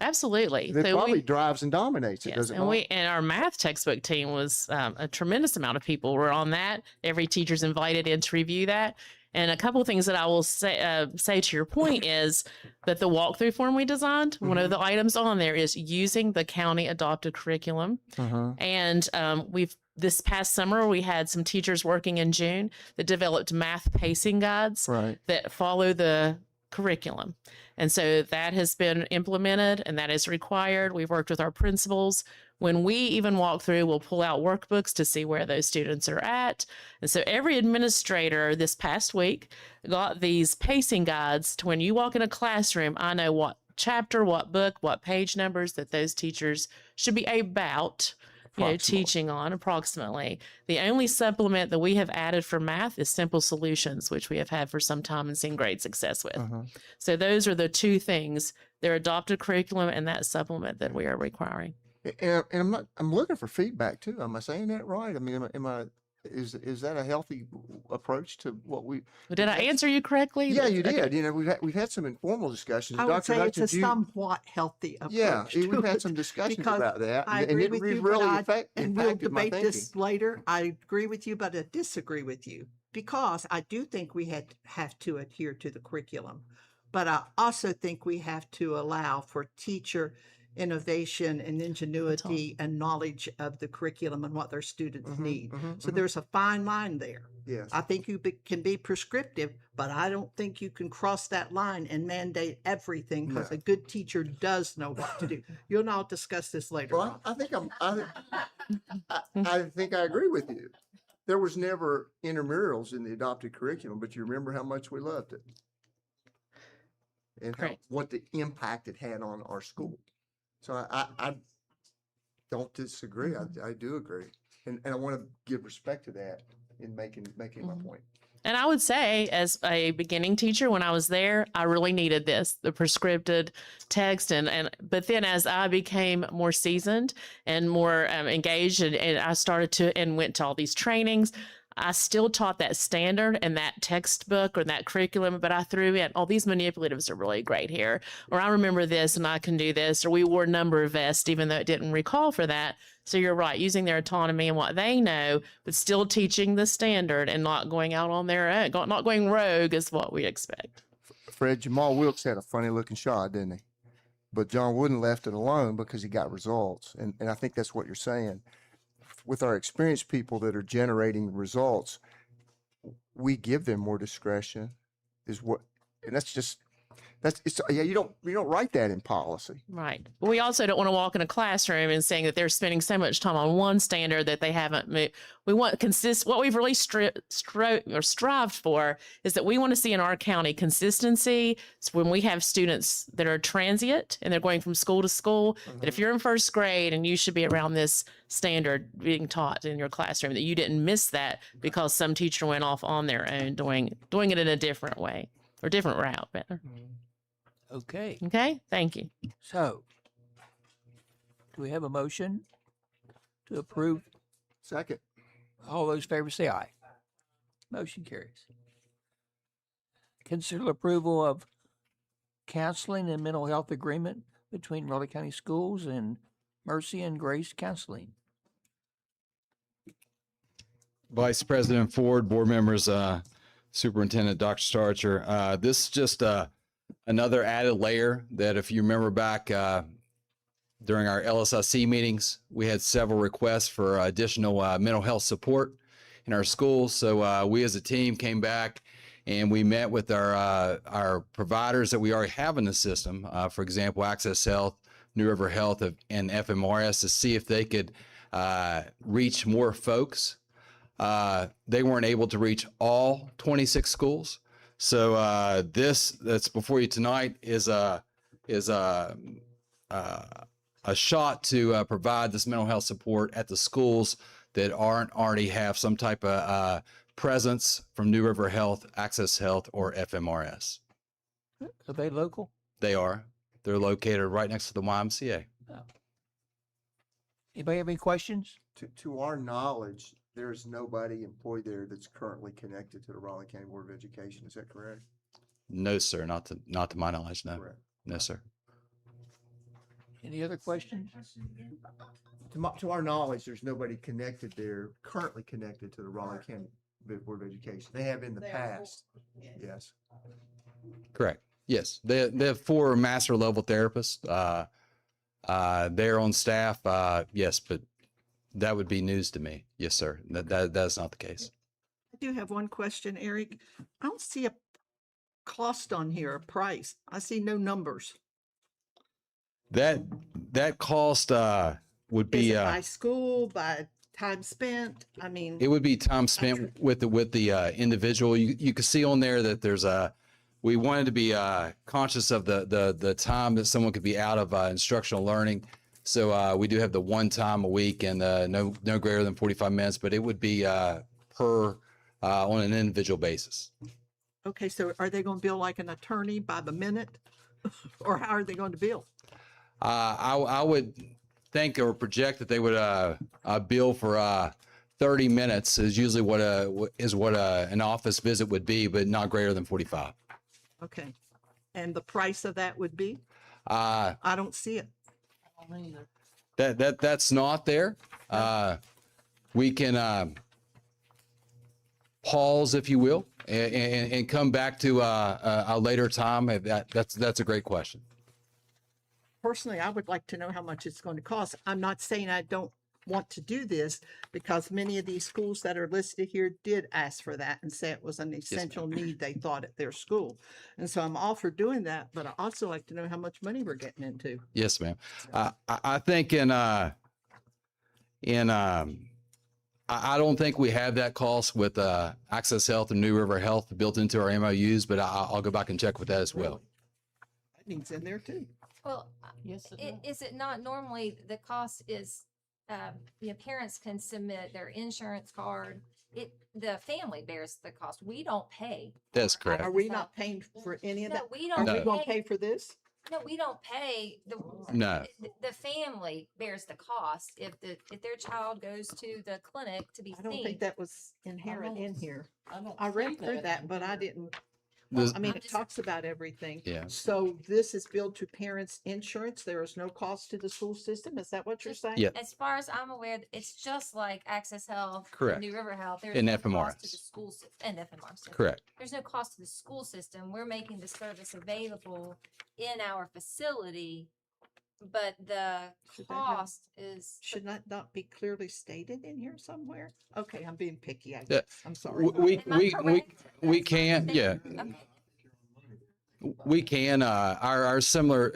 Absolutely. It So probably drives and dominates it, yes, does it and not? and our math textbook team was a tremendous amount of people were on that. Every teacher's invited in to review that. And a couple of things that I will say to your point is that the walkthrough form we designed, one of the items on there is using the county adopted curriculum. And this past summer, we had some teachers working in June that developed math pacing guides that follow the curriculum. And so that has been implemented and that is required. We've worked with our principals. When we even walk through, we'll pull out workbooks to see where those students are at. And so every administrator this past week got these pacing guides to when you walk in a classroom, I know what chapter, what book, what page numbers that those teachers should be about, teaching on approximately. The only supplement that we have added for math is simple solutions, which we have had for some time and seen great success with. So those are the two things, their adopted curriculum and that supplement that we are requiring. And I'm looking for feedback too. Am I saying that right? I mean, is that a healthy approach to what we? Did I answer you correctly? Yeah, you did. Okay. You know, we've had some informal discussions. I would Dr. say it's a Hutchins, somewhat healthy approach. Yeah, to we've had it, some discussions because about that, I and agree it with you, really and we'll impacted my debate this thinking. later. I agree with you, but I disagree with you because I do think we have to adhere to the curriculum, but I also think we have to allow for teacher innovation and ingenuity and knowledge of the curriculum and what their students need. So there's a fine line there. Yes. I think you can be prescriptive, but I don't think you can cross that line and mandate everything because a good teacher does know what to do. You and I'll discuss this later on. I think I think I agree with you. There was never intramurals in the adopted curriculum, but you remember how much we loved it and what the impact it had on our school. So I don't disagree. I do agree. And I want to give respect to that in making my point. And I would say, as a beginning teacher, when I was there, I really needed this, the prescripted text. But then as I became more seasoned and more engaged and I started to and went to all these trainings, I still taught that standard and that textbook or that curriculum, but I threw in, oh, these manipulatives are really great here. Or I remember this and I can do this. Or we wore number vest, even though it didn't recall for that. So you're right, using their autonomy and what they know, but still teaching the standard and not going out on their own, not going rogue is what we expect. Fred, Jamal Wilkes had a funny looking shot, didn't he? But John Wooden left it alone because he got results. And I think that's what you're saying. With our experienced people that are generating results, we give them more discretion and you don't write that in policy. Right. But we also don't want to walk in a classroom and saying that they're spending so much time on one standard that they haven't moved. We want what we've really strived for is that we want to see in our county consistency. So when we have students that are transient and they're going from school to school, that if you're in first grade and you should be around this standard being taught in your classroom, that you didn't miss that because some teacher went off on their own doing it in a different way or different route better. Okay. Okay. Thank you. So, do we have a motion to approve? Second. All those in favor say aye. Motion carries. Consider approval of counseling and mental health agreement between Raleigh County Schools and Mercy and Grace Counseling. Vice President Ford, board members, Superintendent Dr. Starcher. This is just another added layer that if you remember back during our LSIC meetings, we had several requests for additional mental health support in our schools. So we as a team came back and we met with our providers that we already have in the system. For example, Access Health, New River Health, and FMRS to see if they could reach more folks. They weren't able to reach all 26 schools. So this that's before you tonight is a shot to provide this mental health support at the schools that aren't already have some type of presence from New River Health, Access Health, or FMRS. Are they local? They are. They're located right next to the YMCA. Oh. Anybody have any questions? To our knowledge, there's nobody employed there that's currently connected to the Raleigh County Board of Education. Is that correct? No, sir. Not to my knowledge. No. Correct. No, sir. Any other questions? To our knowledge, there's nobody connected there, currently connected to the Raleigh County Board of Education. They have in the past. Yes. Correct. Yes. They have 4 master level therapists. They're on staff. Yes, but that would be news to me. Yes, sir. That's not the case. I do have one question, Eric. I don't see a cost on here, a price. I see no numbers. That cost would Is be it by school, by time spent? I mean, it would be time spent with the individual. You can see on there that there's we wanted to be conscious of the time that someone could be out of instructional learning. So we do have the 1 time a week and no greater than 45 minutes, but it would be per on an individual basis. okay, so are they going to bill like an attorney by the minute? Or how are they going to bill? I would think or project that they would bill for 30 minutes is usually what an office visit would be, but not greater than 45. Okay. And the price of that would be? I don't see it. That's not there. We can pause, if you will, and come back to a later time. That's a great question. Personally, I would like to know how much it's going to cost. I'm not saying I don't want to do this because many of these schools that are listed here did ask for that and say it was an essential need they thought at their school. And so I'm all for doing that, but I also like to know how much money we're getting into. Yes, ma'am. I think I don't think we have that cost with Access Health and New River Health built into our MOUs, but I'll go back and check with that as well. That needs in there too. Well, Yes, is it not normally the cost is, parents can submit their insurance card. The family bears the cost. We don't pay. That's correct. Are we not paying for any of No, that? we don't Are we pay. going to pay for this? No, we don't pay. No. The family bears the cost if their child goes to the clinic to be I don't seen. think that was inherent in here. don't I read see through that, but I didn't. There's- I mean, it talks about everything. Yeah. So this is billed to parents' insurance. There is no cost to the school system. Is that what you're saying? Yeah. As far as I'm aware, it's just like Access Health, Correct. New River Health. There's And no cost to FMRS. the school and FMRS. Correct. There's no cost to the school system. We're making the service available in our facility, but the Should that have- cost is. Should that not be clearly stated in here somewhere? Okay, I'm being picky, I Yeah. guess. I'm sorry. We can, yeah. Okay. We can, our similar,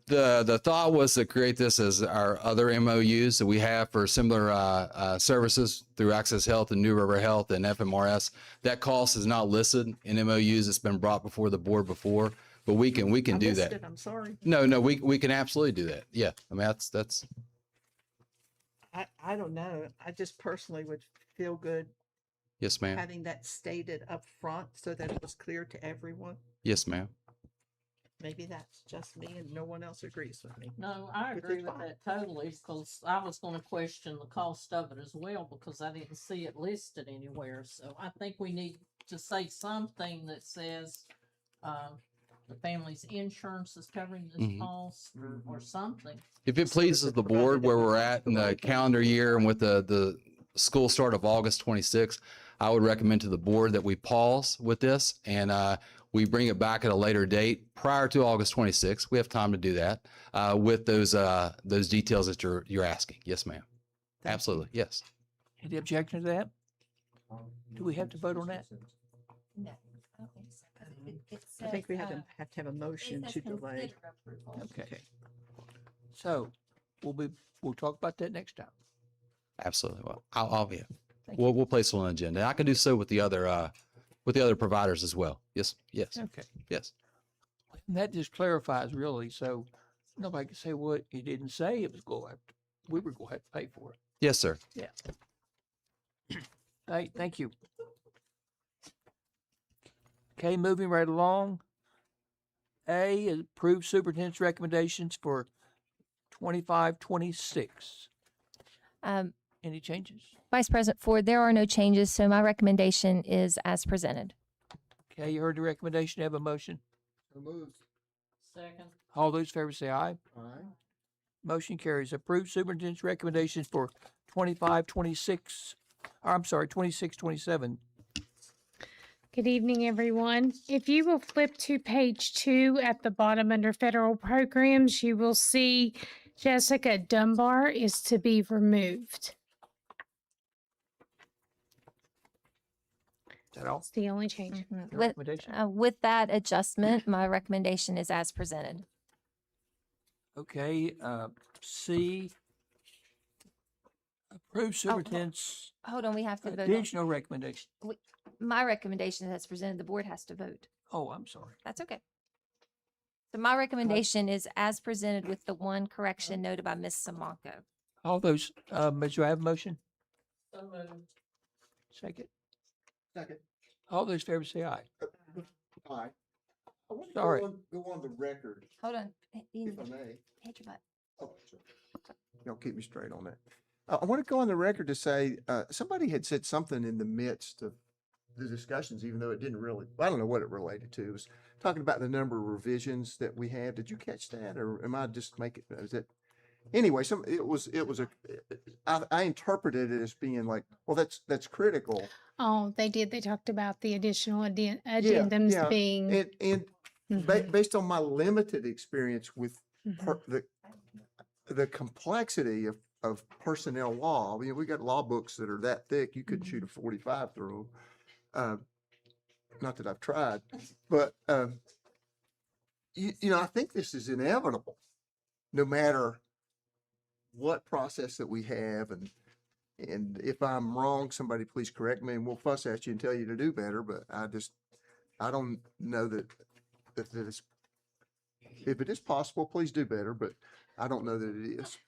the thought was to create this as our other MOUs that we have for similar services through Access Health and New River Health and FMRS. That cost is not listed in MOUs. It's been brought before the board before, but we can I do missed that. it, I'm sorry. No, we can absolutely do that. Yeah, I mean, that's, I don't know. I just personally would feel good yes, ma'am. having that stated up front so that it was clear to everyone. Yes, ma'am. Maybe that's just me and no one else agrees with me. No, I Which agree is with fine. that totally, because I was gonna question the cost of it as well, because I didn't see it listed anywhere, so I think we need to say something that says, the family's insurance is covering this Mhm. cost, or something. If it pleases the board where we're at in the calendar year and with the school start of August 26th, I would recommend to the board that we pause with this and we bring it back at a later date prior to August 26th. We have time to do that with those details that you're asking. Yes, ma'am. Absolutely. Yes. Any objection to that? Do we have to vote on that? No, I don't think so. It I think we says, have to have a motion to delay. consider approval. Okay. So we'll talk about that next time. Absolutely. Well, I'll be. Thank We'll place it on the agenda. I can do so with the other providers as well. Yes. Yes. Okay. Yes. And that just clarifies really, so nobody can say, well, he didn't say it was we were going to have to pay for it. Yes, sir. Yeah. Hey, thank you. Okay, moving right along. A is approved superintendent's recommendations for 25-26. Any changes? Vice President Ford, there are no changes, so my recommendation is as presented. Okay, you heard the recommendation. Have a motion. So moved. Second. All those in favor say aye. Aye. Motion carries. Approved superintendent's recommendations for 25, 26, I'm sorry, 26, 27. Good evening, everyone. If you will flip to page 2 at the bottom under federal programs, you will see Jessica Dunbar is to be removed. Is that all? That's the only change. Your With, recommendation? with that adjustment, my recommendation is as presented. Okay, C. Approved superintendent's Hold on, we have to vote. additional recommendation. My recommendation is as presented. The board has to vote. Oh, I'm sorry. That's okay. So my recommendation is as presented with the one correction noted by Ms. Samanko. All those, do I have a motion? So moved. Second. Second. All those in favor say aye. Aye. I want to Sorry. go on the record, Hold on. if I may. Hit your butt. Oh, sorry. Y'all keep me straight on that. I want to go on the record to say, somebody had said something in the midst of the discussions, even though it didn't really, I don't know what it related to. It was talking about the number of revisions that we have. Did you catch that? Or am I just making, is it? Anyway, I interpreted it as being like, well, that's critical. Oh, they did. They talked about the additional addendums being. And based on my limited experience with the complexity of personnel law, I mean, we got law books that are that thick, you couldn't shoot a 45 through them. Not that I've tried, but I think this is inevitable, no matter what process that we have. And if I'm wrong, somebody please correct me, and we'll fuss at you and tell you to do better. But I don't know that it's, if it is possible, please do better. But I don't know that it is.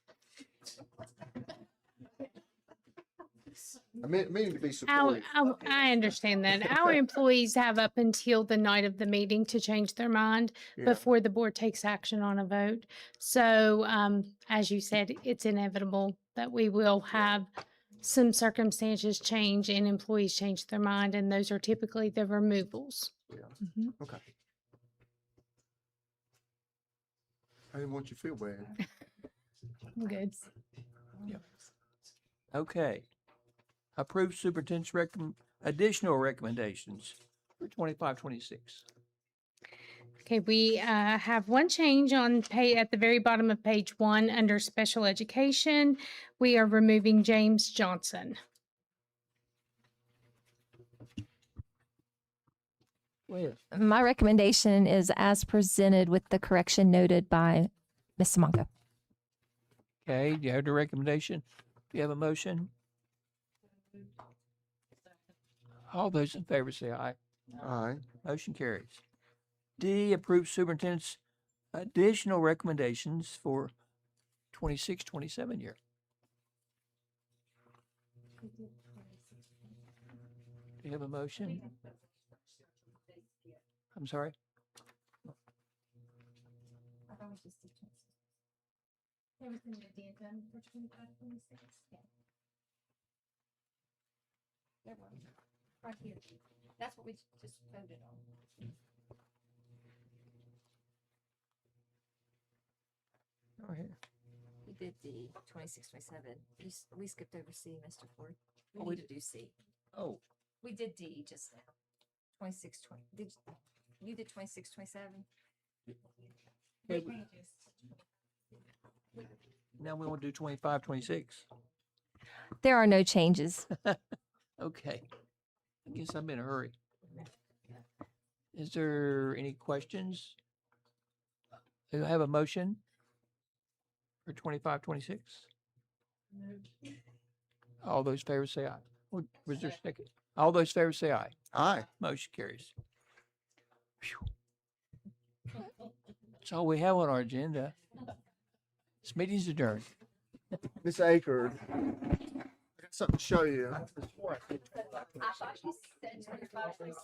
I mean to be supportive. I understand that. Our employees have up until the night of the meeting to change their mind before the board takes action on a vote. So, as you said, it's inevitable that we will have some circumstances change and employees change their mind, and those are typically the removals. Yeah. Okay. I didn't want you to feel bad. I'm good. Yep. Okay. Approved superintendent's additional recommendations for 25, 26. Okay, we have one change on at the very bottom of page 1 under special education. We are removing James Johnson. My recommendation is as presented with the correction noted by Ms. Samanko. Okay, do you have the recommendation? Do you have a motion? All those in favor say aye. Aye. Motion carries. D, approved superintendent's additional recommendations for 26, 27 year. Do you have a motion? I'm sorry? Right here. That's what we just voted on. Right here. We did D, 26, 27. We skipped over C, Mr. Ford. Oh, We need to do C. Oh, We did D just now. 26, 20. You did 26, 27? okay. Now we want to do 25, 26. There are no changes. Okay. I guess I'm in a hurry. Is there any questions? Do I have a motion for 25, 26? All those favors say aye. Was there a second? All those favors say aye. Aye. Motion carries. Phew. That's all we have on our agenda. This meeting's adjourned. Miss Aker, I got something to show you. I thought you said 25, 26.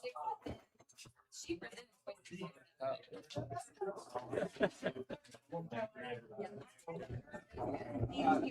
She presented 26.